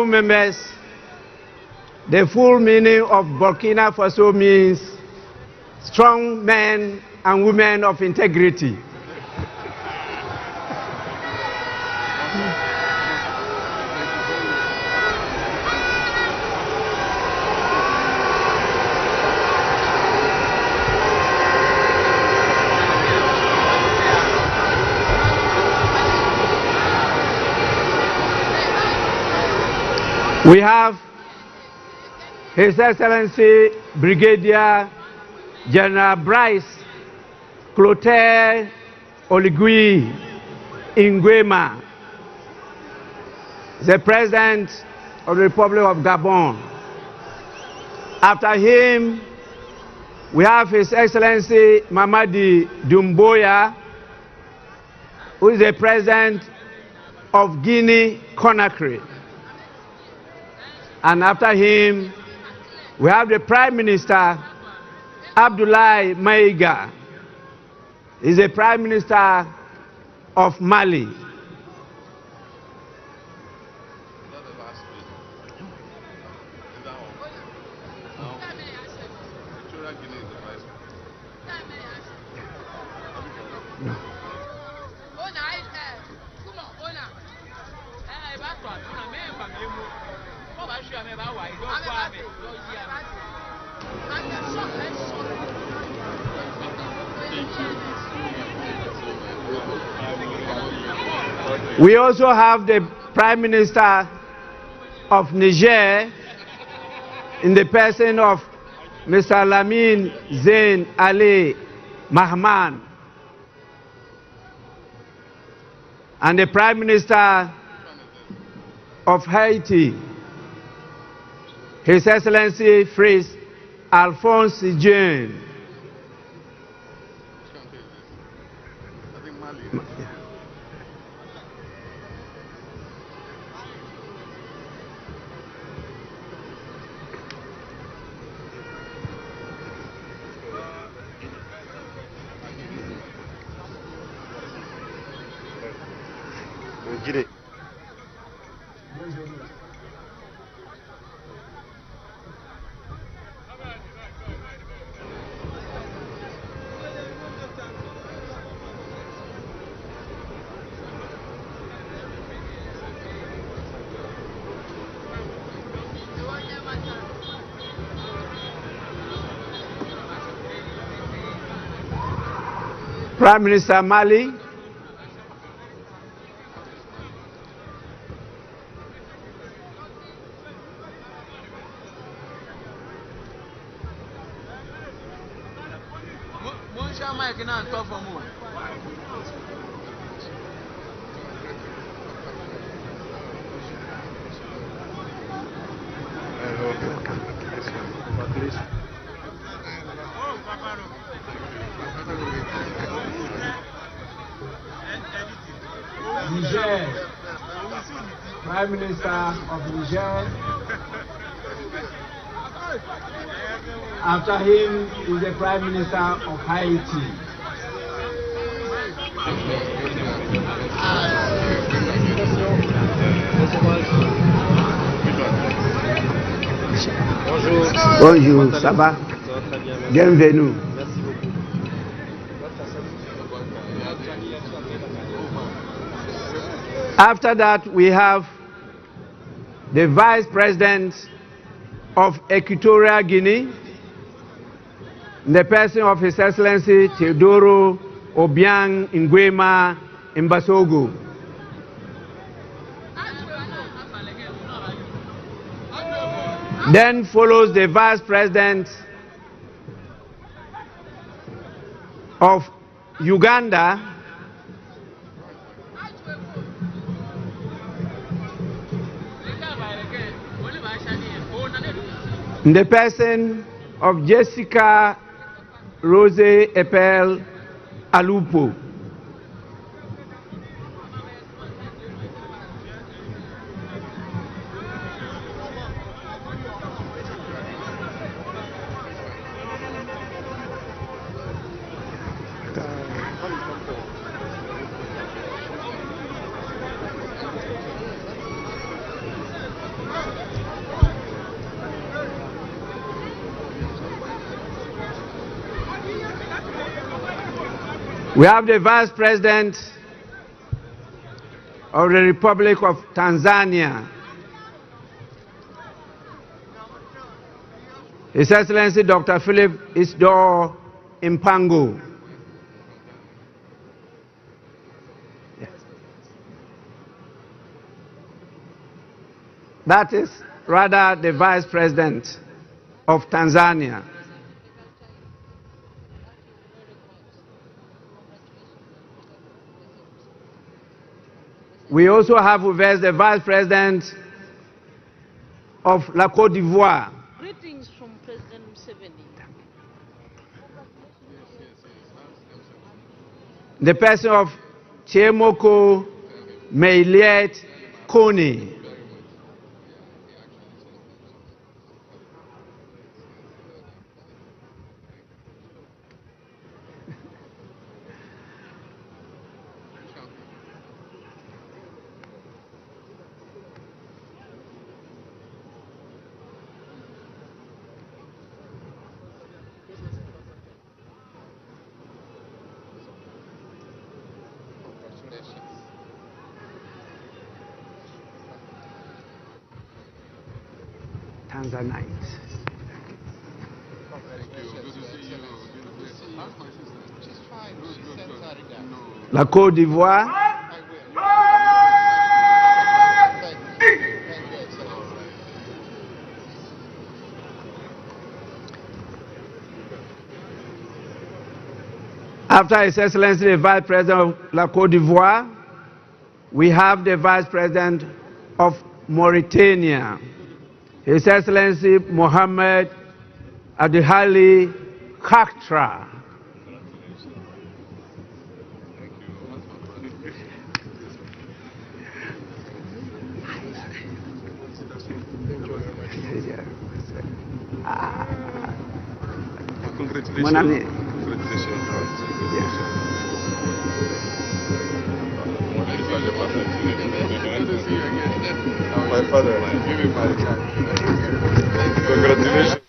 Members, the full meaning of Burkina Faso means strong men and women of integrity. We have His Excellency Brigadier General Bryce Clotaire Oligui Nguema, the President of the Republic of Gabon. After him, we have His Excellency Mamadi Doumbouya, who is the President of Guinea-Conakry. And after him, we have the Prime Minister, Abdoulaye Maïga. He's the Prime Minister of Mali. We also have the Prime Minister of Niger in the person of Mr. Lamine Zain Ali Mahman, and the Prime Minister of Haiti, His Excellency Fritz Alphonse Jean. Prime Minister Mali, Niger, Prime Minister of Niger. After him is the Prime Minister of Haiti. Bonjour, ça va? Bienvenue. After that, we have the Vice President of Equatorial Guinea, the person of His Excellency Teodoro Obiang Nguema Mbasogo. Then follows the Vice President of Uganda, the person of Jessica Rose Epel Alupo. We have the Vice President of the Republic of Tanzania, His Excellency Dr. Philip Isdor Mpango. That is rather the Vice President of Tanzania. We also have with us the Vice President of La Côte d'Ivoire. Greetings from President Museveni. The person of Chiemoko Meiliet Kone. Tanzanites. La Côte d'Ivoire. After His Excellency the Vice President of La Côte d'Ivoire, we have the Vice President of Mauritania, His Excellency Mohamed Adihali Khatra. Congratulations. My father. Congratulations.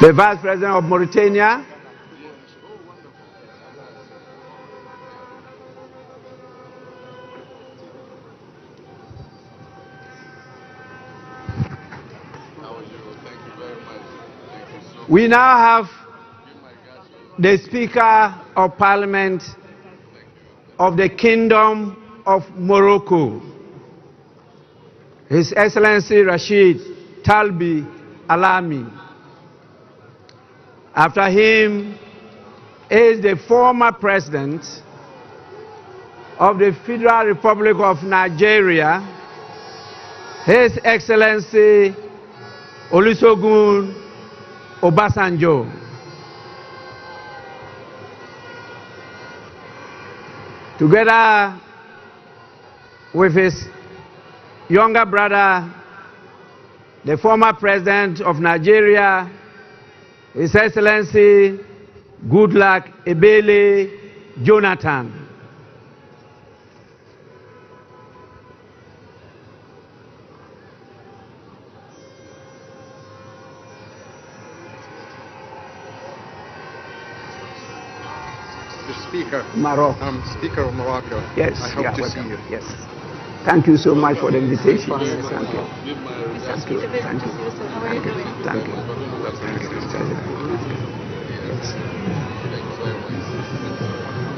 The Vice President of Mauritania, we now have the Speaker of Parliament of the Kingdom of Morocco, His Excellency Rashid Talbi Alami. After him is the former President of the Federal Republic of Nigeria, His Excellency Olusegun Obasanjo. Together with his younger brother, the former president of Nigeria, His Excellency Goodluck Ebele Jonathan. Speaker. Morocco. I'm Speaker of Morocco. Yes. I hope to see you. Yes. Thank you so much for the invitation. Thank you. Thank you. Thank you. Thank you. Thank you.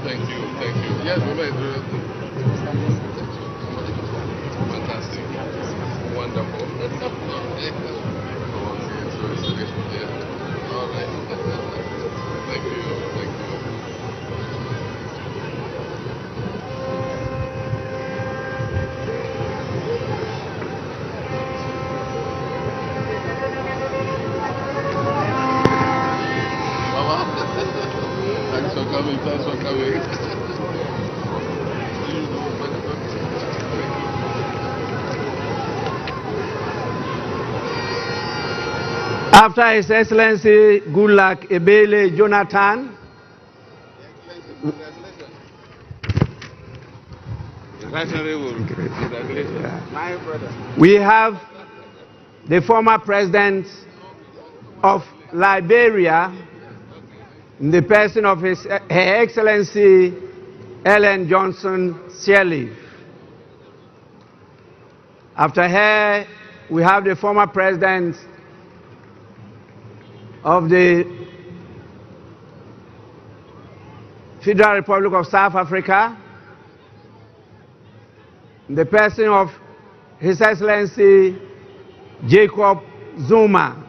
Thank you. Thank you. Yes, fantastic. Wonderful. All right. Thank you. Thank you. Thanks for coming. Thanks for coming. After His Excellency Goodluck Ebele Jonathan, we have the former president of Liberia, in the person of Her Excellency Ellen Johnson Sirleaf. After her, we have the former president of the Federal Republic of South Africa, in the person of His Excellency Jacob Zuma.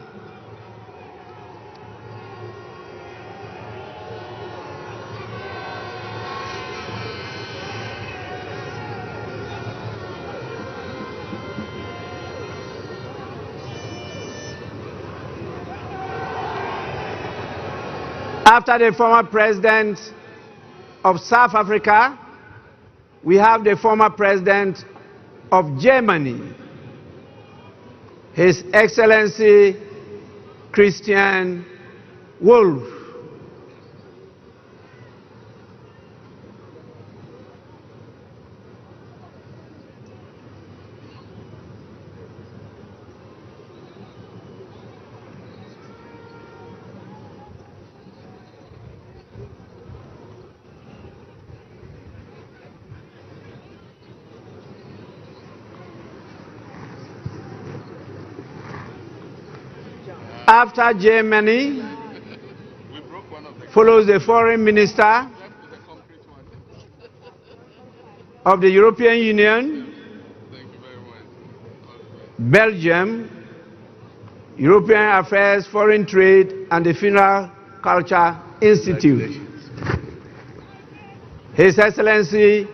After the former president of South Africa, we have the former president of Germany, His Excellency Christian Wolff. After Germany, follows the foreign minister of the European Union, Belgium, European Affairs, Foreign Trade, and the Funeral Culture Institute. His Excellency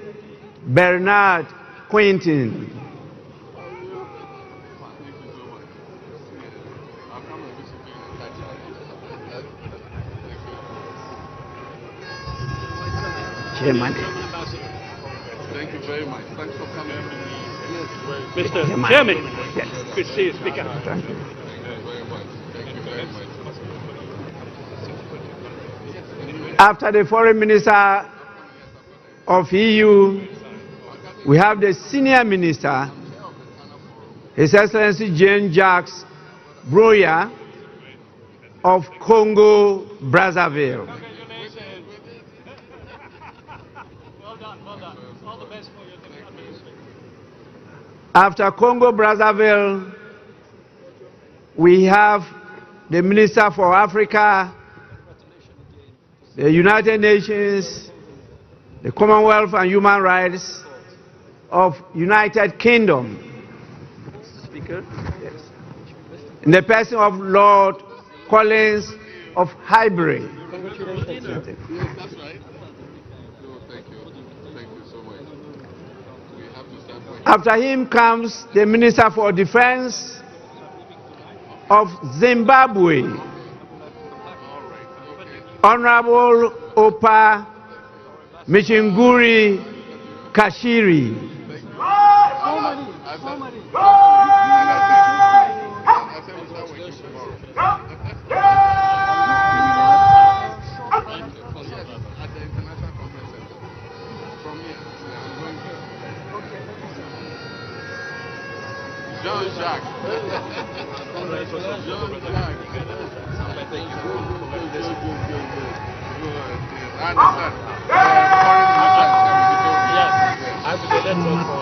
Bernard Quintin. Chairman. Thank you very much. Thanks for coming. Mr. Chairman. Chairman. Yes. Good to see you, Speaker. Thank you. Thank you very much. After the foreign minister of EU, we have the senior minister, His Excellency Jean-Jacques Broya of Congo, Brazzaville. After Congo, Brazzaville, we have the Minister for Africa, the United Nations, the Commonwealth and Human Rights of United Kingdom. Speaker? Yes. In the person of Lord Collins of Highbury. Yes, that's right. Thank you. Thank you so much. We have to stand for him. After him comes the Minister for Defense of Zimbabwe, Honorable Opa Michinguri Kashiri.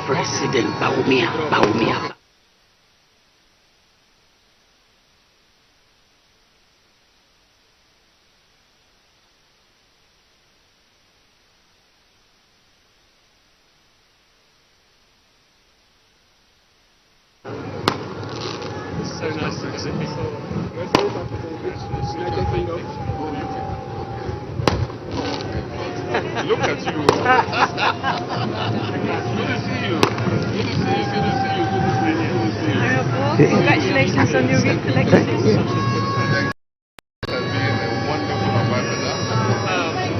President Baumia. So nice to see you. Look at you. Good to see you. Good to see you. Good to see you. Good to see you. Good to see you. Congratulations on your re-election. Has been a wonderful ambassador.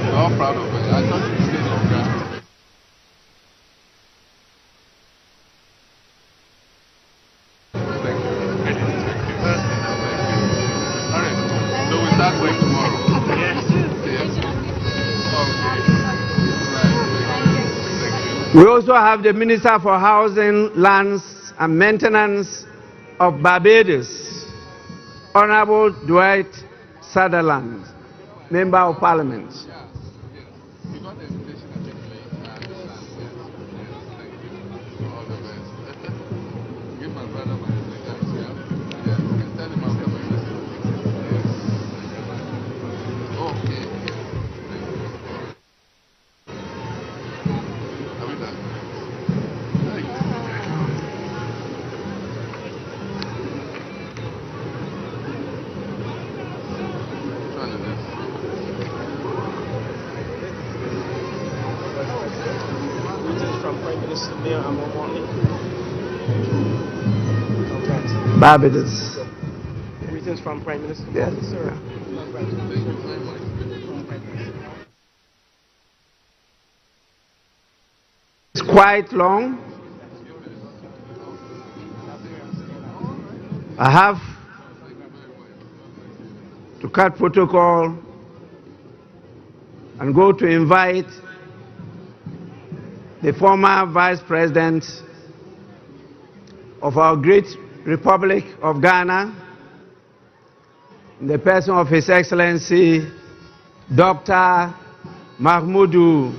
We're all proud of it. I thought you stayed longer. We also have the Minister for Housing, Lands and Maintenance of Barbados, Honorable Dwight Sutherland, Member of Parliament. Barbados. Greetings from Prime Minister. Yes, sir. It's quite long. I have to cut protocol and go to invite the former Vice President of our great Republic of Ghana, in the person of His Excellency Dr. Mahmoudou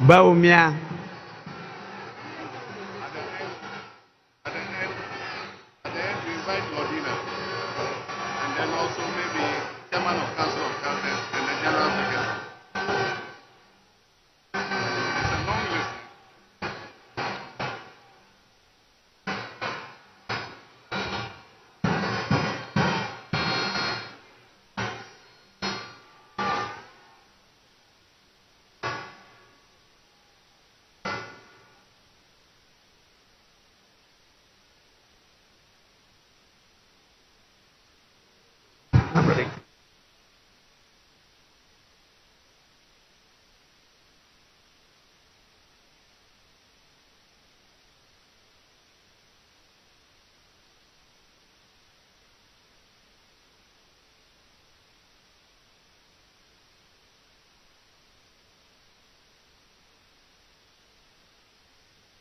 Baumia.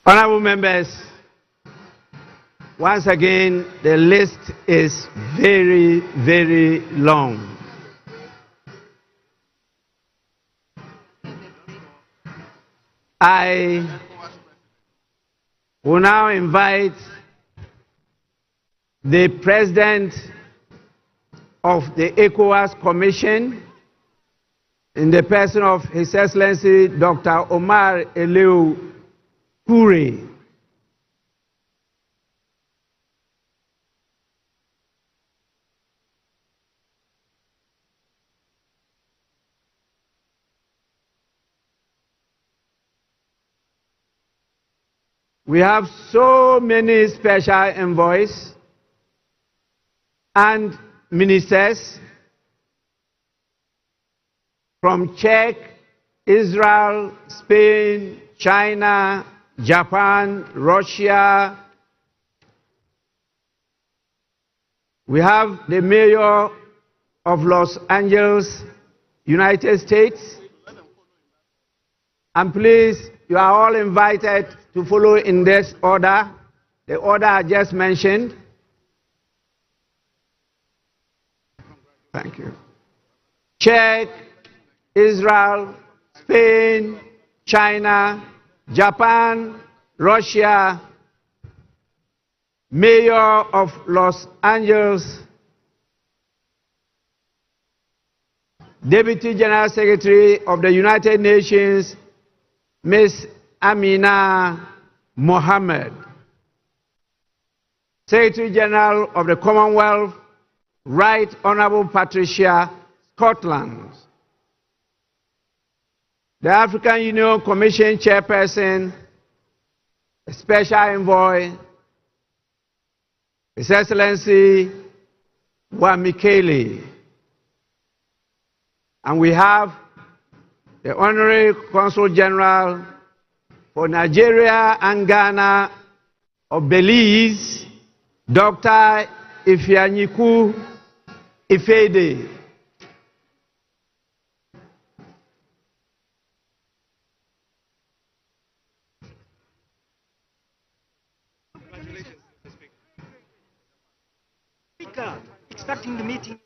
Honorable members, once again, the list is very, very long. I will now invite the President of the ECOWAS Commission, in the person of His Excellency Dr. Omar Eliu Kure. We have so many special envoys and ministers from Czech, Israel, Spain, China, Japan, Russia. We have the mayor of Los Angeles, United States. And please, you are all invited to follow in this order, the order I just mentioned. Thank you. Czech, Israel, Spain, China, Japan, Russia, Mayor of Los Angeles, Deputy General Secretary of the United Nations, Ms. Amina Mohammed, Secretary General of the Commonwealth, Right Honorable Patricia Scotland, the African Union Commission Chairperson, Special Envoy, His Excellency Wamikele. And we have the Honorary Consul General for Nigeria and Ghana of Belize, Dr. Ifeanyiku Ifede. Speaker, expecting the meeting.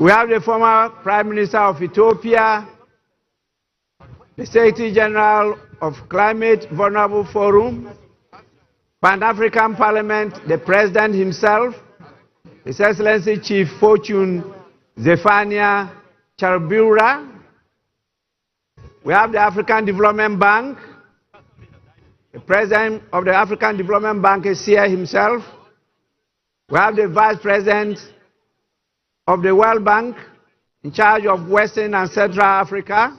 We have the former Prime Minister of Ethiopia, the Secretary General of Climate Vulnerable Forum, Pan-African Parliament, the President himself, His Excellency Chief Fortune Zephania Charbura. We have the African Development Bank. The President of the African Development Bank is here himself. We have the Vice President of the World Bank in charge of Western and Central Africa.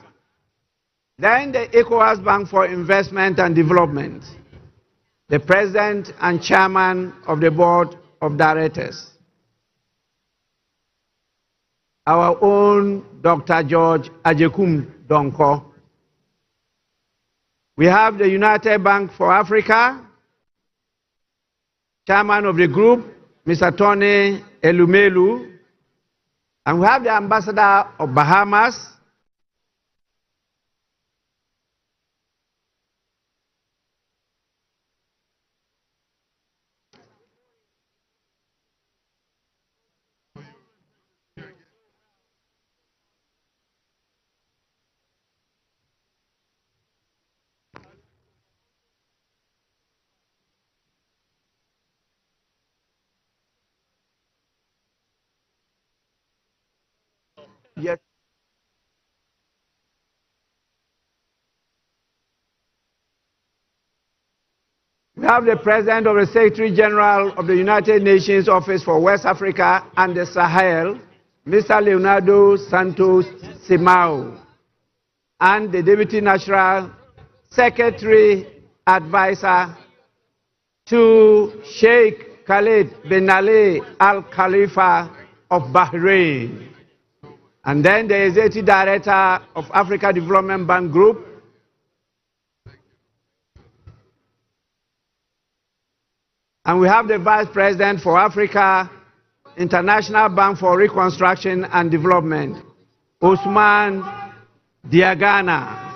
Then the ECOWAS Bank for Investment and Development, the President and Chairman of the Board of Directors, our own Dr. George Ajekum Donko. We have the United Bank for Africa, Chairman of the group, Mr. Tony Elumelu, and we have the Ambassador of Bahamas, yes. We have the President of the Secretary General of the United Nations Office for West Africa and the Sahel, Mr. Leonardo Santos Simao, and the Deputy National Secretary Advisor to Sheikh Khalid bin Ali Al Khalifa of Bahrain. And then the Executive Director of Africa Development Bank Group, and we have the Vice President for Africa, International Bank for Reconstruction and Development, Usman Diagana.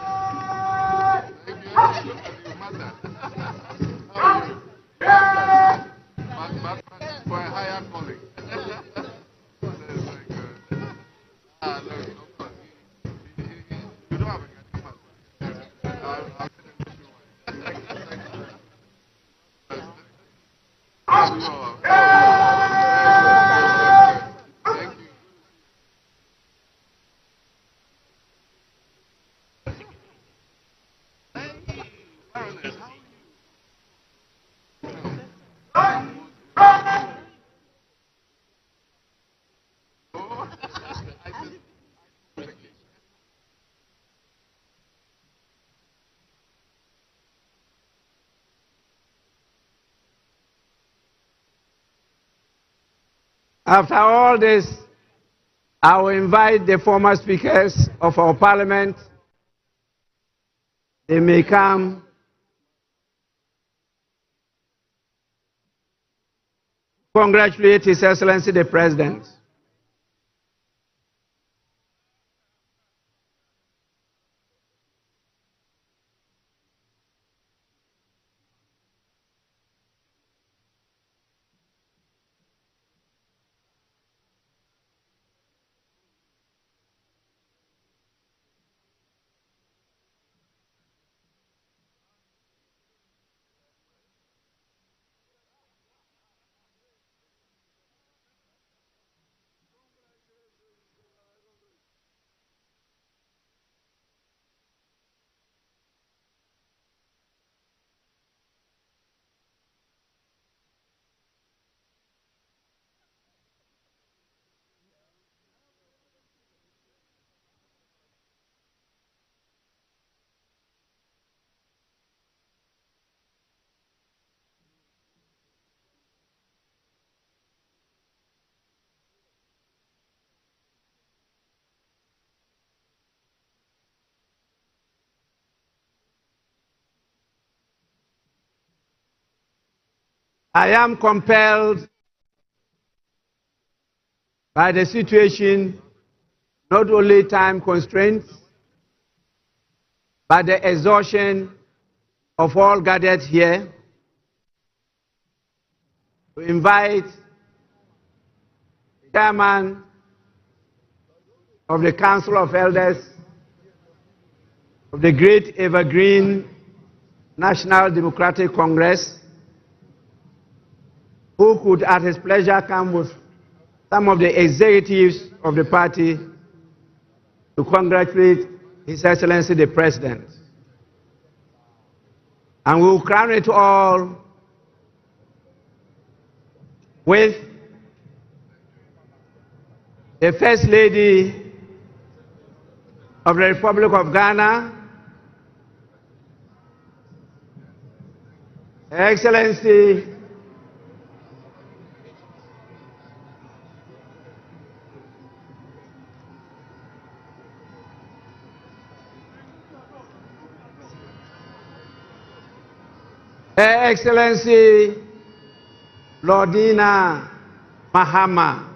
After all this, I will invite the former speakers of our parliament. They may come congratulate His Excellency the President. I am compelled by the situation, not only time constraints, but the exhaustion of all gathered here, to invite the chairman of the Council of Elders of the Great Evergreen National Democratic Congress, who could at his pleasure come with some of the executives of the party to congratulate His Excellency the President. And we will crown it all with the First Lady of the Republic of Ghana, Her Excellency Dramani Mahama.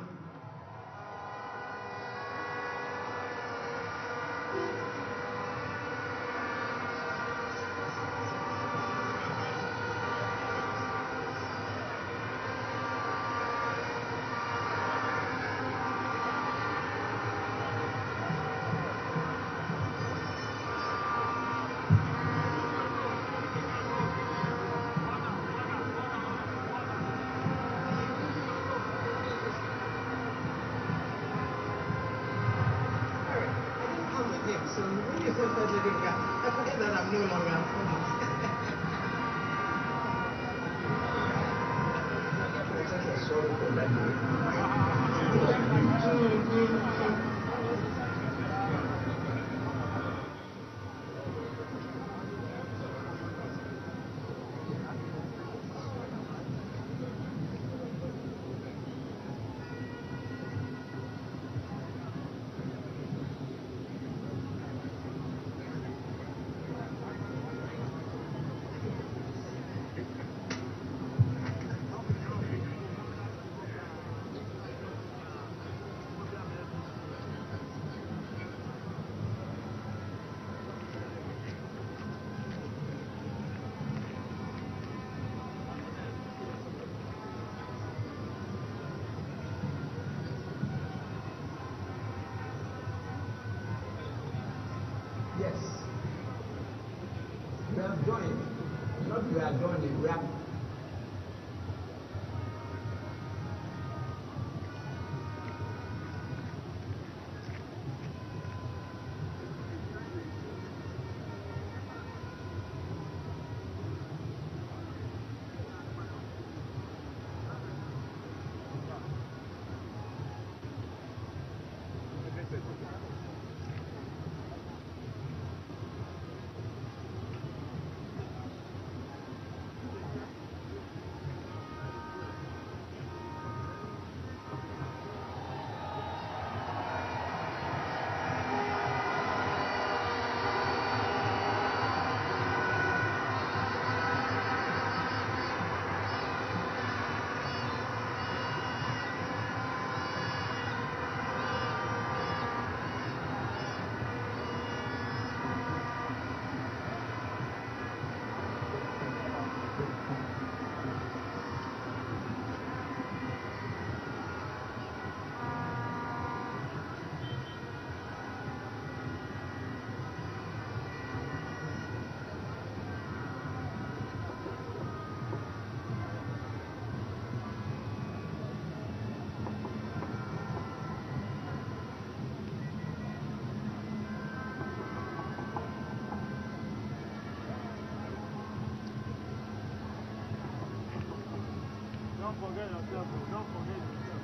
forget yourself. Don't forget yourself.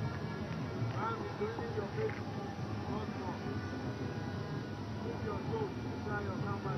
Man, including your face. Not more. Keep your soul inside your camera.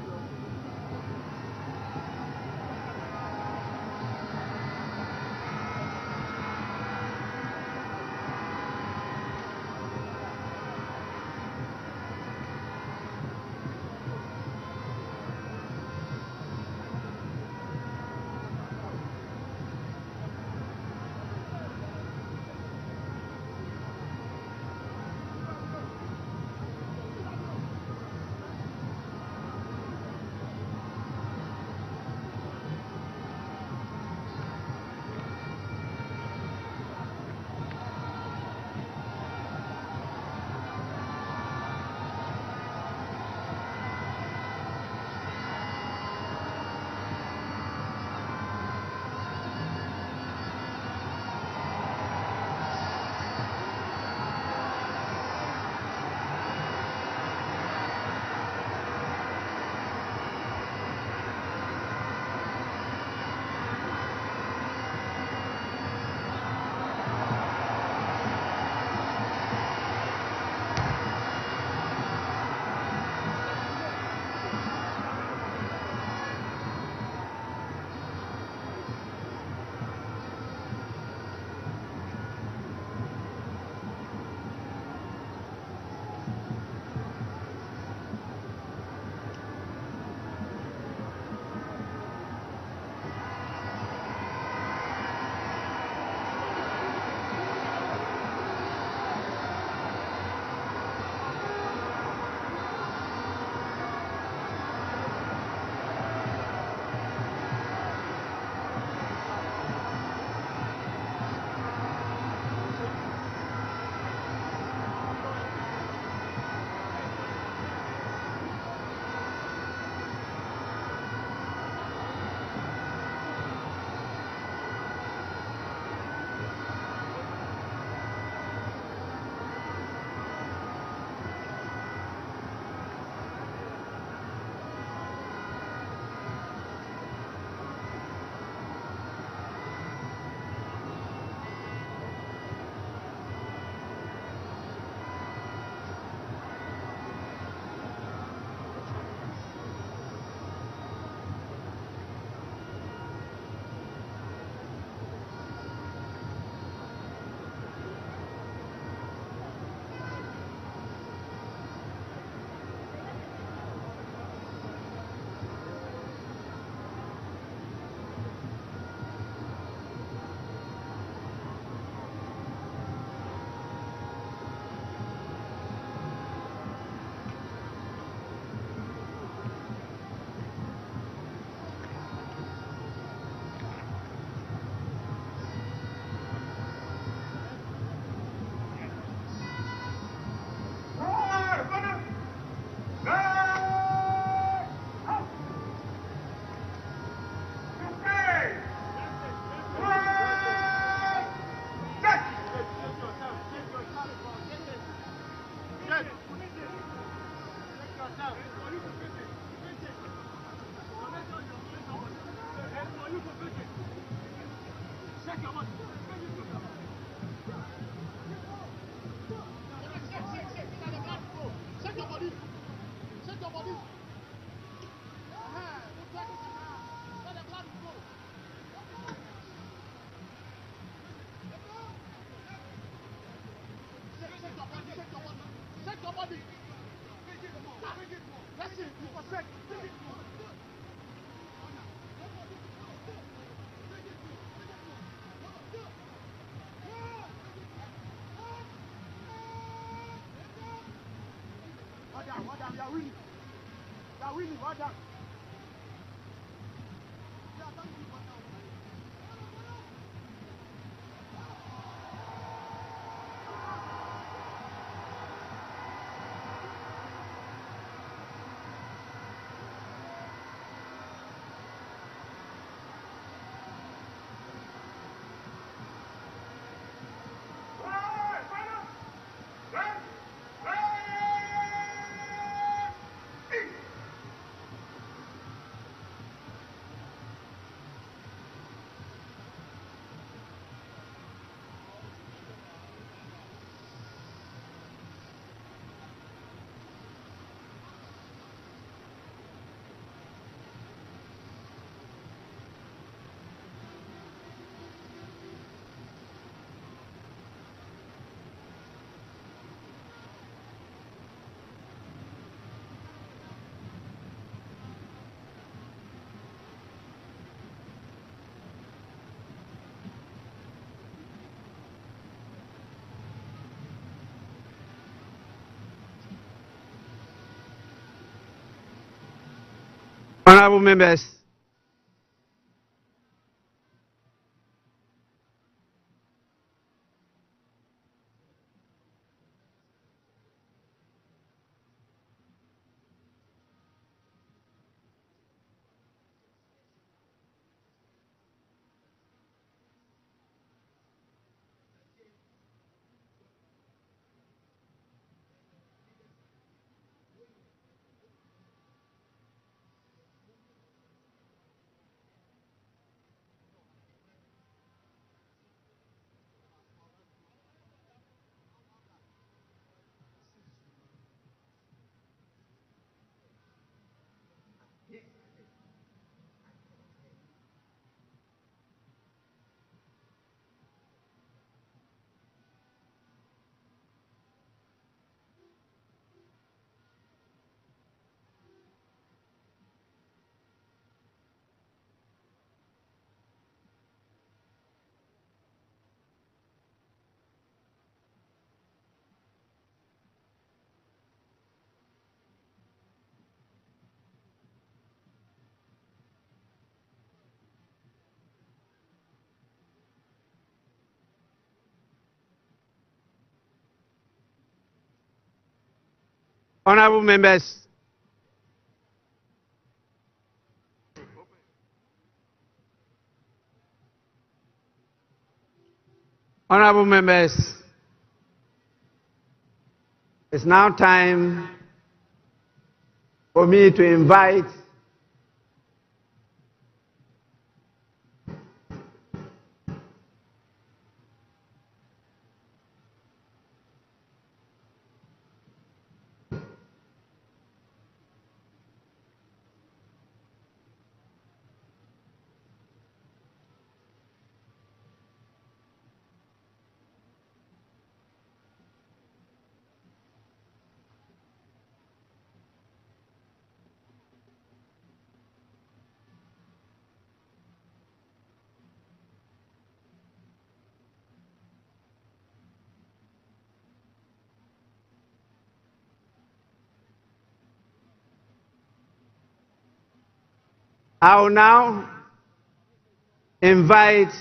Honorable members, honorable members, honorable members, it's now time for me to invite I will now invite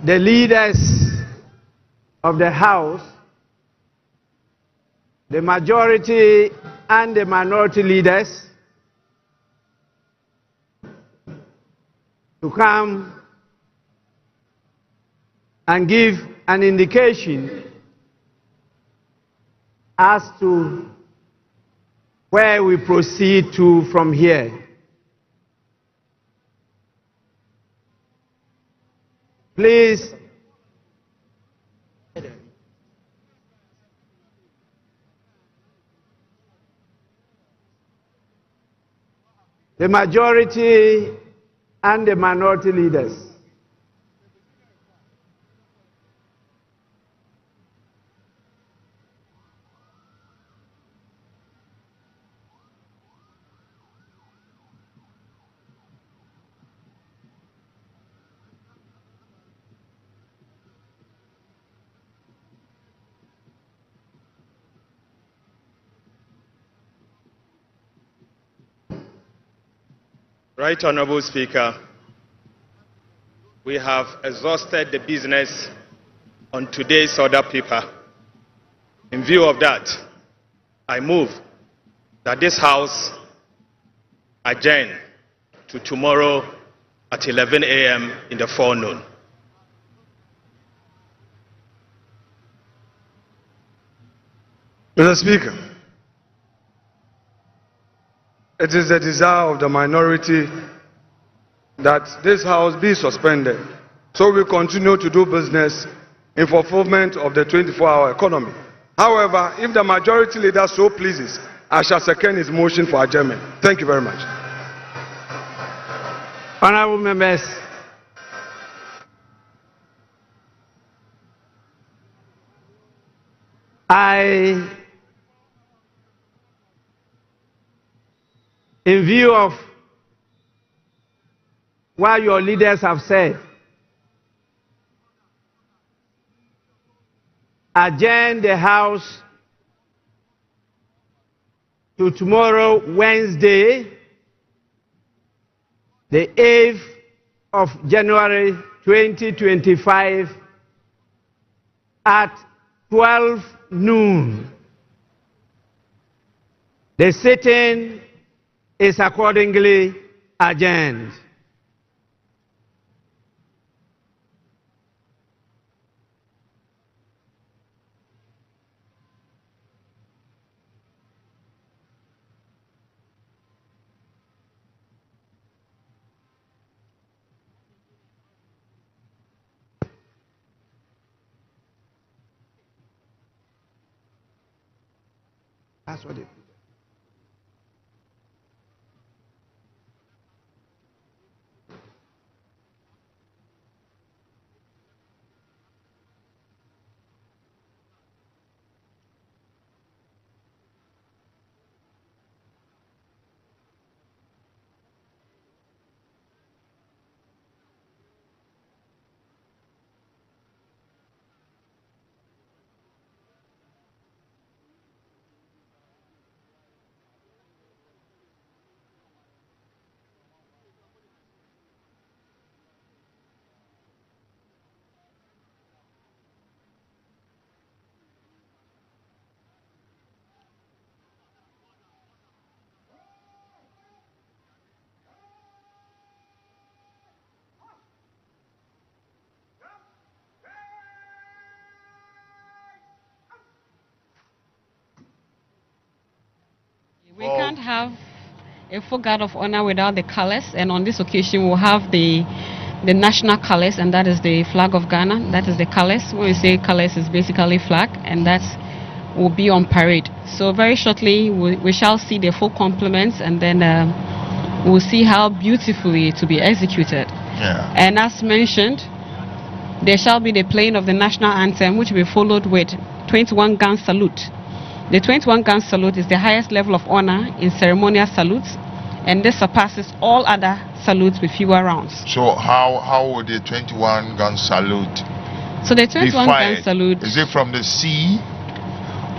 the leaders of the House, the majority and the minority leaders, to come and give an indication as to where we proceed to from here. Please, the majority and the minority leaders. Right Honorable Speaker, we have exhausted the business on today's order paper. In view of that, I move that this House adjourn to tomorrow at 11 a.m. in the forenoon. Mr. Speaker, it is the desire of the minority that this House be suspended so we continue to do business in fulfillment of the 24-hour economy. However, if the majority leader so pleases, I shall second his motion for adjournment. Thank you very much. Honorable members, in view of what your leaders have said, adjourn the House to tomorrow, Wednesday, the 8th of January 2025 at 12 noon. The sitting is accordingly adjourned. That's what it is. We can't have a full guard of honor without the colors, and on this occasion we'll have the national colors, and that is the flag of Ghana. That is the colors. When we say colors, is basically flag, and that will be on parade. So very shortly we shall see the full complements, and then we'll see how beautifully it will be executed. Yeah. And as mentioned, there shall be the playing of the national anthem, which will be followed with 21 gun salute. The 21 gun salute is the highest level of honor in ceremonial salutes, and this surpasses all other salutes with fewer rounds. So how would the 21 gun salute So the 21 gun salute, is it from the sea,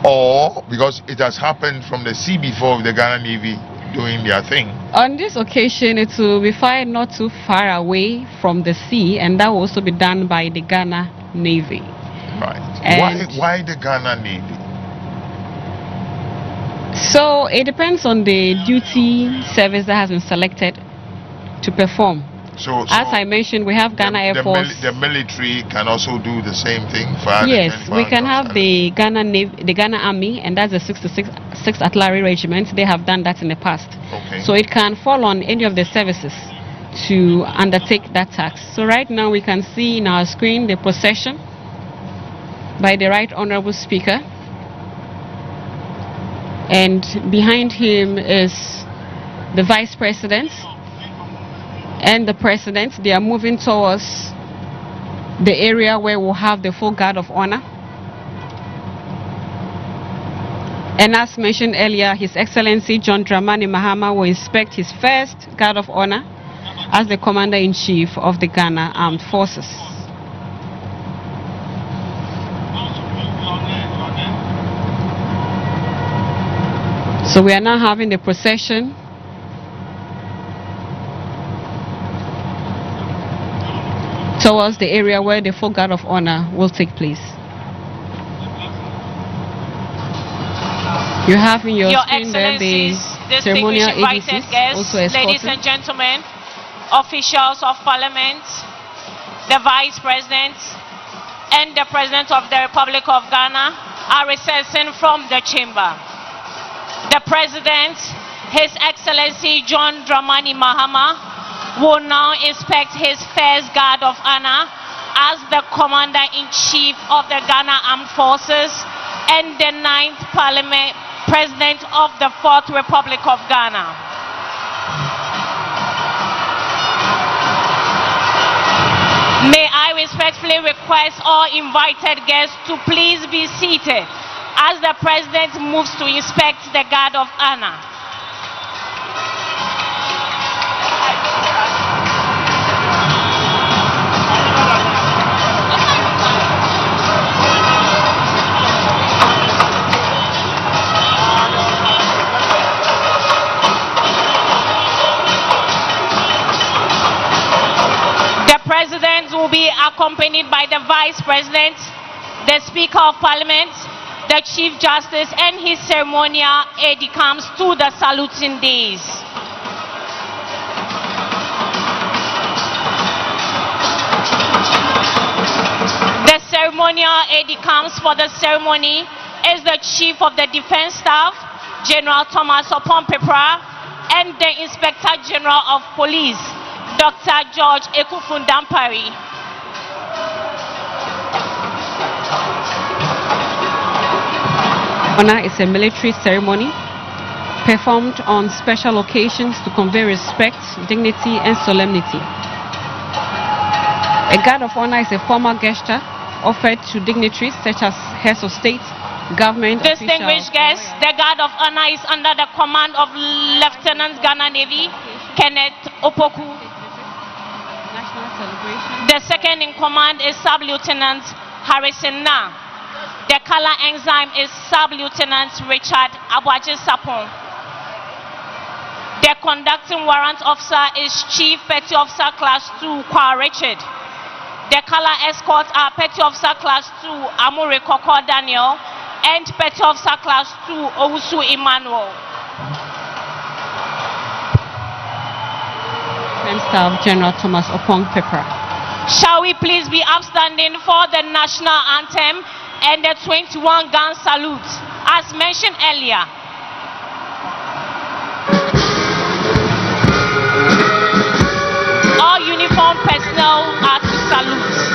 or because it has happened from the sea before with the Ghana Navy doing their thing? on this occasion it will be fired not too far away from the sea, and that will also be done by the Ghana Navy. Right. And Why the Ghana Navy? so it depends on the duty service that has been selected to perform. So as I mentioned, we have Ghana Air Force. The military can also do the same thing. Fire Yes, we can have the Ghana Navy, the Ghana Army, and that's the 6th Artillery Regiment. They have done that in the past. Okay. So it can fall on any of the services to undertake that task. So right now we can see in our screen the procession by the Right Honorable Speaker, and behind him is the Vice President and the President. They are moving towards the area where we'll have the full guard of honor. And as mentioned earlier, His Excellency John Dramani Mahama will inspect his first guard of honor as the Commander-in-Chief of the Ghana Armed Forces. So we are now having the procession towards the area where the full guard of honor will take place. You have in your screen there the ceremonial invited agencies guests, also escorted. ladies and gentlemen, officials of Parliament, the Vice President, and the President of the Republic of Ghana are recessing from the chamber. The President, His Excellency John Dramani Mahama, will now inspect his first guard of honor as the Commander-in-Chief of the Ghana Armed Forces and the 9th Parliament President of the 4th Republic of Ghana. May I respectfully request all invited guests to please be seated as the President moves to inspect the guard of honor. accompanied by the Vice President, the Speaker of Parliament, the Chief Justice, and his ceremonial aide-de-camp to the saluting days. The ceremonial aide-de-camp for the ceremony is the Chief of the Defense Staff, General Thomas Opon-Pepra, and the Inspector General of Police, Dr. George Ekufundampari. Honor is a military ceremony performed on special occasions to convey respect, dignity, and solemnity. A guard of honor is a formal gesture offered to dignitaries such as heads of state, government, distinguished guests. The guard of honor is under the command of Lieutenant Ghana Navy Kenneth Opoku. National celebration. The second in command is Sub-Lieutenant Harrison Na. The color ensign is Sub-Lieutenant Richard Abwaji Sapon. The conducting warrant officer is Chief Petty Officer Class 2 Kwa Richard. The color escorts are Petty Officer Class 2 Amure Koko Daniel and Petty Officer Class 2 Owusu Emmanuel. And Staff General Thomas Opon-Pepra. Shall we please be upstanding for the national anthem and the 21 gun salute as mentioned earlier. All uniformed personnel are to salute.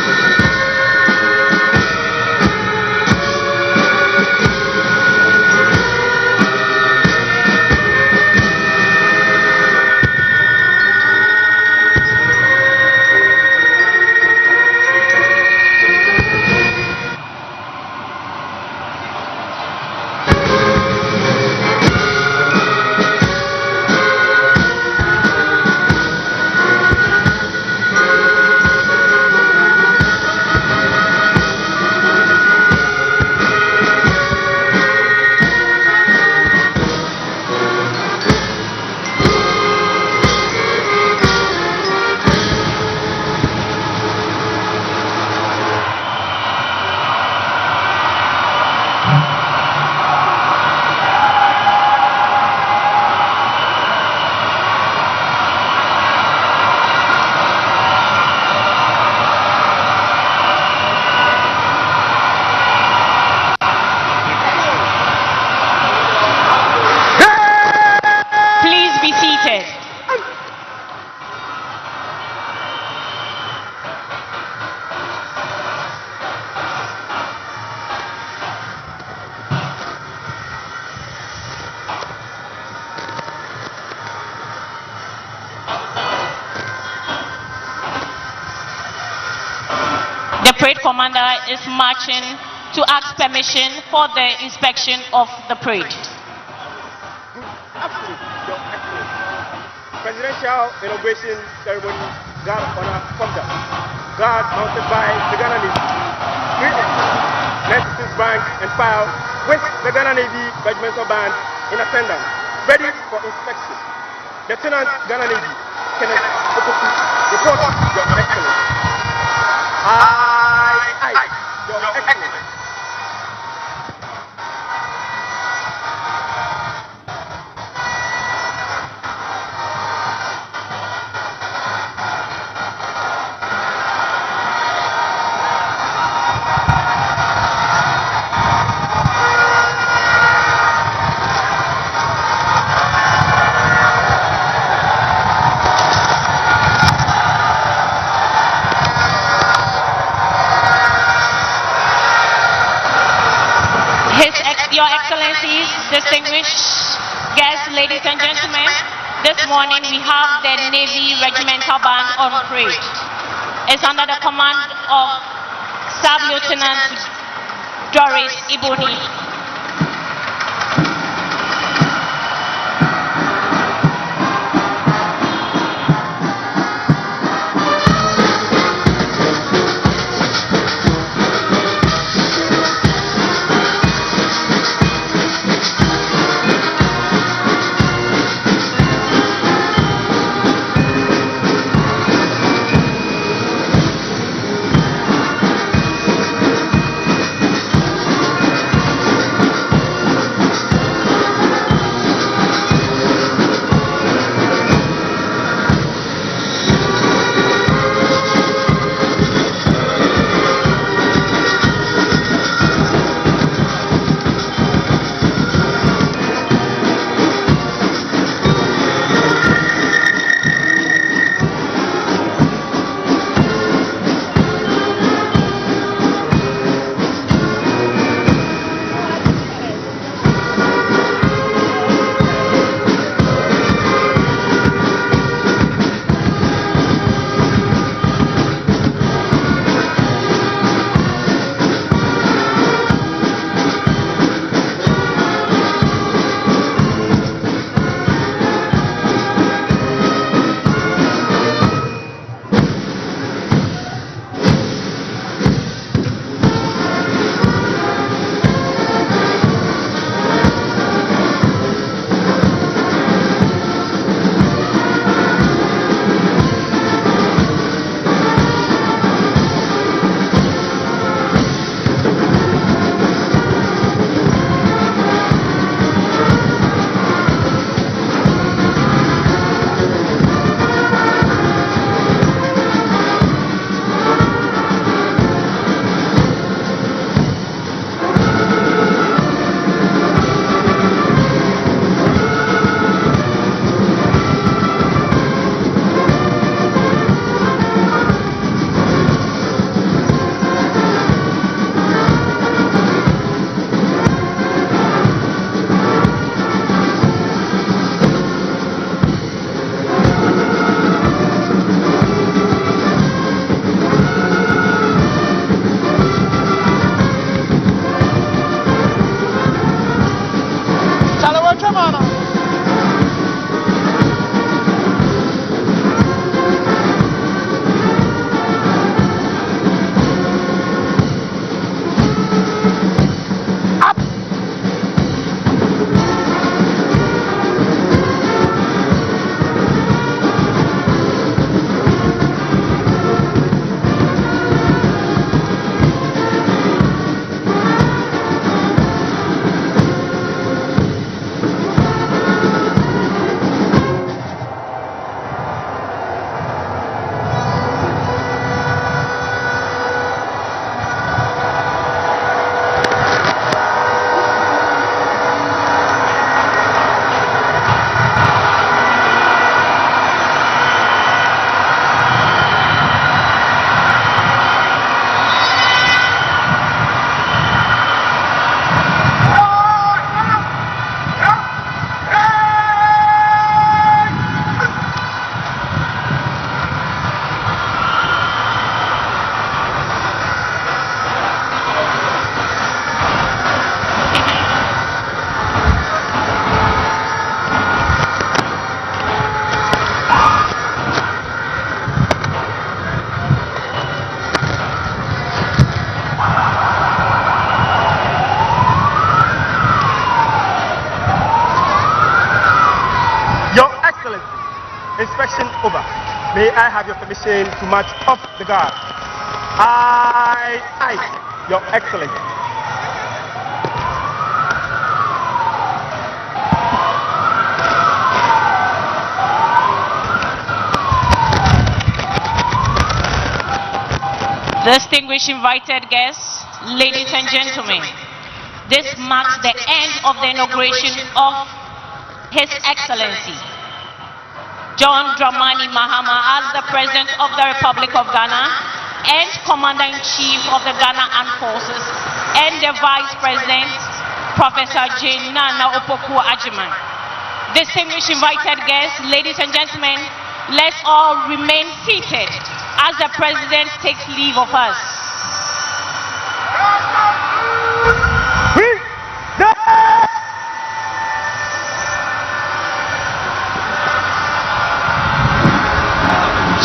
The parade commander is marching to ask permission for the inspection of the parade. Presidential Inauguration Ceremony, Guard of Honor Conduct. Guard mounted by the Ghana Navy. 96 rank and file with the Ghana Navy Regimental Band in attendance, ready for inspection. Lieutenant Ghana Navy Kenneth Opoku, report Your Excellency. Aye, Your Excellency. Your Excellencies, distinguished guests, ladies and gentlemen, this morning we have the Navy Regimental Band on parade. It's under the command of Sub-Lieutenant Doris Iboni. over. May I have your permission to march off the guard? Aye, Your Excellency. Distinguished invited guests, ladies and gentlemen, this marks the end of the inauguration of His Excellency John Dramani Mahama as the President of the Republic of Ghana and Commander-in-Chief of the Ghana Armed Forces, and the Vice President, Professor Jane Nana Opoku-Agyeman. Distinguished invited guests, ladies and gentlemen, let's all remain seated as the President takes leave of us.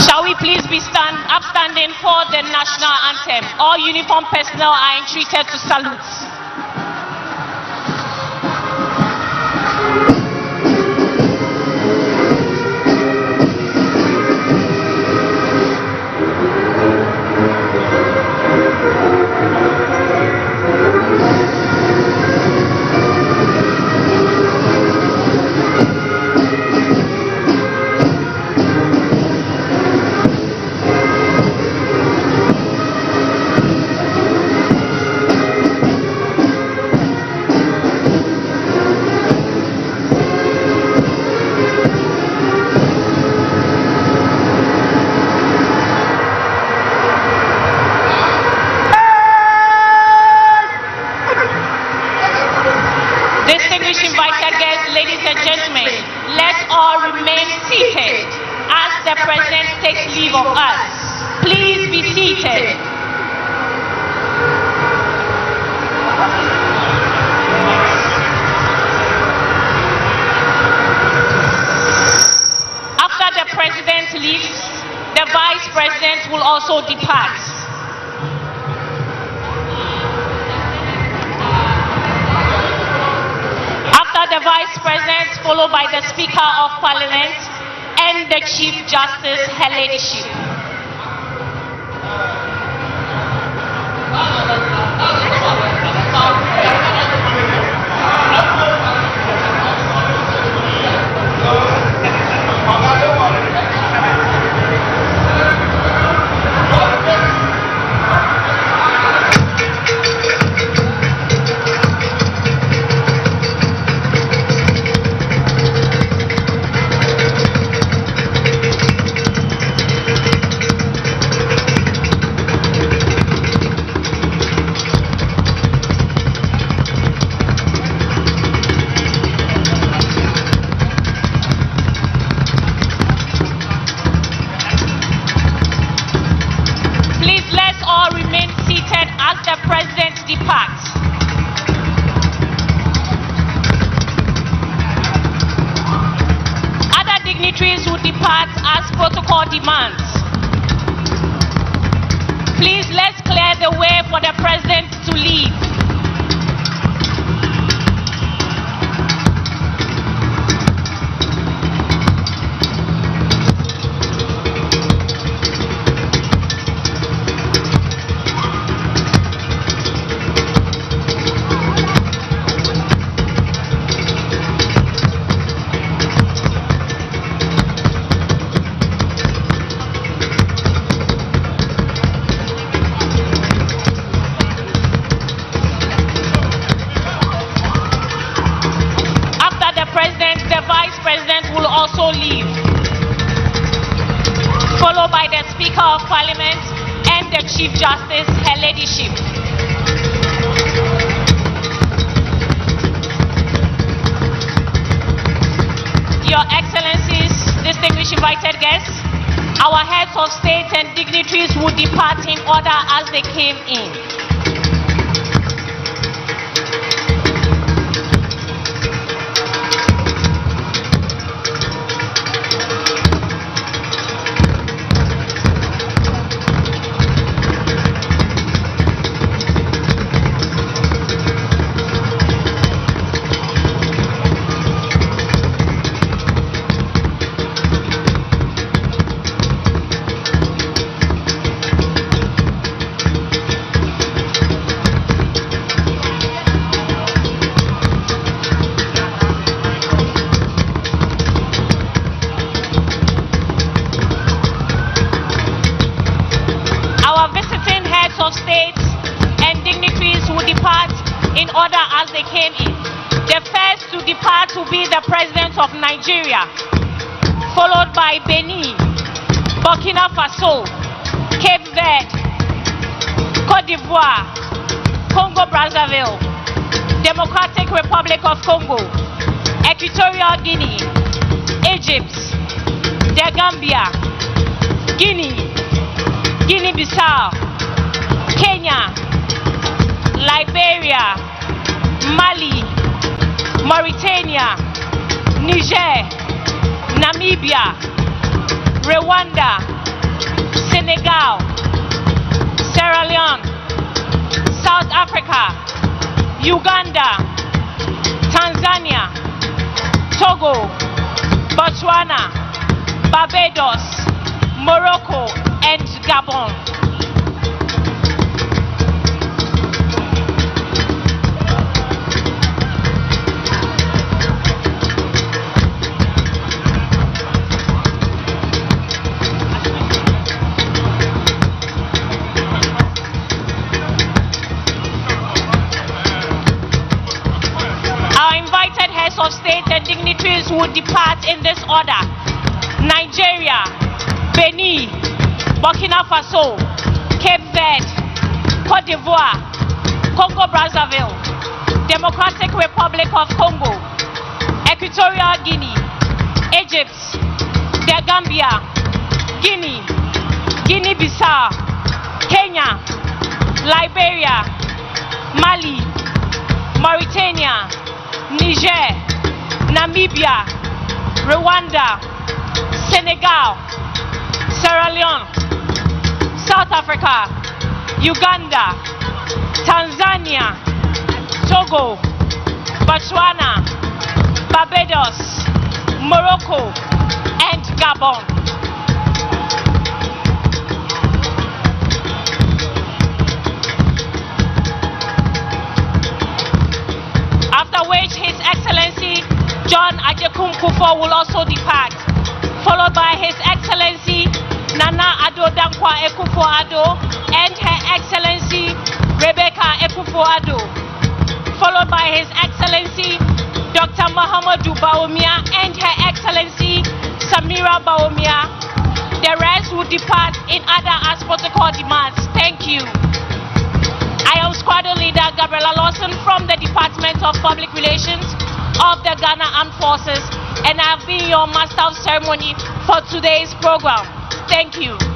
Shall we please be upstanding for the national anthem? All uniformed personnel are entreated to salute. Distinguished invited guests, ladies and gentlemen, let's all remain seated as the President takes leave of us. Please be seated. After the President leaves, the Vice President will also depart. The Vice President, followed by the Speaker of Parliament and the Chief Justice, her ladyship. Protocol demands. Please, let's clear the way for the President to leave. Leave, followed by the Speaker of Parliament and the Chief Justice, her ladyship. Your Excellencies, distinguished invited guests, our heads of state and dignitaries will depart in order as they came in. dignitaries will depart in order as they came in. The first to depart will be the President of Nigeria, followed by Benin, Burkina Faso, Cape Verde, Côte d'Ivoire, Congo-Brazzaville, Democratic Republic of Congo, Equatorial Guinea, Egypt, The Gambia, Guinea, Guinea-Bissau, Kenya, Liberia, Mali, Mauritania, Niger, Namibia, Rwanda, Senegal, Sierra Leone, South Africa, Uganda, Tanzania, Togo, Botswana, Barbados, Morocco, and Gabon. Of state and dignitaries would depart in this order: Nigeria, Benin, Burkina Faso, Cape Verde, Côte d'Ivoire, Congo-Brazzaville, Democratic Republic of Congo, Equatorial Guinea, Egypt, The Gambia, Guinea, Guinea-Bissau, Kenya, Liberia, Mali, Mauritania, Niger, Namibia, Rwanda, Senegal, Sierra Leone, South Africa, Uganda, Tanzania, Togo, Botswana, Barbados, Morocco, and Gabon. After which His Excellency John Agyekum Kufuor will also depart, followed by His Excellency Nana Addo Dankwa Akufo-Addo and Her Excellency Rebecca Akufo-Addo, followed by His Excellency Dr. Mahamudu Bawumia and Her Excellency Samira Bawumia. The rest will depart in other as protocol demands. Thank you. I am Squadron Leader Gabriela Lawson from the Department of Public Relations of the Ghana Armed Forces, and I have been your Master of Ceremony for today's program. Thank you.